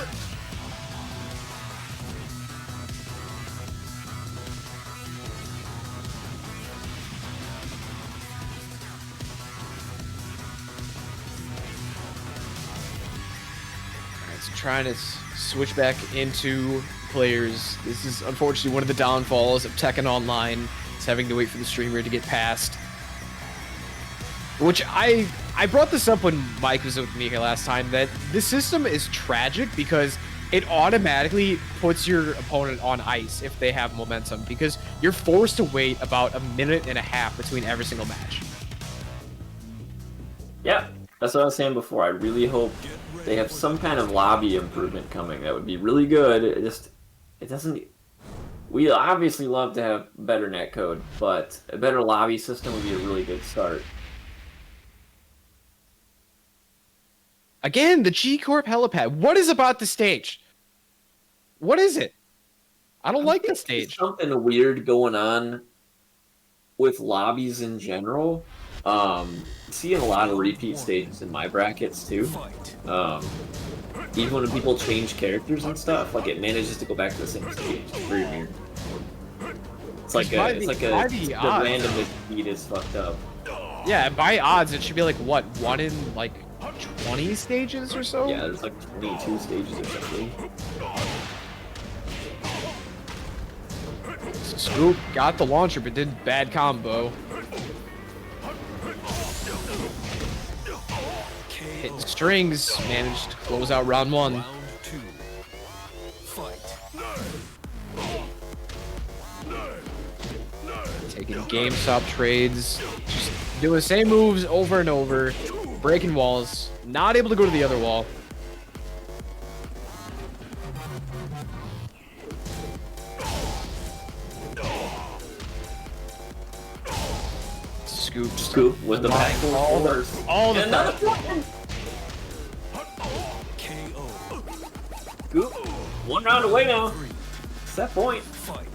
Trying to switch back into players. This is unfortunately one of the downfalls of Tekken Online. It's having to wait for the streamer to get past. Which I brought this up when Mike was with me here last time, that this system is tragic because it automatically puts your opponent on ice if they have momentum, because you're forced to wait about 1.5 minutes between every single match. Yeah, that's what I was saying before. I really hope they have some kind of lobby improvement coming. That would be really good. It doesn't... We obviously love to have better netcode, but a better lobby system would be a really good start. Again, the G Corp helipad. What is about the stage? What is it? I don't like the There's stage. something weird going on with lobbies in general. Seeing a lot of repeat stages in my brackets too. Fight. Even when people change characters and stuff, like it manages to go back to the same stage. It's very weird. It's like by a, it's the- like a, by the the odds. randomness speed is fucked up. Yeah, by odds, it should be like, what, 1 in, like, 20 stages or so? Yeah, there's like 22 stages or something. Scoop got the launcher, but did bad combo. Hit strings, managed to close out round 1. Round 2. Fight. Taking GameStop trades, just doing the same moves over and over, breaking walls, not able to go to the other wall. Scoop with the back force. all the Another one. KO. Scoop. 1 round away now. 3. It's that point. Fight.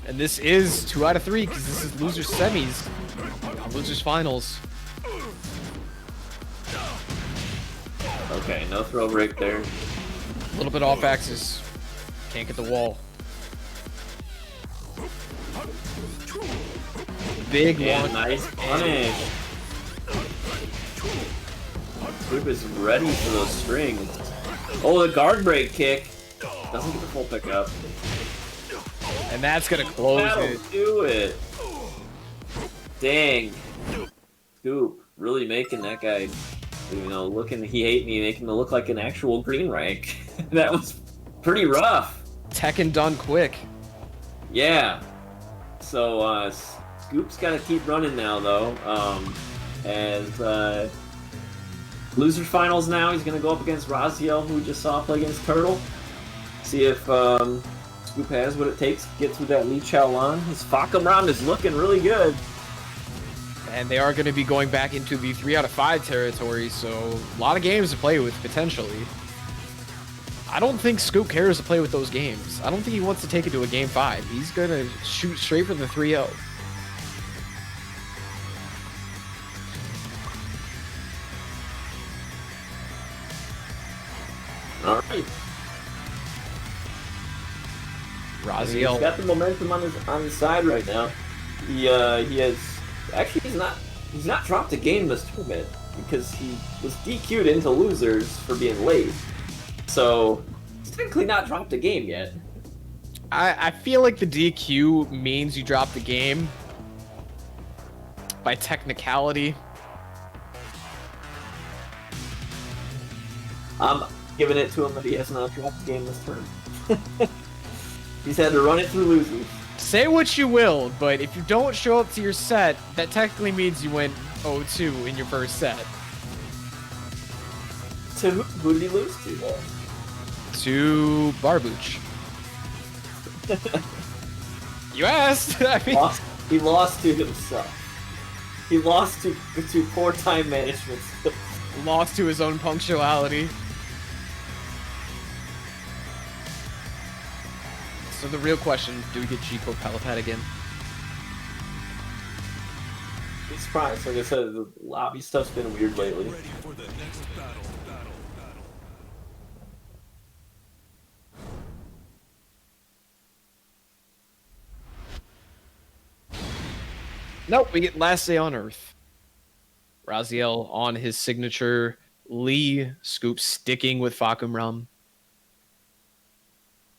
And this is 2 out of 3 because this is losers semis, not losers finals. Okay, no throw break there. A little bit off axis, can't get the wall. Big Yeah, one. nice punish. Scoop is ready for those strings. Oh, the guard break kick. Doesn't get the full pickup. And that's gonna close That'll it. do it. Dang. Scoop really making that guy, he hate me, making him look like an actual green rank. That was pretty rough. Tekken done quick. Yeah. So, Scoop's got to keep running now, though. As losers finals now, he's going to go up against Raziel, who we just saw play against Turtle. See if Scoop has what it takes to get through that Lee Chaolan. His Fakam round is looking really good. And they are going to be going back into the 3 out of 5 territory, so a lot of games to play with, potentially. I don't think Scoop cares to play with those games. I don't think he wants to take it to a game 5. He's going to shoot straight for the 3-0. All right. Raziel. He's got the momentum on his side right now. He has actually he's not dropped a game this tournament because he was DQ'd into losers for being late. So he's technically not dropped a game yet. I feel like the DQ means you drop the game by technicality. I'm giving it to him that he has not dropped a game this turn. He's had to run it through losers. Say what you will, but if you don't show up to your set, that technically means you went 0-2 in your first set. To who did he lose to, though? To Barbooch. You asked! I mean, He lost to himself. He lost to poor time management. lost to his own punctuality. So the real question, do we get G-Corp Palipad again? Be surprised. Like I said, the lobby stuff's been weird lately. Ready for the next battle. Nope, we get Last Day on Earth. Raziel on his signature. Lee Scoop sticking with Fakum Ram.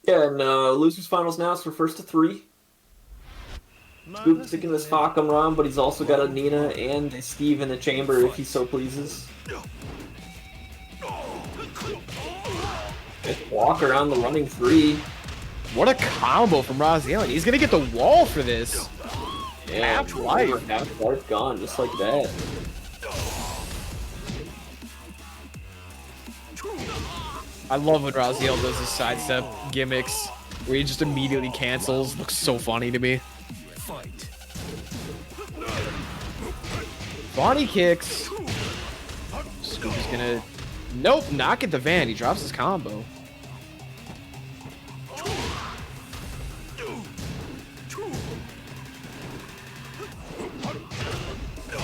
Yeah, and losers finals now is for first to 3. Scoop sticking this Fakam Ram, but he's also got a Nina and a Steve in the chamber if he so pleases. Just walk around the running 3. What a combo from Raziel. He's gonna get the wall for this. Yeah, Half life. Half life gone, just like that. I love when Raziel does his sidestep gimmicks where he just immediately cancels. Looks so funny to me. Fight. Bonnie kicks. Scoop is gonna Nope, not get the van. He drops his combo.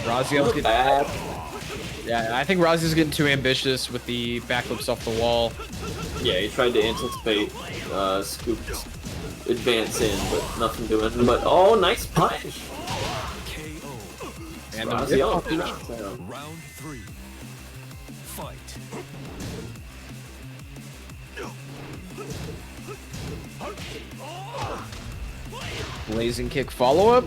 Raziel's getting Bad. Yeah, I think Raziel's getting too ambitious with the backflips off the wall. Yeah, he tried to anticipate Scoop's advance in, but nothing doing. But oh, nice punch! KO. And Raziel. Round 3. Fight. blazing kick follow up.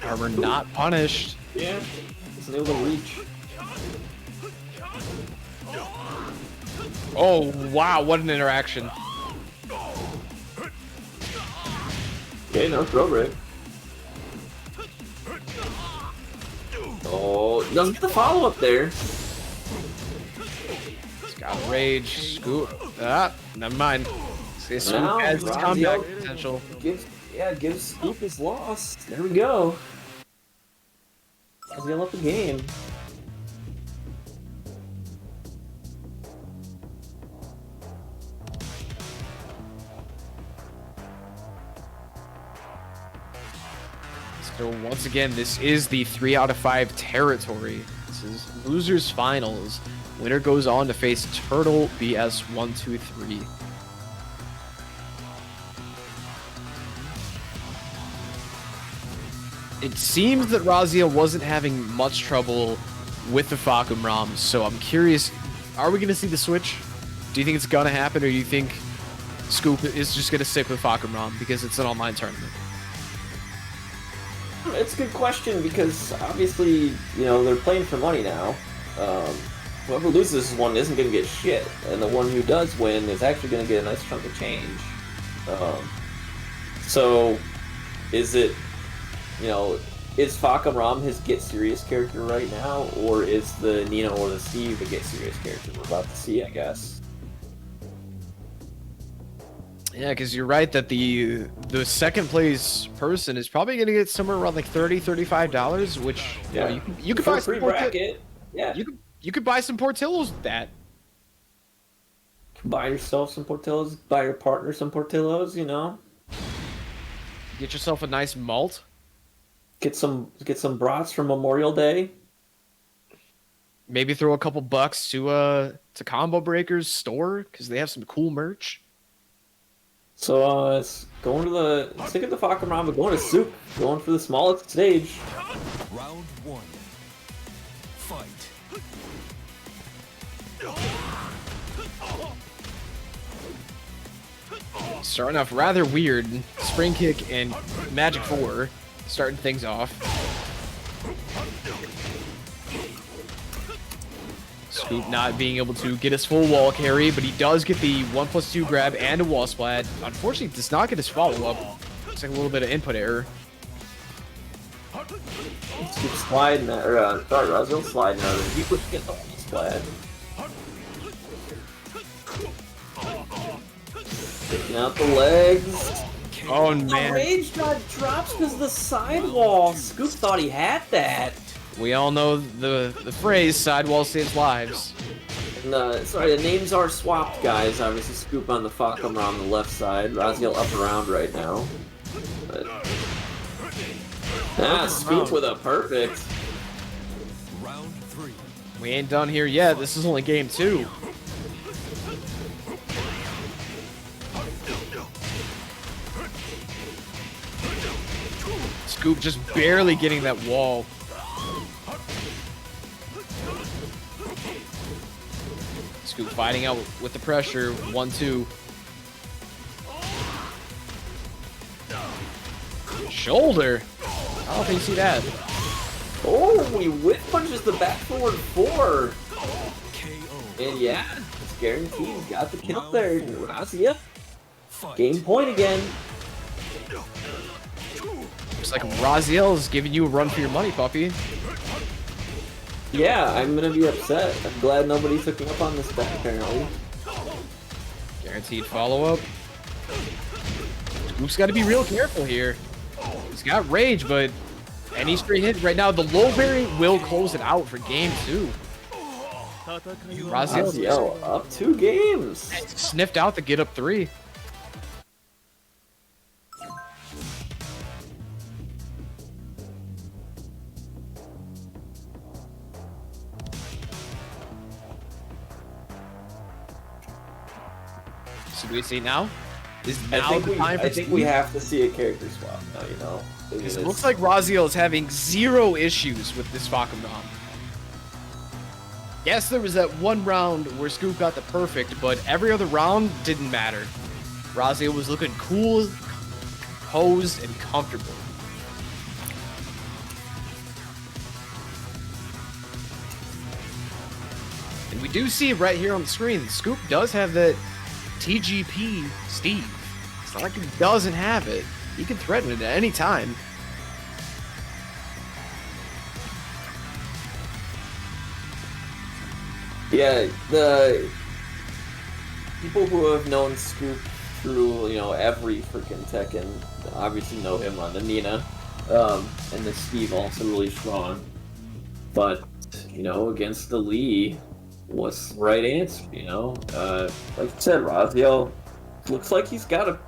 Armor not punished. Yeah, isn't able to reach. Oh wow, what an interaction! Okay, no throw break. Oh, doesn't get the follow up there. He's got rage. Scoop. Ah, never mind. See, Scoop Now, has its Raziel comeback potential. Gives Scoop his loss. There we go. Raziel up the game. So once again, this is the 3 out of 5 territory. This is losers finals. Winner goes on to face Turtle BS 123. It seems that Raziel wasn't having much trouble with the Fakum ROMs, so I'm curious, are we going to see the switch? Do you think it's going to happen, or do you think Scoop is just going to stick with Fakum ROM because it's an online tournament? It's a good question because obviously, you know, they're playing for money now. Whoever loses this one isn't going to get shit, and the one who does win is actually going to get a nice chunk of change. So, is it, you know, is Fakum Ram his Get Serious character right now, or is the Nino or the Steve the Get Serious character we're about to see, I guess? Yeah, because you're right that the second place person is probably going to get somewhere around like $30-$35, which Yeah, you know, you could for buy a free some bracket. Yeah, you could buy some Portillos with that. buy yourself some Portillos, buy your partner some Portillos. You know, Get yourself a nice malt. get some brats for Memorial Day. Maybe throw a couple bucks to Combo Breaker's store because they have some cool merch. So it's going to the stick at the Fakum Ram, but going to Soup, going for the smallest stage. Round 1. Fight. Starting off rather weird. Spring kick and Magic 4 starting things off. Scoop not being able to get his full wall carry, but he does get the 1+2 grab and a wall splat. Unfortunately, does not get his follow-up. Looks like a little bit of input error. Keep sliding that, or sorry, Raziel sliding out of it. He push get the wall splat. Taking out the legs. Oh, The man. rage god drops because the sidewall. Scoop thought he had that. We all know the phrase, sidewall saves lives. And, sorry, the names are swapped, guys. Obviously, Scoop on the Fakum on the left side. Raziel up around right now. But... Scoop with a perfect. Round 3. We ain't done here yet. This is only game 2. Scoop just barely getting that wall. Scoop fighting out with the pressure. 1-2. Shoulder. I don't think you see that. Oh, he whiff punches the back forward 4. KO. And yeah, it's guaranteed. He's got the kill there. Raziel, Fight. game point again. Looks like Raziel is giving you a run for your money, puppy. Yeah, I'm gonna be upset. I'm glad nobody took me up on this bet, apparently. Guaranteed follow-up. Scoop's got to be real careful here. He's got rage, but Any straight hit right now. The low berry will close it out for game 2. Raziel Raziel up 2 games. sniffed out the get up 3. So do we see now? Is now the time for I think we have to see a character swap now, you know? It looks like Raziel is having 0 issues with this Fakumram. Yes, there was that one round where Scoop got the perfect, but every other round didn't matter. Raziel was looking cool, posed, and comfortable. And we do see right here on the screen, Scoop does have that TGP Steve. It's not like he doesn't have it. He can threaten it at any time. Yeah, the people who have known Scoop through, you know, every freaking Tekken obviously know him on the Nina. And the Steve also really strong. But, you know, against the Lee, what's the right answer, you know? Like you said, Raziel looks like he's got a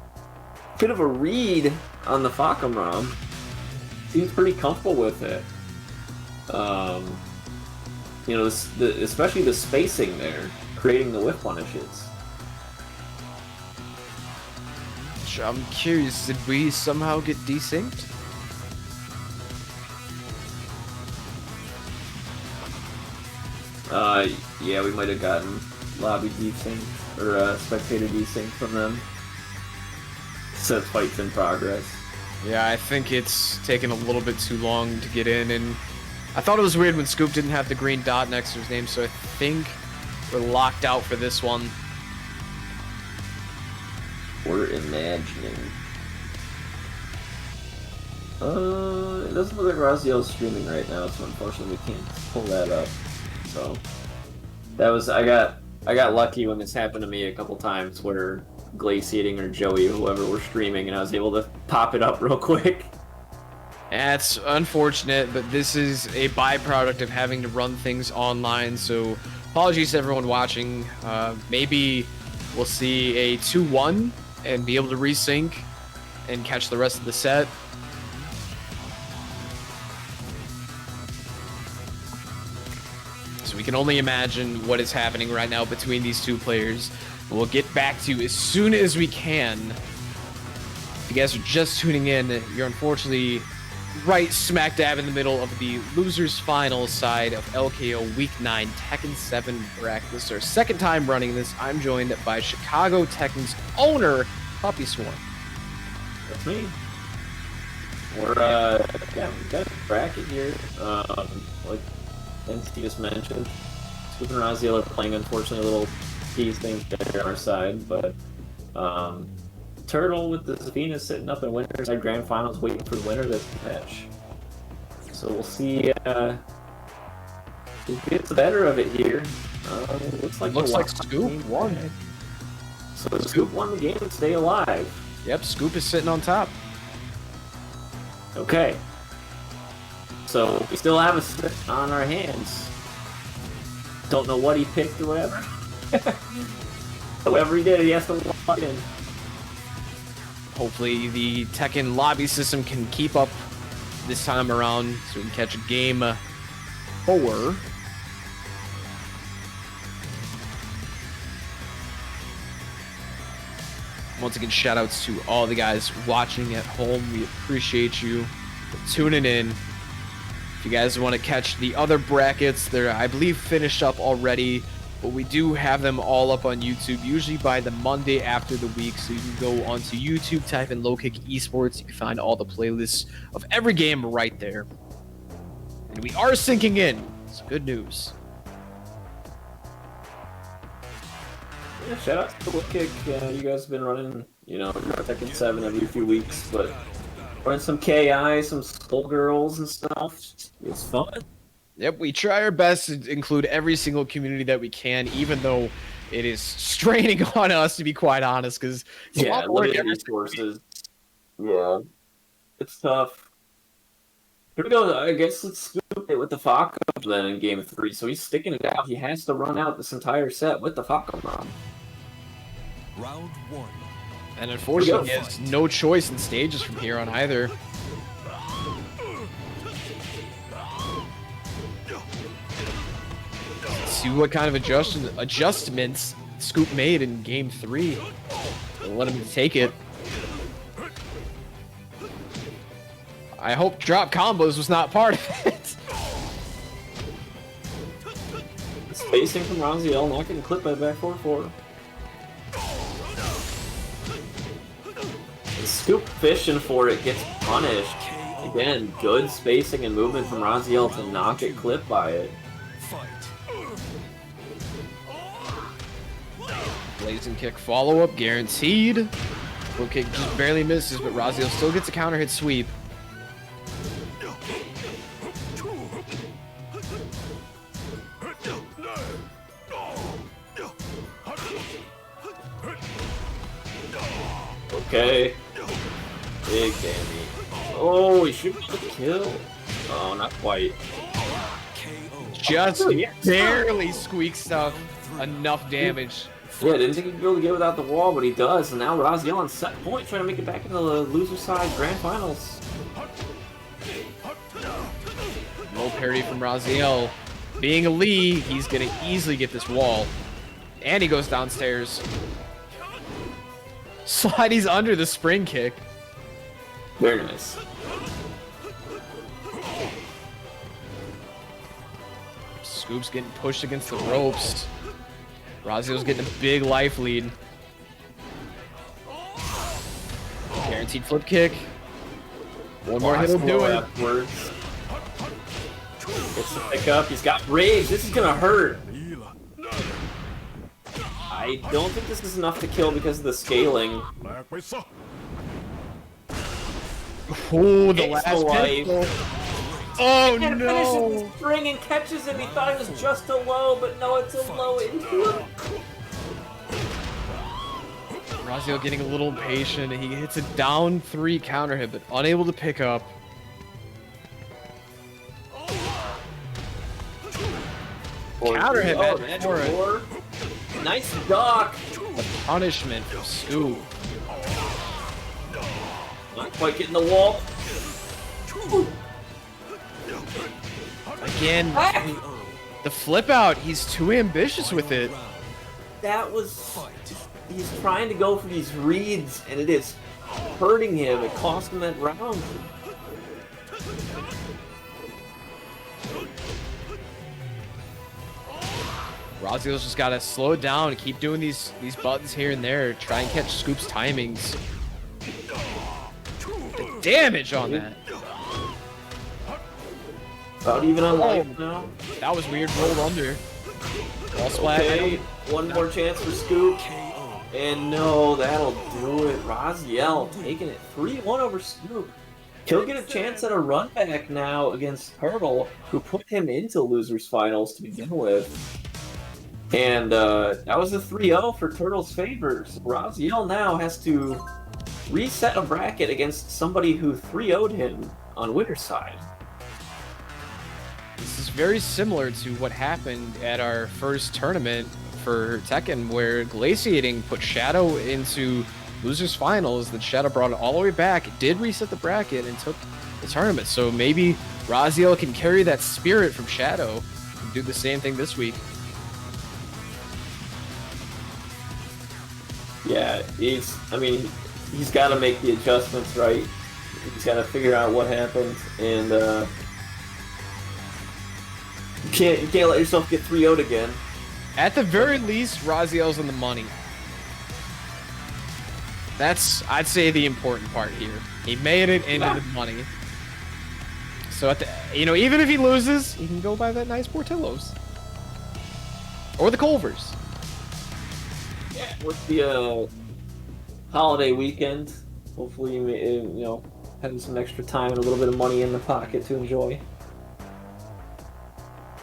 bit of a read on the Fakumram. Seems pretty comfortable with it. You know, especially the spacing there, creating the whiff punishes. I'm curious, did we somehow get desynced? Yeah, we might have gotten lobby desync or spectator desync from them. It says fights in progress. Yeah, I think it's taken a little bit too long to get in, and I thought it was weird when Scoop didn't have the green dot next to his name, so I think we're locked out for this one. We're imagining. It doesn't look like Raziel's streaming right now, so unfortunately we can't pull that up. So that was I got lucky when this happened to me a couple times where Glaciating or Joey or whoever were streaming, and I was able to pop it up real quick. That's unfortunate, but this is a byproduct of having to run things online, so apologies to everyone watching. Maybe we'll see a 2-1 and be able to resync and catch the rest of the set. So we can only imagine what is happening right now between these two players. We'll get back to you as soon as we can. If you guys are just tuning in, you're unfortunately right smack dab in the middle of the losers final side of LKO Week 9 Tekken 7 bracket. This is our second time running this. I'm joined by Chicago Tekken's owner, Puppy Swarm. That's me. We're yeah, we got a bracket here. Like NC just mentioned, Scoop and Raziel are playing, unfortunately, a little tease thing there on our side, but Turtle with the Zafina sitting up in winners side grand finals waiting for the winner of this match. So we'll see who gets the better of it here. Looks like Scoop won. So Scoop won the game and stay alive. Yep, Scoop is sitting on top. Okay. So we still have a sit on our hands. Don't know what he picked or whatever. Whatever he did, he has to lock in. Hopefully the Tekken lobby system can keep up this time around so we can catch game 4. Once again, shout outs to all the guys watching at home. We appreciate you for tuning in. If you guys want to catch the other brackets, they're, I believe, finished up already. But we do have them all up on YouTube, usually by the Monday after the week. So you can go onto YouTube, type in Low Kick Esports. You can find all the playlists of every game right there. And we are syncing in. It's good news. Yeah, shout out to Low Kick. You guys have been running, you know, Tekken 7 every few weeks, but running some KI, some Skullgirls and stuff. It's fun. Yep, we try our best to include every single community that we can, even though it is straining on us, to be quite honest, because it's a lot of work. Resources. Yeah, it's tough. Here we go. I guess let's scoop it with the Falcon then in game 3. So he's sticking it out. He has to run out this entire set with the Falcon Ron. Round 1. And unfortunately, he has no choice in stages from here on either. Let's see what kind of adjustments Scoop made in game 3. Let him take it. I hope drop combos was not part of it. Spacing from Raziel, not getting clipped by the back 4-4. Scoop fishing for it, gets punished. Again, good spacing and movement from Raziel to not get clipped by it. Fight. Blazing kick follow-up, guaranteed. Low kick just barely misses, but Raziel still gets a counter hit sweep. Okay. Big damage. Oh, he should get the kill. Oh, not quite. KO. Just Oh, yes. barely squeaks up enough damage. Yeah, didn't think he'd be able to get without the wall, but he does. And now Raziel on set point, trying to make it back into the loser side grand finals. No parry from Raziel. Being a Lee, he's gonna easily get this wall. And he goes downstairs. Slidey's under the spring kick. Very nice. Scoop's getting pushed against the ropes. Raziel's getting a big life lead. Guaranteed flip kick. One more hit will do it. Afterwards. Gets the pick up. He's got rage. This is gonna hurt. I don't think this is enough to kill because of the scaling. Oh, the It's last life. pistol. Oh And no! finishes the spring and catches him. He thought it was just a low, but no, it's a low into him. Raziel getting a little impatient. He hits a down 3 counter hit, but unable to pick up. Counter hit, Oh, man, man, for it. four. Nice duck. The punishment from Scoop. Not quite getting the wall. Again, the flip out. He's too ambitious with it. That was... He's trying to go for these reads, and it is hurting him. It cost him that round. Raziel's just gotta slow it down and keep doing these buttons here and there. Try and catch Scoop's timings. The damage on that. About even on life now. That was weird. Rolled under. Wall splat. Okay, one more chance for Scoop. And no, that'll do it. Raziel taking it 3-1 over Scoop. He'll get a chance at a run back now against Turtle, who put him into losers finals to begin with. And that was a 3-0 for Turtle's favor. So Raziel now has to reset a bracket against somebody who 3-0'd him on winner's side. This is very similar to what happened at our first tournament for Tekken, where Glaciating put Shadow into losers finals. Then Shadow brought it all the way back, did reset the bracket, and took the tournament. So maybe Raziel can carry that spirit from Shadow and do the same thing this week. Yeah, he's got to make the adjustments right. He's got to figure out what happened, and you can't let yourself get 3-0'd again. At the very least, Raziel's on the money. That's, I'd say, the important part here. He made it into the money. So at the, even if he loses, he can go buy that nice Portillo's or the Culvers. Yeah, with the holiday weekend, hopefully you having some extra time and a little bit of money in the pocket to enjoy.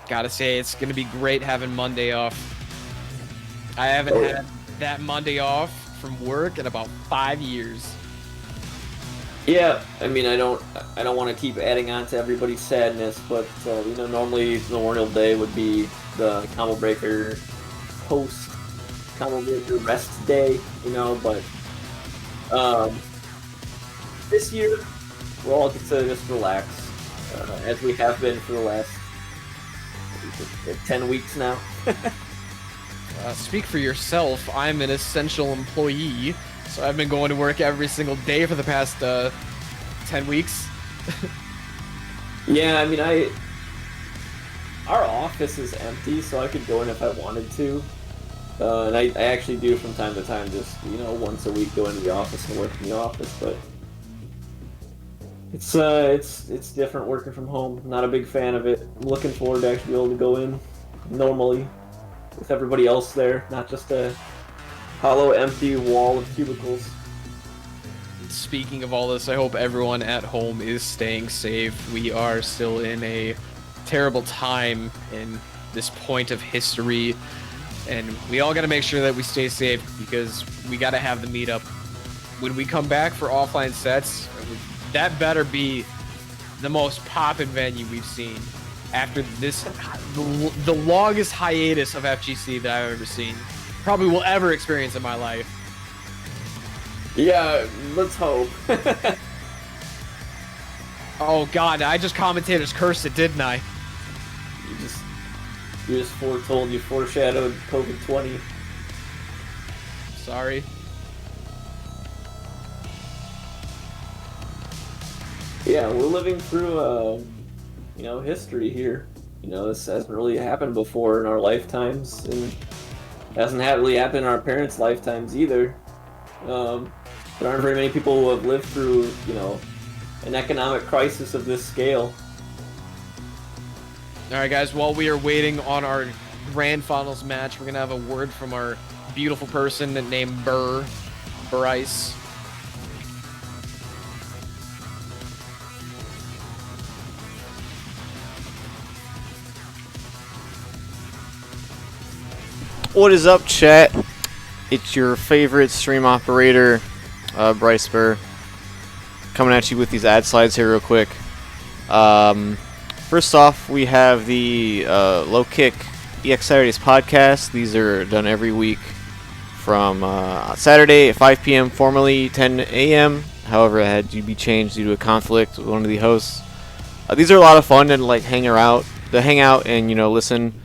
Gotta say, it's gonna be great having Monday off. I haven't had that Monday off from work in about 5 years. Yeah, I mean, I don't want to keep adding on to everybody's sadness, but normally Memorial Day would be the combo breaker post combo breaker rest day, but um, this year we're all get to just relax, as we have been for the last 10 weeks now. Speak for yourself. I'm an essential employee, so I've been going to work every single day for the past 10 weeks. Yeah, I mean, our office is empty, so I could go in if I wanted to. And I actually do from time to time, just once a week go into the office and work in the office. But it's different working from home. Not a big fan of it. I'm looking forward to actually be able to go in normally with everybody else there, not just a hollow, empty wall of cubicles. Speaking of all this, I hope everyone at home is staying safe. We are still in a terrible time in this point of history, and we all got to make sure that we stay safe because we got to have the meetup. When we come back for offline sets, that better be the most poppin' venue we've seen after this, the longest hiatus of FGC that I've ever seen. Probably will ever experience in my life. Yeah, let's hope. Oh god, I just commentators cursed it, didn't I? You just foretold, you foreshadowed COVID-20. Sorry. Yeah, we're living through, history here. This hasn't really happened before in our lifetimes, and hasn't really happened in our parents' lifetimes either. There aren't very many people who have lived through, an economic crisis of this scale. Alright guys, while we are waiting on our grand finals match, we're gonna have a word from our beautiful person named Bryce. What is up, chat? It's your favorite stream operator, Bryce Burr, coming at you with these ad slides here real quick. First off, we have the Low Kick EX Saturdays podcast. These are done every week from Saturday at 5 p.m., formerly 10 a.m. However, it had to be changed due to a conflict with one of the hosts. These are a lot of fun and hang out and listen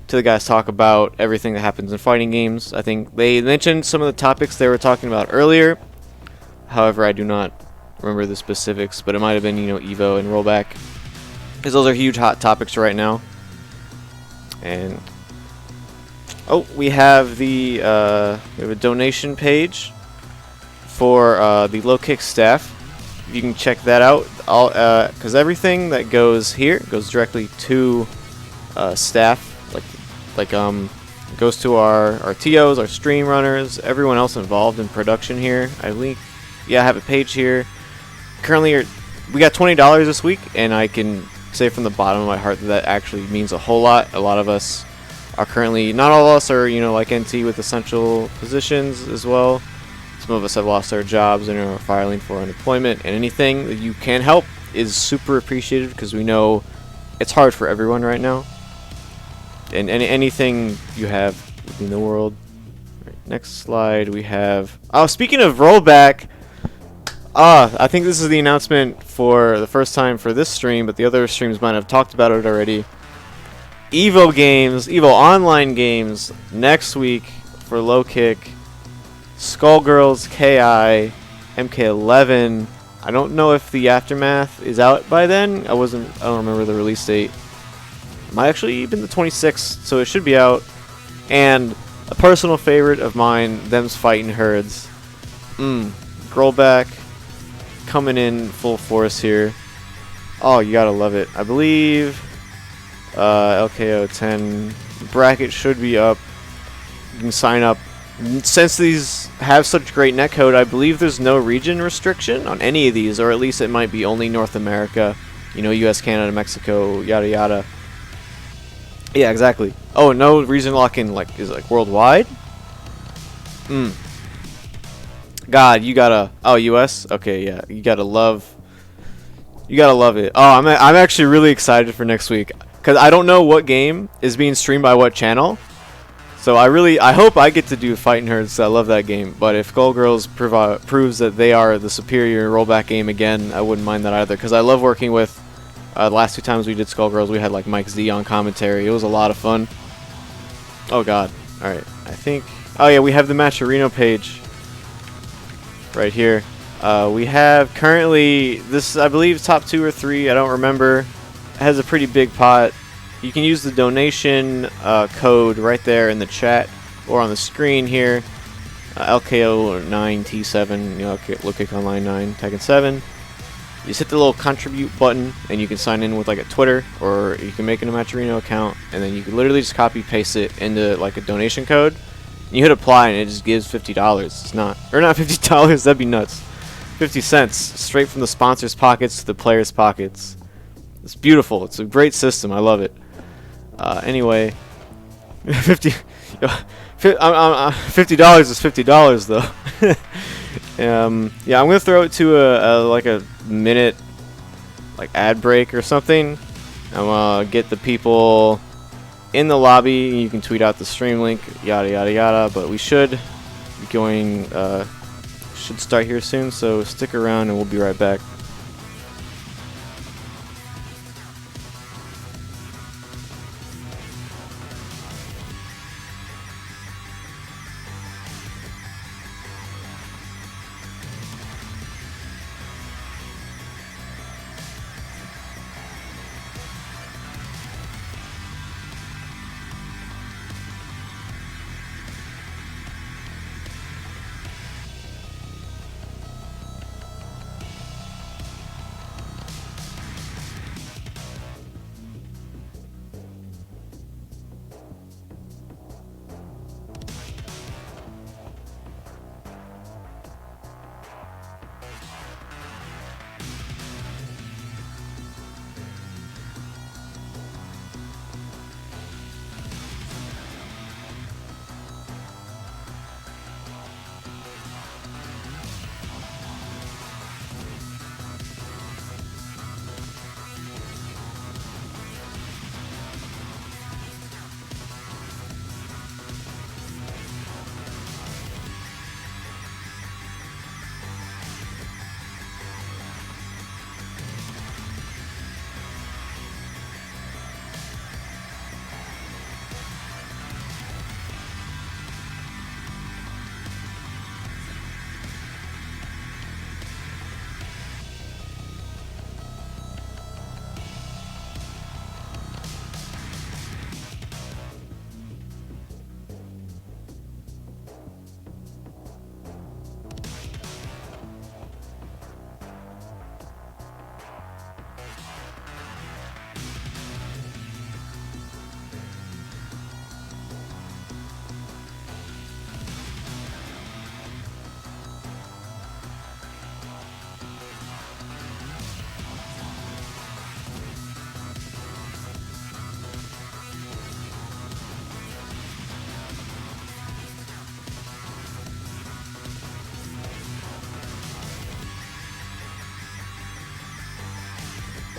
to the guys talk about everything that happens in fighting games. I think they mentioned some of the topics they were talking about earlier. However, I do not remember the specifics, but it might have been, Evo and rollback, because those are huge hot topics right now. And we have we have a donation page for the Low Kick staff. You can check that out. Because everything that goes here goes directly to staff. Goes to our TOs, our stream runners, everyone else involved in production here. I have a page here. Currently, we got $20 this week, and I can say from the bottom of my heart that actually means a whole lot. A lot of us are currently, not all of us are, like NT with essential positions as well. Some of us have lost our jobs and are filing for unemployment, and anything that you can help is super appreciated because we know it's hard for everyone right now. And anything you have in the world. Right, next slide, we have... Oh, speaking of rollback, I think this is the announcement for the first time for this stream, but the other streams might have talked about it already. Evo online games, next week for Low Kick. Skullgirls, KI, MK11. I don't know if the Aftermath is out by then. I don't remember the release date. Might actually been the 26th, so it should be out. And a personal favorite of mine, Them's Fighting Herds. Girlback coming in full force here. Oh, you gotta love it. I believe LKO 10 bracket should be up. You can sign up. Since these have such great netcode, I believe there's no region restriction on any of these, or at least it might be only North America. US, Canada, Mexico, yada yada. Yeah, exactly. Oh, no region lock-in is worldwide? God, you gotta. Oh, US. Okay, yeah, you gotta love. You gotta love it. Oh, I'm actually really excited for next week because I don't know what game is being streamed by what channel. So I hope I get to do Fighting Herds. I love that game. But if Skullgirls proves that they are the superior rollback game again, I wouldn't mind that either. Because I love working with. The last 2 times we did Skullgirls, we had like Mike Z on commentary. It was a lot of fun. Oh God. All right. I think. Oh yeah, we have the Matcherino page right here. We have currently this, I believe, top 2 or 3. I don't remember. It has a pretty big pot. You can use the donation code right there in the chat or on the screen here. LKO9T7, Low Kick Online 9, Tekken 7. You just hit the little contribute button and you can sign in with like a Twitter, or you can make an Matcherino account, and then you can literally just copy paste it into like a donation code. You hit apply and it just gives $50. It's not $50. That'd be nuts. 50 cents straight from the sponsors' pockets to the players' pockets. It's beautiful. It's a great system. I love it. Anyway, $50 is $50 though. Yeah, I'm gonna throw it to like a minute, like ad break or something. I'm gonna get the people in the lobby. You can tweet out the stream link, yada yada yada. But we should be going. Should start here soon. So stick around, and we'll be right back.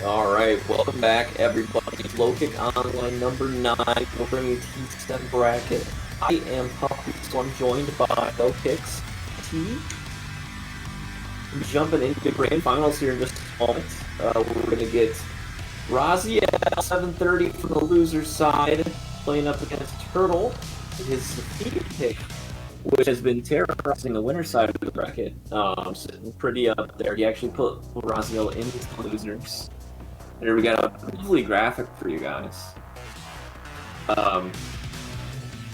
Alright, welcome back everybody. Low Kick Online number 9. We're bringing T7 bracket. I am Puppy, so I'm joined by Low Kick's T. We're jumping into the grand finals here in just a moment. We're going to get Raziel 730 from the loser's side, playing up against Turtle, his defeated pick, which has been terrorizing the winner's side of the bracket. Sitting pretty up there. He actually put Raziel into the losers. And here we got a lovely graphic for you guys. So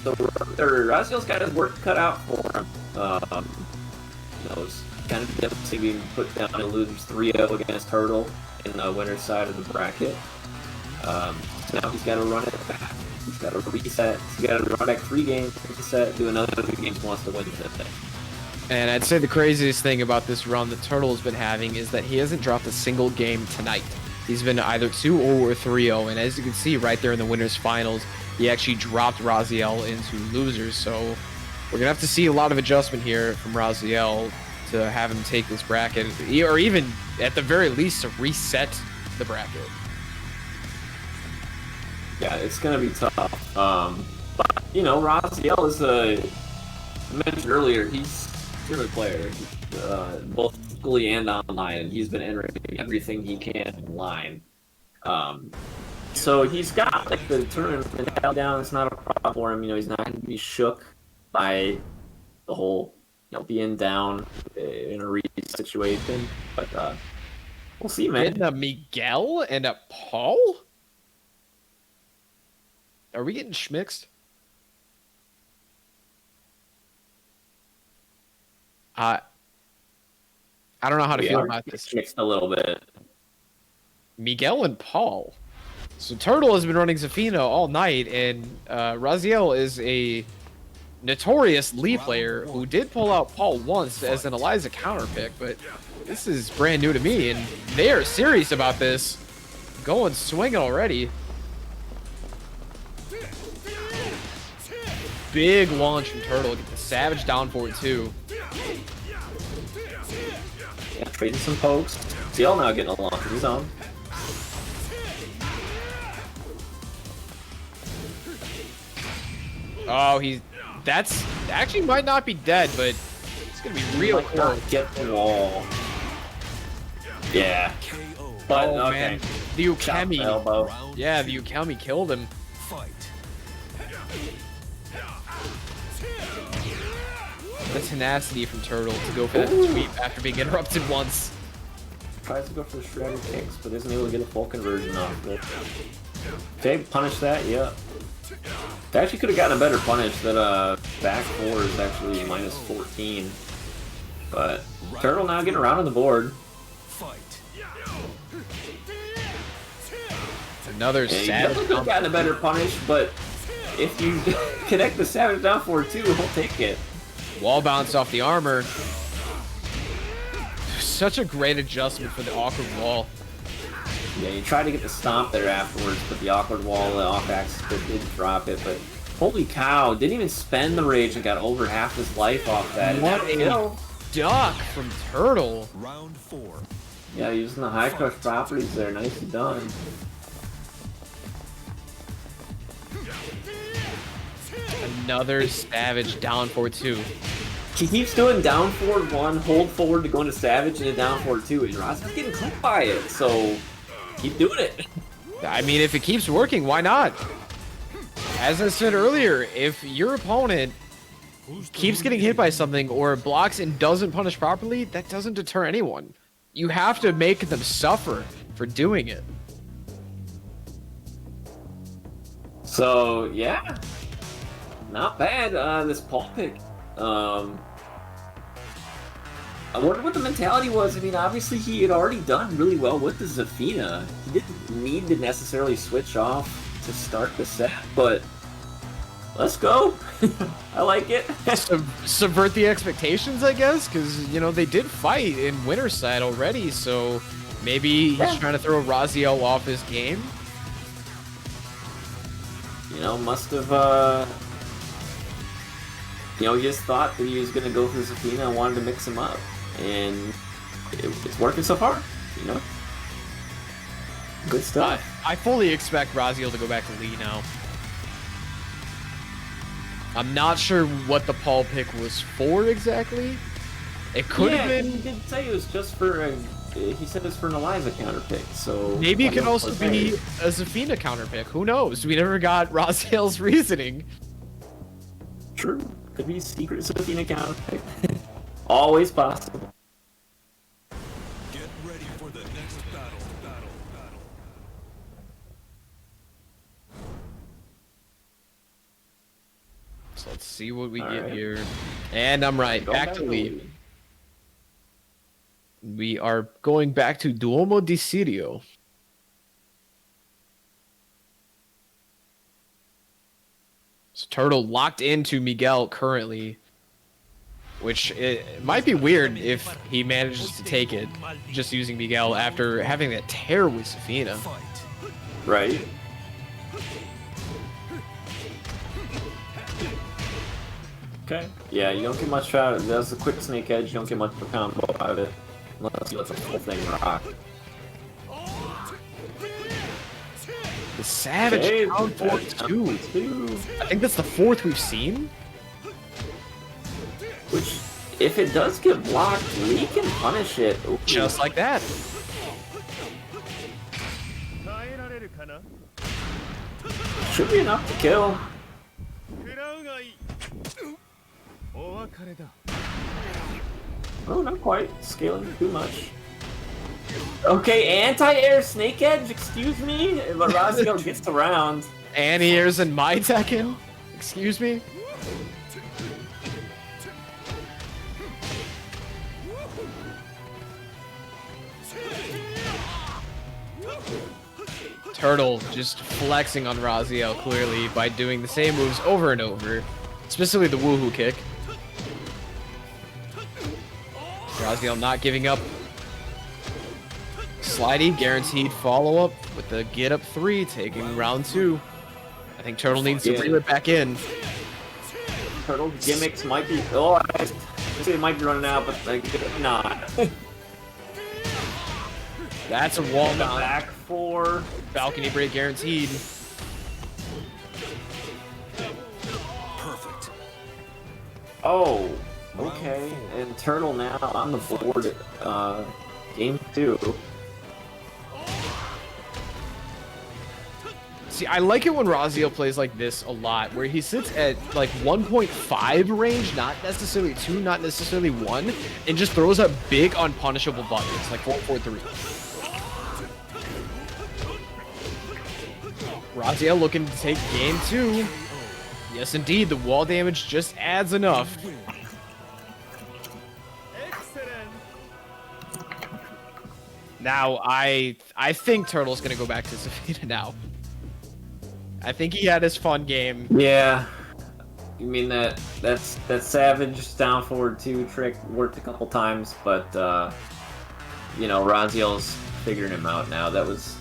Raziel's got his work cut out for him. It's kind of devastating being put down in a losers 3-0 against Turtle in the winner's side of the bracket. So now he's got to run it back. He's got to reset. He's got to run back 3 games, reset, do another 2 games, wants to win the thing. And I'd say the craziest thing about this run that Turtle has been having is that he hasn't dropped a single game tonight. He's been either 2-0 or 3-0, and as you can see right there in the winners finals, he actually dropped Raziel into losers. So we're gonna have to see a lot of adjustment here from Raziel. to have him take this bracket, or even at the very least to reset the bracket. Yeah, it's gonna be tough. But you know, Raziel is I mentioned earlier, he's a good player, both locally and online, and he's been entering everything he can online. So he's got like the tournament mentality down. It's not a problem for him. You know, he's not going to be shook by the whole, you know, being down in a situation. But we'll see, man. Getting a Miguel and a Paul? Are we getting schmixed? I don't know how to We feel are about this. mixed a little bit. Miguel and Paul. So Turtle has been running Zafina all night, and Raziel is a notorious Lee player who did pull out Paul once as an Eliza counter pick, but this is brand new to me, and they are serious about this. Going swinging already. Big launch from Turtle. Get the Savage down for it too. Yeah, trading some pokes. Ziel now getting a launch of his own. Oh, that's actually might not be dead, but it's gonna be real Might not close. get the wall. Yeah. KO. But, Oh okay. man, the Chop the Ukemi. elbow. Yeah, the Ukemi killed him. Fight. The tenacity from Turtle to go for that sweep after being interrupted once. Tries to go for the shredded kicks, but isn't able to get a full conversion off of it. Okay, punish that, yeah. They actually could have gotten a better punish. That back 4 is actually minus 14. But Turtle now getting around on the board. Fight. Another Yeah, you savage. definitely could have gotten a better punish, but if you connect the Savage down for 2, he'll take it. Wall bounce off the armor. Such a great adjustment for the awkward wall. Yeah, you try to get the stomp there afterwards, but the awkward wall, the off-axis didn't drop it, but holy cow, didn't even spend the rage and got over half his life off that. What And a duck from Turtle. Round 4. yeah, using the high crush properties there, nicely done. Another savage down for 2. He keeps doing down forward 1, hold forward to go into Savage, and then down forward 2, and Raziel's getting clipped by it, so keep doing it. I mean, if it keeps working, why not? As I said earlier, if your opponent keeps getting hit by something or blocks and doesn't punish properly, that doesn't deter anyone. You have to make them suffer for doing it. So, yeah. Not bad, this Paul pick. I wonder what the mentality was. I mean, obviously he had already done really well with the Zafina. He didn't need to necessarily switch off to start the set, but let's go. I like it. Subvert the expectations, I guess, because, you know, they did fight in winner's side already, so maybe he's trying to throw Raziel off his game. You know, must have, you know, he just thought that he was going to go for Zafina and wanted to mix him up. And it's working so far, you know? Good stuff. I fully expect Raziel to go back to Lee now. I'm not sure what the Paul pick was for exactly. It could have been. He did say it was just for he said it was for an Eliza counter pick, so Maybe it could also be a Zafina counter pick. Who knows? We never got Raziel's reasoning. True. Could be secret Zafina counter pick. Always possible. Get ready for the next battle. So let's see what we All get right. here. And I'm right. Go Back to Lee. We are going back to Duomo di Sirio. So Turtle locked into Miguel currently, which it might be weird if he manages to take it just using Miguel after having that tear with Zafina. Fight. Okay. Yeah, you don't get much out of it. That's a quick snake edge. You don't get much of a combo out of it. Unless you let the full thing rock. The Savage Okay, down for that's two. down for two. I think that's the fourth we've seen. Which, if it does get blocked, Lee can punish it. Ooh. Just like that. Should be enough to kill. Oh, not quite. Scaling too much. Okay, anti-air snake edge, excuse me? But Razio gets around. Anti-airs in my Tekken? Excuse me? Turtle just flexing on Razio clearly by doing the same moves over and over. Specifically the woohoo kick. Razio not giving up. Slidey, guaranteed follow-up with the get up 3, taking round 2. I think Turtle needs to reel it back in. Turtle gimmicks might be. Oh, I say it might be running out, but like, not. That's a wall mount. Back 4. Balcony break guaranteed. Perfect. Oh, okay. And Turtle now on the board. Game 2. See, I like it when Razio plays like this a lot, where he sits at like 1.5 range, not necessarily 2, not necessarily 1, and just throws up big unpunishable buttons, like 4-4-3. Razio looking to take game 2. Yes, indeed, the wall damage just adds enough. Now, I think Turtle's gonna go back to Zafina now. I think he had his fun game. Yeah. You mean that Savage down forward 2 trick worked a couple times, but you know, Razio's figuring him out now. That was,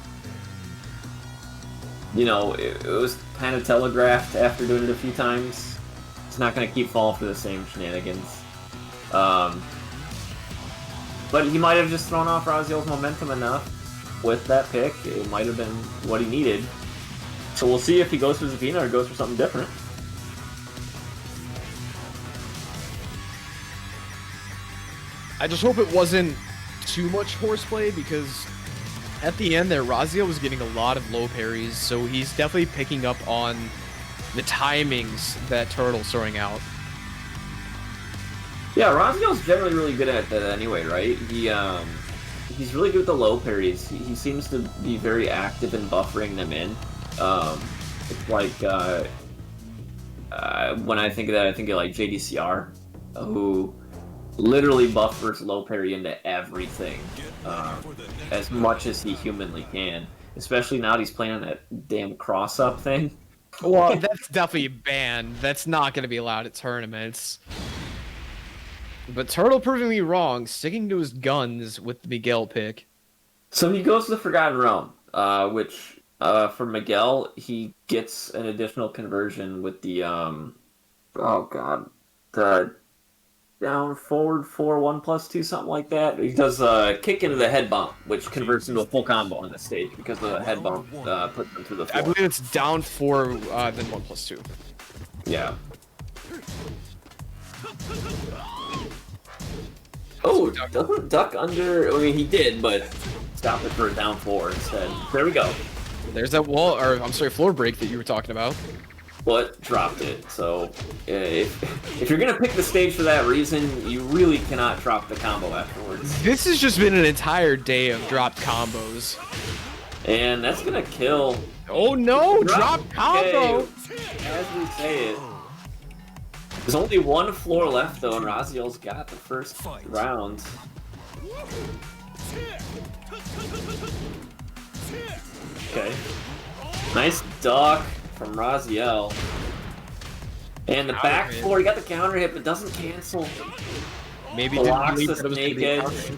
you know, it was kind of telegraphed after doing it a few times. It's not going to keep falling for the same shenanigans. But he might have just thrown off Razio's momentum enough with that pick. It might have been what he needed. So we'll see if he goes for Zafina or goes for something different. I just hope it wasn't too much horseplay, because at the end there, Razio was getting a lot of low parries, so he's definitely picking up on the timings that Turtle's throwing out. Yeah, Razio's generally really good at that anyway, right? He's really good with the low parries. He seems to be very active in buffering them in. It's like, when I think of that, I think of like JDCR, who literally buffers low parry into everything, as much as he humanly can. Especially now that he's playing on that damn cross-up thing. Well, that's definitely banned. That's not going to be allowed at tournaments. But Turtle proving me wrong, sticking to his guns with the Miguel pick. So he goes to the Forgotten Realm, which, for Miguel, he gets an additional conversion with the, the down forward 4-1+2, something like that. He does kick into the head bump, which converts into a full combo on the stage because the head bump puts them through the floor. I believe it's down 4, then 1+2. Yeah. Oh, doesn't duck under. I mean, he did, but stopped it for a down 4 instead. There we go. There's that wall, or I'm sorry, floor break that you were talking about. But dropped it. So if you're gonna pick the stage for that reason, you really cannot drop the combo afterwards. This has just been an entire day of dropped combos. And that's gonna kill. Oh no, drop combo! Okay. As we say it. There's only one floor left though, and Razio's got the first round. Okay. Nice duck from Razio. And the back floor, he got the counter hit, but doesn't cancel. Maybe blocks didn't the believe that it was snake gonna edge. be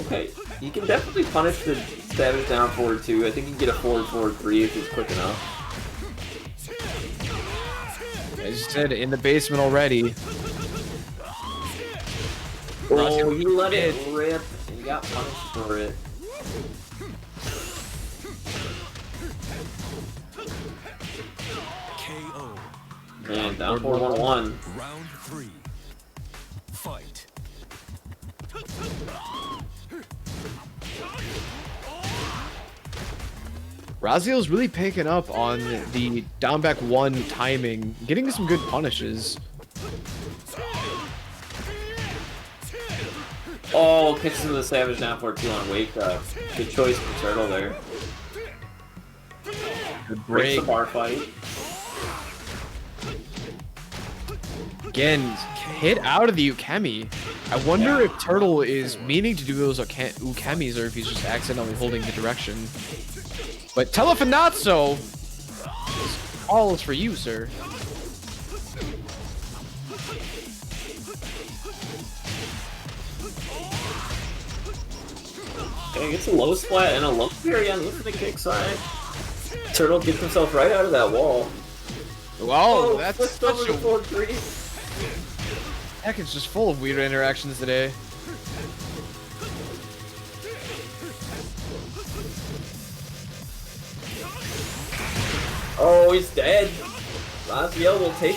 Okay, you can definitely punish the Savage down forward too. I think you can get a forward 3 if he's quick enough. As you said, in the basement already. Oh, he let it rip and got punished for it. KO. Man, down 4-1-1. Round 3. Fight. Raziel's really picking up on the down back 1 timing, getting some good punishes. Oh, kicks into the Savage down 4-2 on wake up. Good choice for Turtle there. Good Breaks break. the bar fight. Again, hit out of the Ukemi. I wonder if Turtle is meaning to do those Ukemis or if he's just accidentally holding the direction. But Telefonazzo, this call is for you, sir. Okay, gets a low splat and a low parry on the infinite kick side. Turtle gets himself right out of that wall. Well, that's flipped such over a... to 4-3. Tekken's just full of weird interactions today. Oh, he's dead. Raziel will take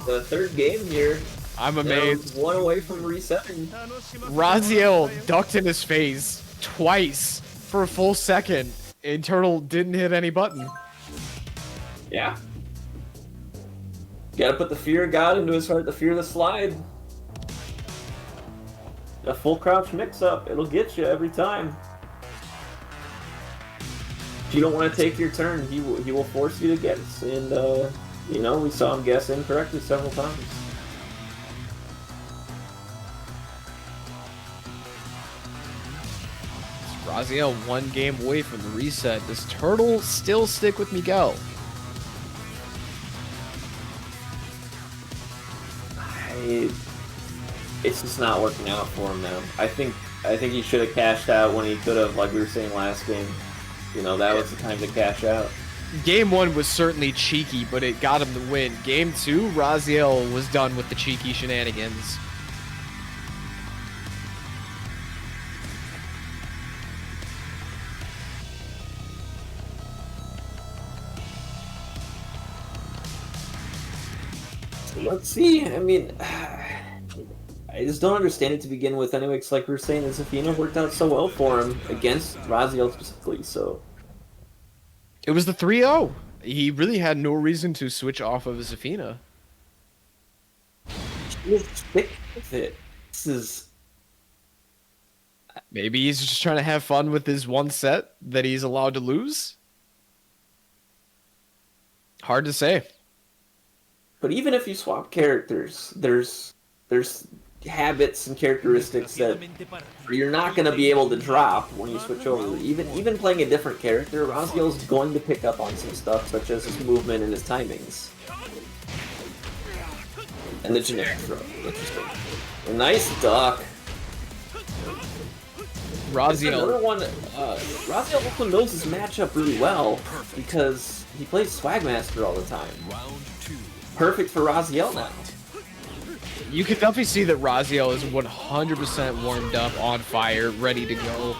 the 3rd game here. I'm They're amazed. 1 away from resetting. Raziel ducked in his face twice for a full second, and Turtle didn't hit any button. Yeah. Gotta put the fear of God into his heart, the fear of the slide. A full crouch mix-up, it'll get you every time. If you don't want to take your turn, he will force you to guess. And, you know, we saw him guess incorrectly several times. Raziel 1 game away from the reset. Does Turtle still stick with Miguel? It's just not working out for him now. I think he should have cashed out when he could have, like we were saying last game. You know, that was the time to cash out. Game 1 was certainly cheeky, but it got him the win. Game 2, Raziel was done with the cheeky shenanigans. Let's see. I mean, I just don't understand it to begin with. Anyway, it's like we were saying, the Zafina worked out so well for him against Raziel specifically. So It was the 3-0. He really had no reason to switch off of Zafina. just stick with it. This is Maybe he's just trying to have fun with his one set that he's allowed to lose. Hard to say. But even if you swap characters, there's habits and characteristics that you're not going to be able to drop when you switch over. Even playing a different character, Raziel's going to pick up on some stuff, such as his movement and his timings. And the generic throw. Interesting. A nice duck. Another Raziel. one, Raziel also knows his matchup really well because he plays Swagmaster all the time. Round 2. Perfect for Raziel now. You can definitely see that Raziel is 100% warmed up, on fire, ready to go.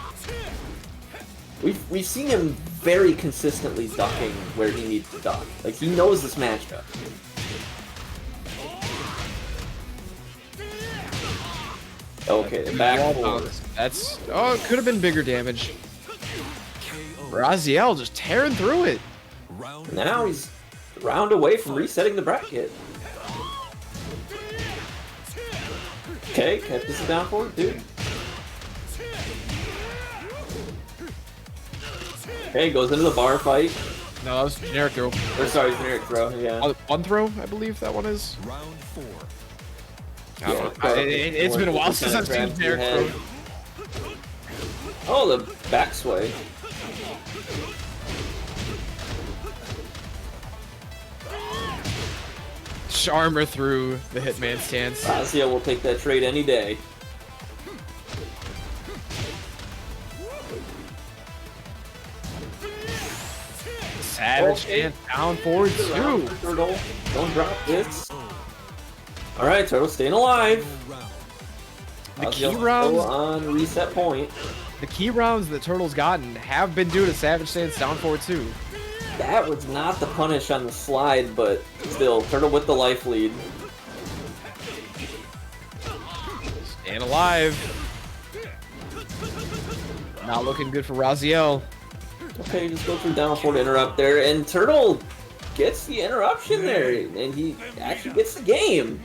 We've seen him very consistently ducking where he needs to duck. Like, he knows this matchup. Okay, the back four. That's... Oh, it could have been bigger damage. KO. Raziel just tearing through it. Round Now he's a round away from resetting the bracket. Okay, kept this down for it, dude. Okay, goes into the bar fight. No, that was generic throw. Or sorry, generic throw, yeah. One throw, I believe that one is. Round 4. It's been a while since I've seen generic throw. Oh, the back sway. Charmer through the Hitman stance. Raziel will take that trade any day. Savage Stance down forward Good round 2. for Turtle. Don't drop this. All right, Turtle staying alive. The key Still rounds, on reset point. the key rounds that Turtle's gotten have been due to Savage Stance down forward 2. That was not the punish on the slide, but still, Turtle with the life lead. Staying alive. Not looking good for Raziel. Okay, just go through down four to interrupt there, and Turtle gets the interruption there, and he actually gets the game.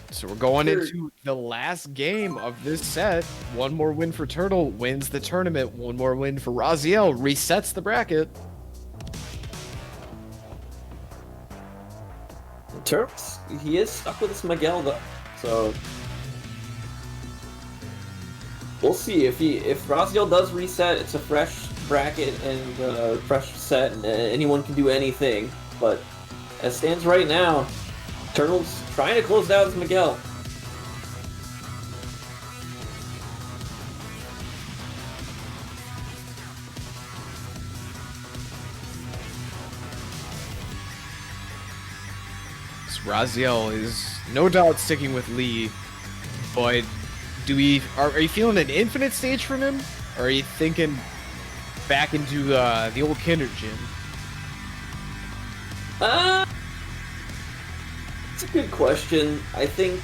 So we're going into the last game of this set. One more win for Turtle wins the tournament. One more win for Raziel resets the bracket. Turks, he is stuck with this Miguel though, so we'll see if Raziel does reset. It's a fresh bracket and fresh set, and anyone can do anything. But as stands right now, Turtle's trying to close out his Miguel. Raziel is no doubt sticking with Lee, but are you feeling an infinite stage from him? Or are you thinking back into the old Kinder gym? It's a good question. I think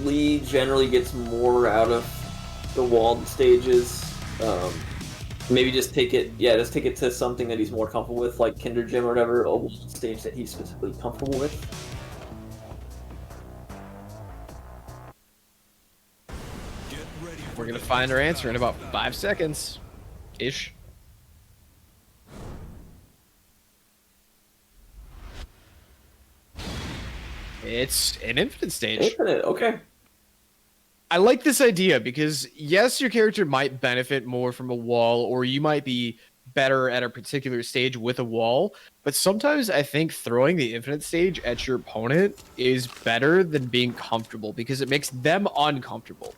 Lee generally gets more out of the walled stages. Maybe just take it to something that he's more comfortable with, like Kinder Gym or whatever, a walled stage that he's specifically comfortable with. We're gonna find our answer in about 5 seconds, ish. It's an infinite stage. Infinite, okay. I like this idea because yes, your character might benefit more from a wall, or you might be better at a particular stage with a wall, but sometimes I think throwing the infinite stage at your opponent is better than being comfortable because it makes them uncomfortable.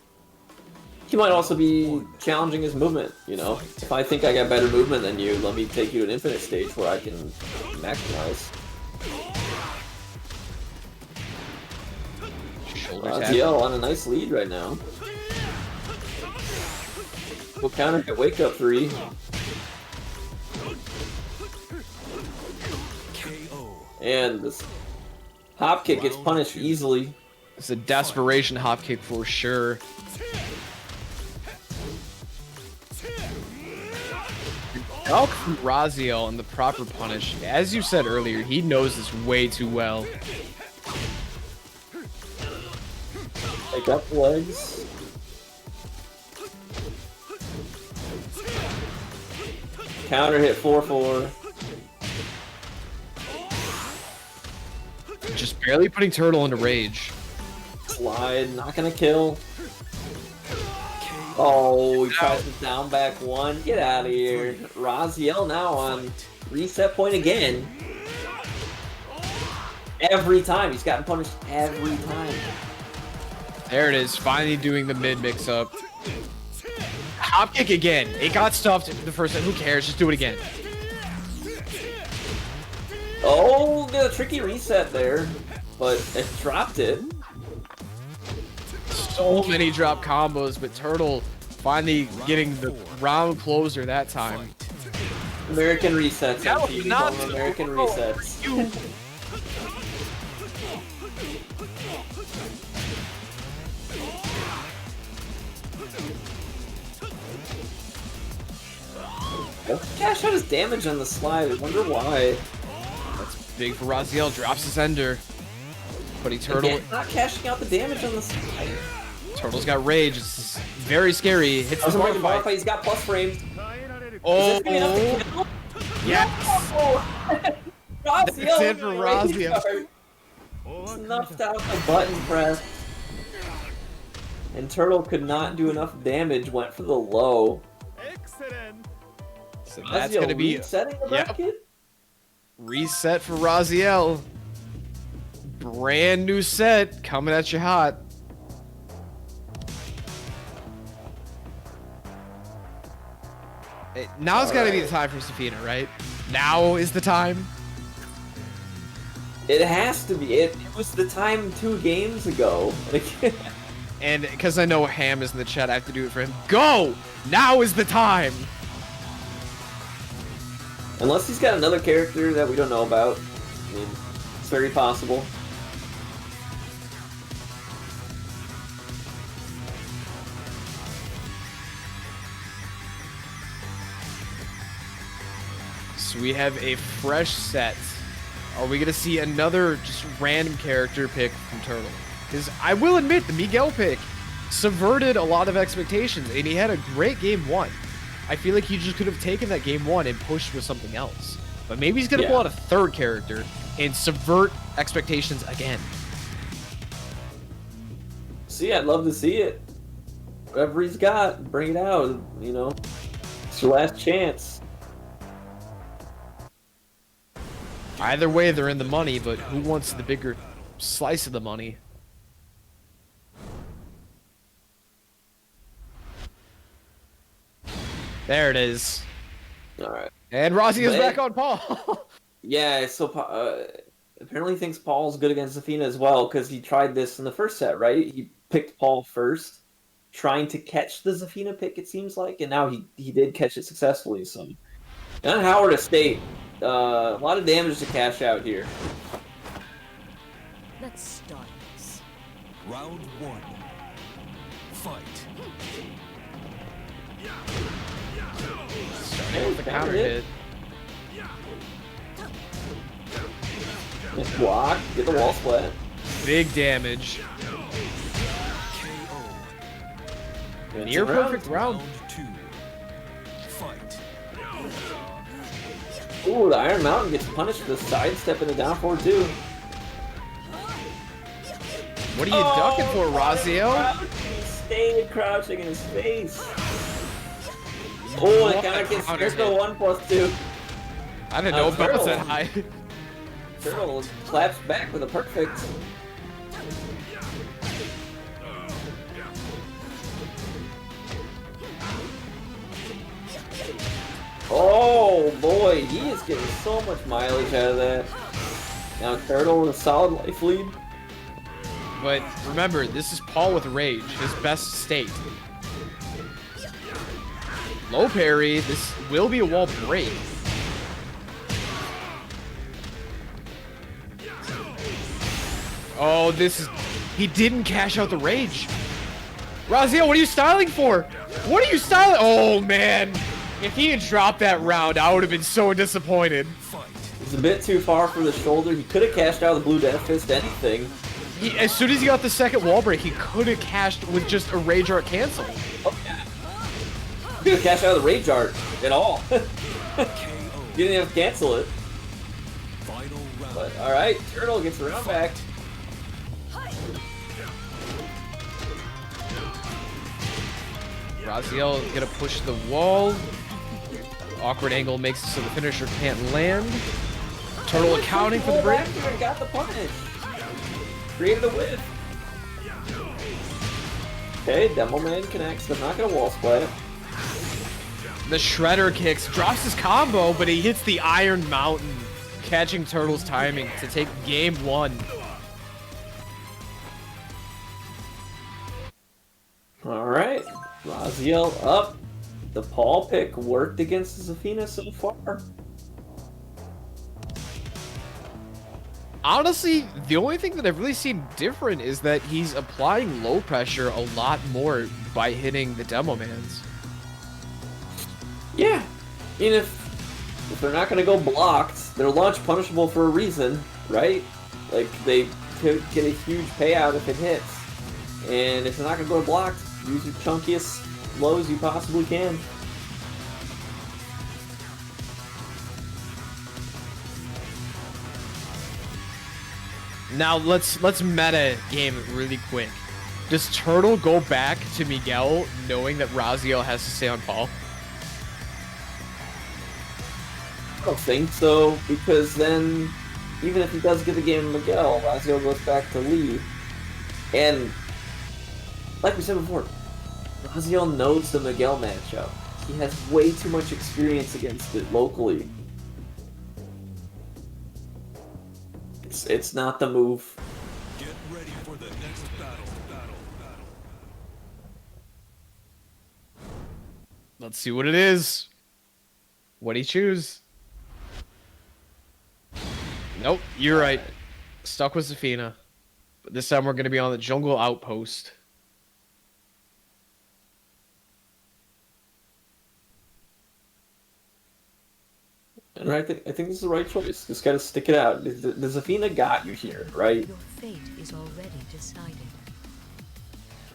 He might also be challenging his movement, you know? If I think I got better movement than you, let me take you to an infinite stage where I can maximize. Raziel on a nice lead right now. We'll counter hit wake up 3. And this hop kick gets punished easily. It's a desperation hop kick for sure. Elk from Raziel and the proper punish. As you said earlier, he knows this way too well. Take up the legs. Counter hit 4-4. Just barely putting Turtle into rage. Slide, not gonna kill. Oh, he tries to down back 1. Get out of here. Raziel now on reset point again. Every time. He's gotten punished every time. There it is, finally doing the mid mix up. Hop kick again. It got stuffed the first time. Who cares? Just do it again. Oh, got a tricky reset there, but it dropped it. So many drop combos, but Turtle finally getting the round closer that time. American resets. That was MTV, not American Turtle. resets. You. Cash out his damage on the slide. I wonder why. That's big for Raziel. Drops his ender. Putting Turtle. Again, not cashing out the damage on the slide. Turtle's got rage. It's very scary. Hits the Doesn't mark work fight. fight. He's got plus frames. Oh, Is this gonna be enough to kill? yes. Raziel That's it for with the rage Raziel. card. Snuffed out the button press. And Turtle could not do enough damage. Went for the low. So that's Raziel gonna be resetting the bracket. reset for Raziel. Brand new set coming at you hot. Now's got to be the time for Safina, right? Now is the time. It has to be. It was the time 2 games ago. Like, And because I know Ham is in the chat, I have to do it for him. Go! Now is the time! unless he's got another character that we don't know about. I mean, it's very possible. So we have a fresh set. Are we going to see another just random character pick from Turtle? Because I will admit, the Miguel pick subverted a lot of expectations, and he had a great game 1. I feel like he just could have taken that game 1 and pushed with something else. But maybe he's going to pull out a third character and subvert expectations again. See, I'd love to see it. Whatever he's got, bring it out. You know, it's your last chance. Either way, they're in the money, but who wants the bigger slice of the money? There it is. All right. And Rossi is back on Paul. Yeah, so apparently thinks Paul's good against Zafina as well, because he tried this in the first set, right? He picked Paul first, trying to catch the Zafina pick, it seems like, and now he did catch it successfully. So, and Howard Estate, a lot of damage to cash out here. Let's start this. Round 1. Fight. Starting with the counter hit. Nice block, get the wall split. Big damage. KO. Near perfect round. Round 2. Fight. Ooh, the Iron Mountain gets punished for the sidestep and the down forward too. What are you ducking for, Razio? He stayed crouching in his face. Oh, the counter gets Circle 1+2. I didn't know about was that high. Turtle claps back with a perfect. Oh boy, he is getting so much mileage out of that. Now Turtle with a solid life lead. But remember, this is Paul with Rage, his best state. Low parry, this will be a wall break. Oh, this is... He didn't cash out the Rage. Razio, what are you styling for? What are you styling? Oh, man. If he had dropped that round, I would have been so disappointed. He's a bit too far for the shoulder. He could have cashed out the blue death fist anything. As soon as he got the second wall break, he could have cashed with just a Rage Art cancel. Oh, yeah. He could have cashed out of the Rage Art at all. He didn't have to cancel it. Final round. But, alright, Turtle gets the round back. Raziel gonna push the wall. Awkward angle makes it so the finisher can't land. Turtle accounting for the break. Back here and got the punish. Created a whiff. Okay, Demo Man connects, but not gonna wall split. The Shredder kicks, drops his combo, but he hits the Iron Mountain, catching Turtle's timing to take game 1. Alright, Raziel up. The Paul pick worked against Zafina so far. Honestly, the only thing that I've really seen different is that he's applying low pressure a lot more by hitting the Demo Mans. Yeah, I mean, if they're not gonna go blocked, they're launch punishable for a reason, right? Like, they could get a huge payout if it hits. And if they're not gonna go blocked, use your chunkiest lows you possibly can. Now let's meta game it really quick. Does Turtle go back to Miguel knowing that Raziel has to stay on Paul? I don't think so, because then, even if he does get the game of Miguel, Raziel goes back to lead. And, like we said before, Raziel knows the Miguel matchup. He has way too much experience against it locally. It's not the move. Get ready for the next battle. Let's see what it is. What'd he choose? Nope, you're right. Stuck with Zafina. But this time we're going to be on the jungle outpost. And I think this is the right choice. Just gotta stick it out. The Zafina got you here, right? Your fate is already decided.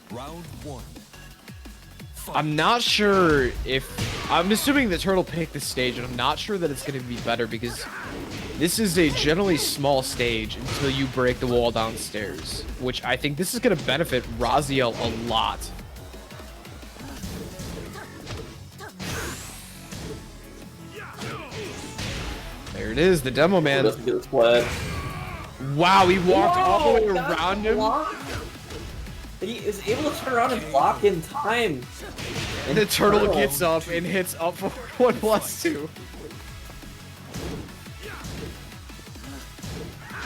Round 1. I'm not sure if... I'm assuming the turtle picked this stage, and I'm not sure that it's going to be better because this is a generally small stage until you break the wall downstairs, which I think this is going to benefit Raziel a lot. There it is, the demo man. Doesn't get the splat. Wow, he walked all the way Got around the him. block. He is able to turn around and block in time. And the turtle gets up and hits up for 1+2.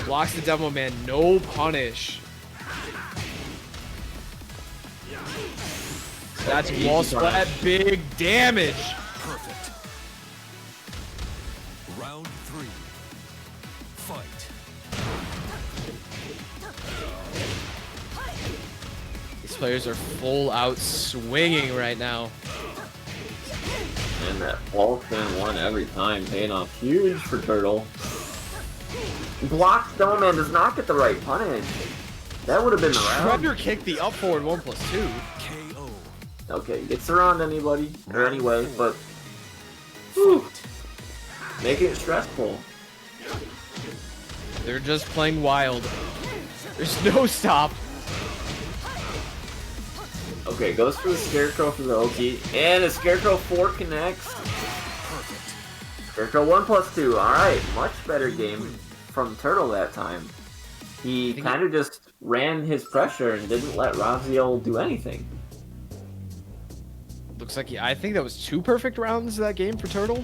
Blocks the demo man, no punish. That's wall splat, big damage. Perfect. Round 3. Fight. These players are full out swinging right now. And that wall spin won every time, paying off huge for Turtle. Block Snowman does not get the right punish. That would have been the round. Shredder kicked the up forward 1+2. KO. Okay, gets around anybody, or anyway, but... Whew, making it stressful. They're just playing wild. There's no stop. Okay, goes for the Scarecrow for the Oki, and the Scarecrow 4 connects. Perfect. Scarecrow 1+2, alright, much better game from Turtle that time. He kind of just ran his pressure and didn't let Raziel do anything. Looks like I think that was 2 perfect rounds of that game for Turtle.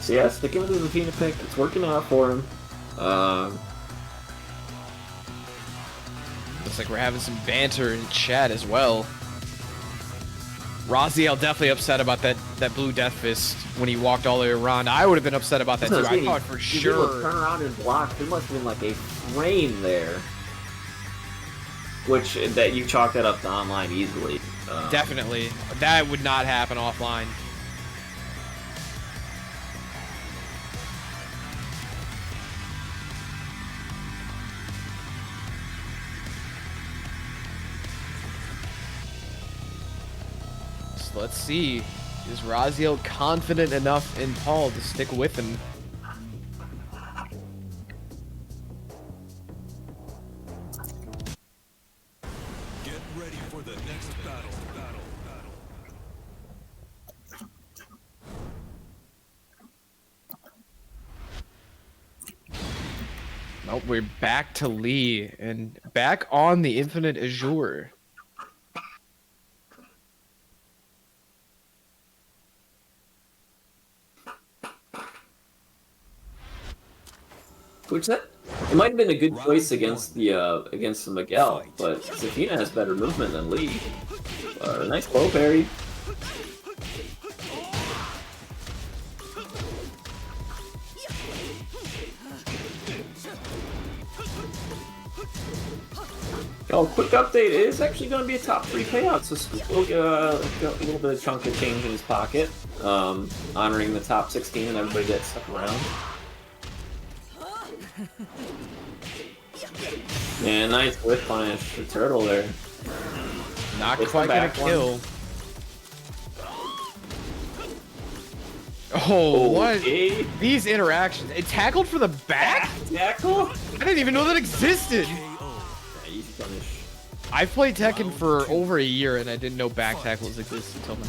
So yeah, sticking with the Zafina pick, it's working out for him. Looks like we're having some banter in chat as well. Raziel definitely upset about that blue death fist when he walked all the way around. I would have been upset about that too. I thought for He was able to turn sure. around and block. There must have been like a frame there, which that you chalk that up to online easily. Definitely. That would not happen offline. So let's see. Is Raziel confident enough in Paul to stick with him? Get ready for the next battle. Nope, we're back to Lee and back on the Infinite Azure. Which it might have been a good choice against the Miguel, but Zafina has better movement than Lee. Nice low parry. Oh, quick update! It is actually going to be a top 3 payout, so Scoop will get a little bit of chunk of change in his pocket, honoring the top 16 and everybody that stuck around. Man, nice whip punish for Turtle there. Not It's quite the gonna back kill. Oh, what? Okay. These interactions. It tackled for the back? Tackle? I didn't even know that existed. KO. Yeah, easy punish. I've played Tekken for over a year and I didn't know back tackles exist until now.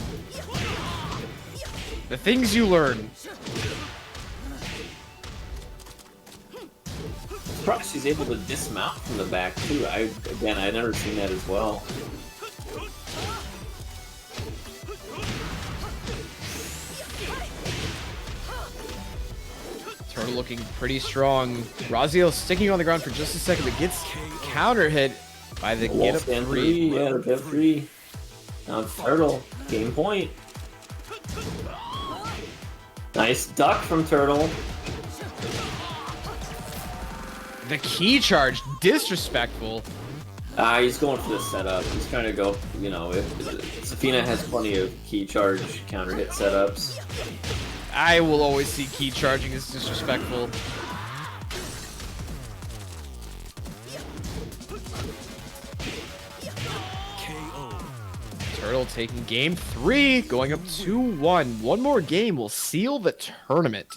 The things you learn. surprised she's able to dismount from the back too. I've never seen that as well. Turtle looking pretty strong. Raziel sticking on the ground for just a second, but gets counter hit by the get up Stand 3. Yeah, the get 3. Now it's Turtle. Game point. Nice duck from Turtle. The key charge, disrespectful. He's going for the setup. He's trying to go, you know, if Zafina has plenty of key charge counter hit setups. I will always see key charging as disrespectful. KO. Turtle taking game 3, going up 2-1. One more game will seal the tournament.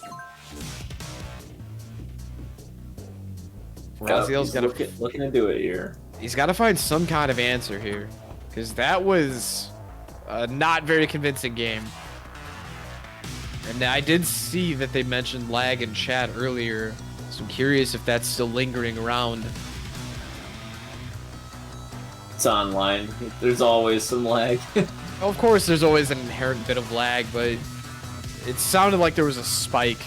Raziel's got to looking to do it here. He's got to find some kind of answer here, because that was a not very convincing game. And I did see that they mentioned lag in chat earlier, so I'm curious if that's still lingering around. It's online. There's always some lag. Of course, there's always an inherent bit of lag, but it sounded like there was a spike.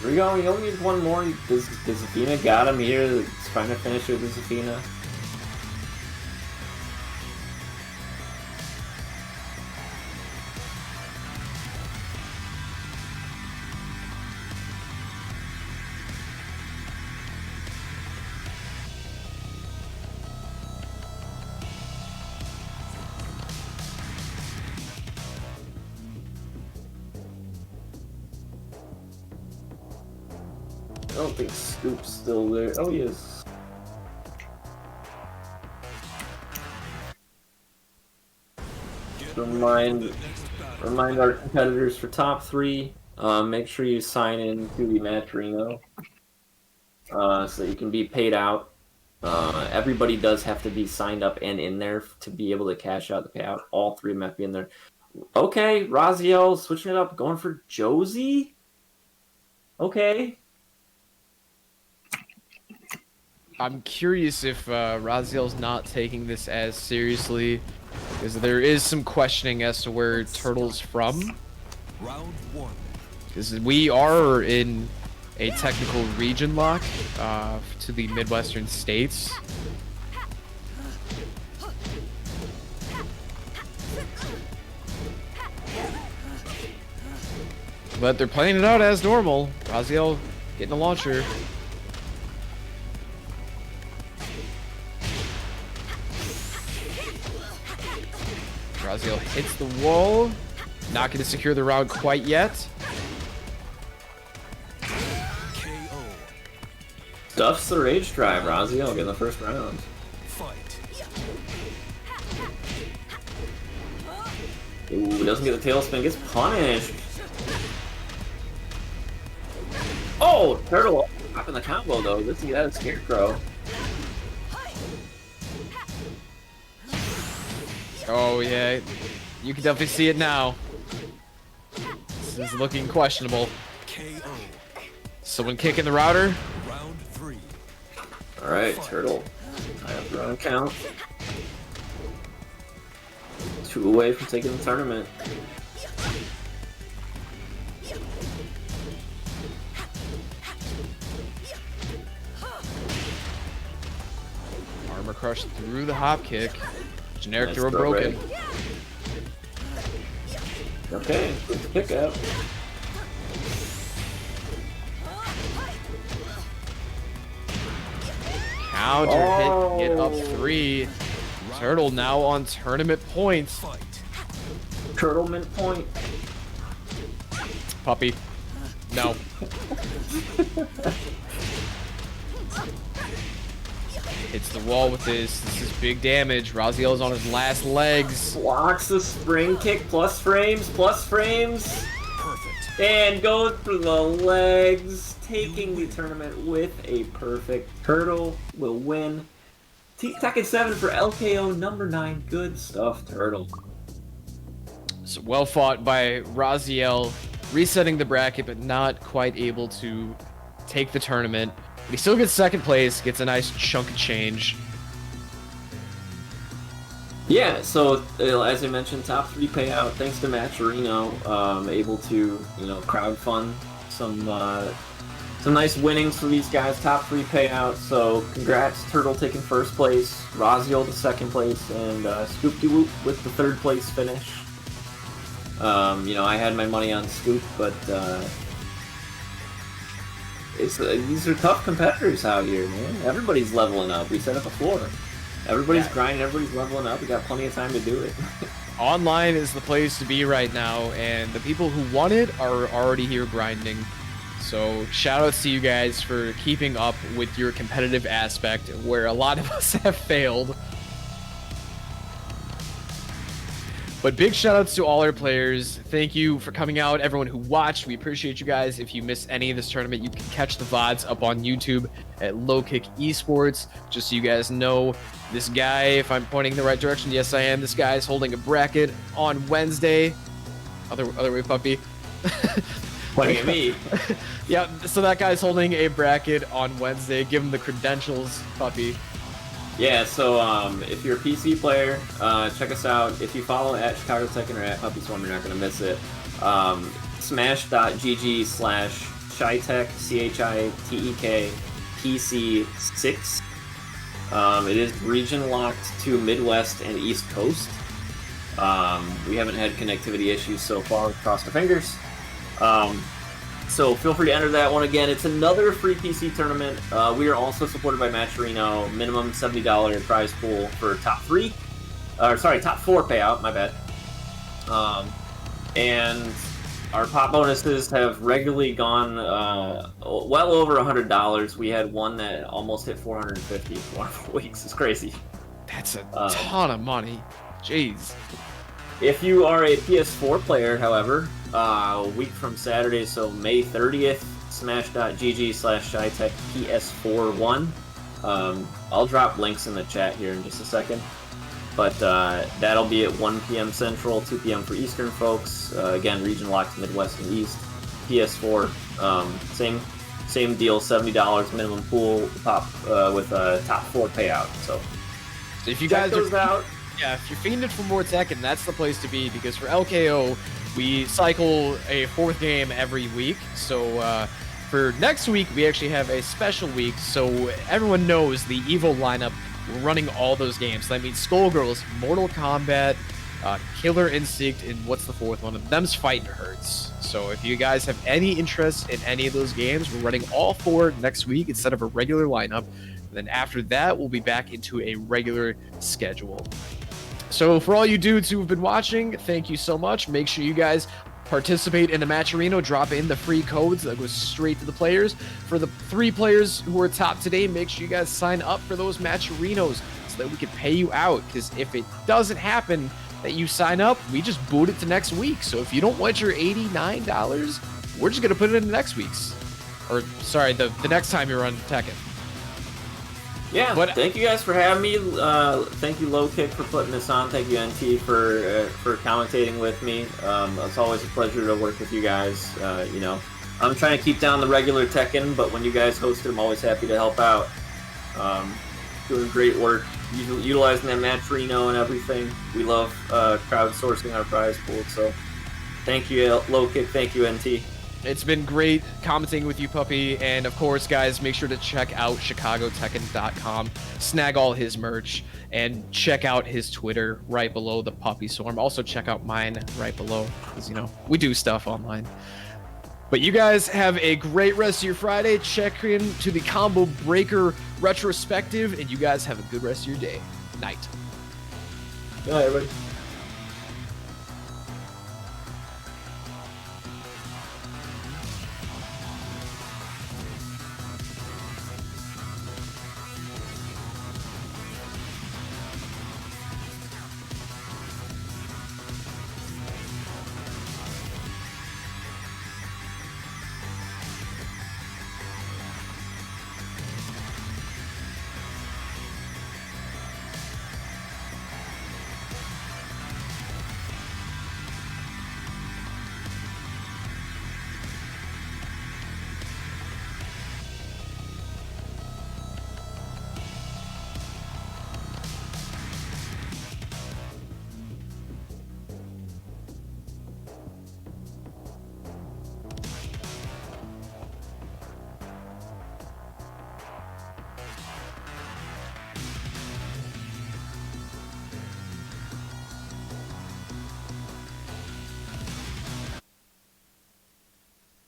Here we go. We only need one more. Does Zafina got him here? He's trying to finish it with Zafina. I don't think Scoop's still there. Oh, he is. Remind our competitors for top 3. Make sure you sign in to the Matcherino so that you can be paid out. Everybody does have to be signed up and in there to be able to cash out the payout. All 3 of them have to be in there. Okay, Raziel switching it up, going for Josie. Okay. I'm curious if Raziel's not taking this as seriously, because there is some questioning as to where Turtle's from. Round 1. Because we are in a technical region lock to the Midwestern states. But they're playing it out as normal. Raziel getting a launcher. Raziel hits the wall. Not going to secure the round quite yet. KO. Stuffs the Rage Drive. Raziel getting the first round. Fight. Ooh, doesn't get the tailspin. Gets punished. Oh, Turtle up in the combo though. Doesn't get out of Scarecrow. Oh, yeah. You can definitely see it now. This is looking questionable. KO. Someone kicking the router. Round 3. Alright, Turtle. Tie up the round count. 2 away from taking the tournament. Armor crush through the hop kick. Generic Nice throw throw broken. break. Okay, good pick up. Counter hit, get up 3. Turtle now on tournament points. Fight. Turtle mint point. Puppy. No. Hits the wall with this. This is big damage. Raziel's on his last legs. Blocks the spring kick, plus frames, Perfect. and goes for the legs, taking the tournament with a perfect. Turtle will win. Tekken 7 for LKO number 9. Good stuff, Turtle. So well fought by Raziel, resetting the bracket, but not quite able to take the tournament. But he still gets second place, gets a nice chunk of change. Yeah, so as I mentioned, top 3 payout thanks to Matcherino, able to crowdfund some nice winnings for these guys. Top 3 payout. So congrats, Turtle taking first place, Raziel to second place, and Scoop De Whoop with the third place finish. I had my money on Scoop, but these are tough competitors out here, man. Everybody's leveling up. We said it before. Everybody's grinding, everybody's leveling up. We got plenty of time to do it. Online is the place to be right now, and the people who want it are already here grinding. So shout outs to you guys for keeping up with your competitive aspect, where a lot of us have failed. But big shout outs to all our players. Thank you for coming out, everyone who watched. We appreciate you guys. If you missed any of this tournament, you can catch the VODs up on YouTube at Low Kick Esports. Just so you guys know, this guy, if I'm pointing in the right direction, yes I am, this guy is holding a bracket on Wednesday. Other way, puppy. Pointing at me. Yeah, so that guy's holding a bracket on Wednesday. Give him the credentials, puppy. Yeah, so if you're a PC player, check us out. If you follow at Chicago Tekken or at Puppy Swarm, you're not going to miss it. Smash.gg/Chitek, CHITEK, PC6. It is region locked to Midwest and East Coast. We haven't had connectivity issues so far. Cross our fingers. So feel free to enter that one again. It's another free PC tournament. We are also supported by Matcherino. Minimum $70 prize pool for top 4 payout. My bad. And our pop bonuses have regularly gone well over $100. We had one that almost hit 450 for 1 or 4 weeks. It's crazy. That's a ton of money. Jeez. If you are a PS4 player, however, a week from Saturday, so May 30th, smash.gg/Chitek PS4 1. I'll drop links in the chat here in just a second. But that'll be at 1 p.m. Central, 2 p.m. for Eastern folks. Again, region locked Midwest and East. PS4, same deal, $70 minimum pool pop with a top 4 payout. So if you check guys those out. Yeah, if you're fiending for more Tekken, that's the place to be, because for LKO, we cycle a 4th game every week. So for next week, we actually have a special week, so everyone knows the Evo lineup. We're running all those games. So that means Skullgirls, Mortal Kombat, Killer Instinct, and what's the 4th one? Them's Fighting Hurts. So if you guys have any interest in any of those games, we're running all 4 next week instead of a regular lineup. And then after that, we'll be back into a regular schedule. So for all you dudes who have been watching, thank you so much. Make sure you guys participate in the Matcherino. Drop in the free codes that goes straight to the players. For the 3 players who are top today, make sure you guys sign up for those Matcherinos so that we can pay you out. Because if it doesn't happen that you sign up, we just boot it to next week. So if you don't want your $89, we're just going to put it in next week's. Or, sorry, the next time you run Tekken. Yeah, but thank you guys for having me. Thank you, Low Kick, for putting this on. Thank you, NT, for commentating with me. It's always a pleasure to work with you guys. I'm trying to keep down the regular Tekken, but when you guys host it, I'm always happy to help out. Doing great work, utilizing that Matcherino and everything. We love crowdsourcing our prize pool, so thank you, Low Kick. Thank you, NT. It's been great commenting with you, Puppy. And of course, guys, make sure to check out ChicagoTekken.com, snag all his merch, and check out his Twitter right below the Puppy Swarm. Also, check out mine right below, because, we do stuff online. But you guys have a great rest of your Friday. Check into the Combo Breaker retrospective, and you guys have a good rest of your day. Night. Good night, everybody.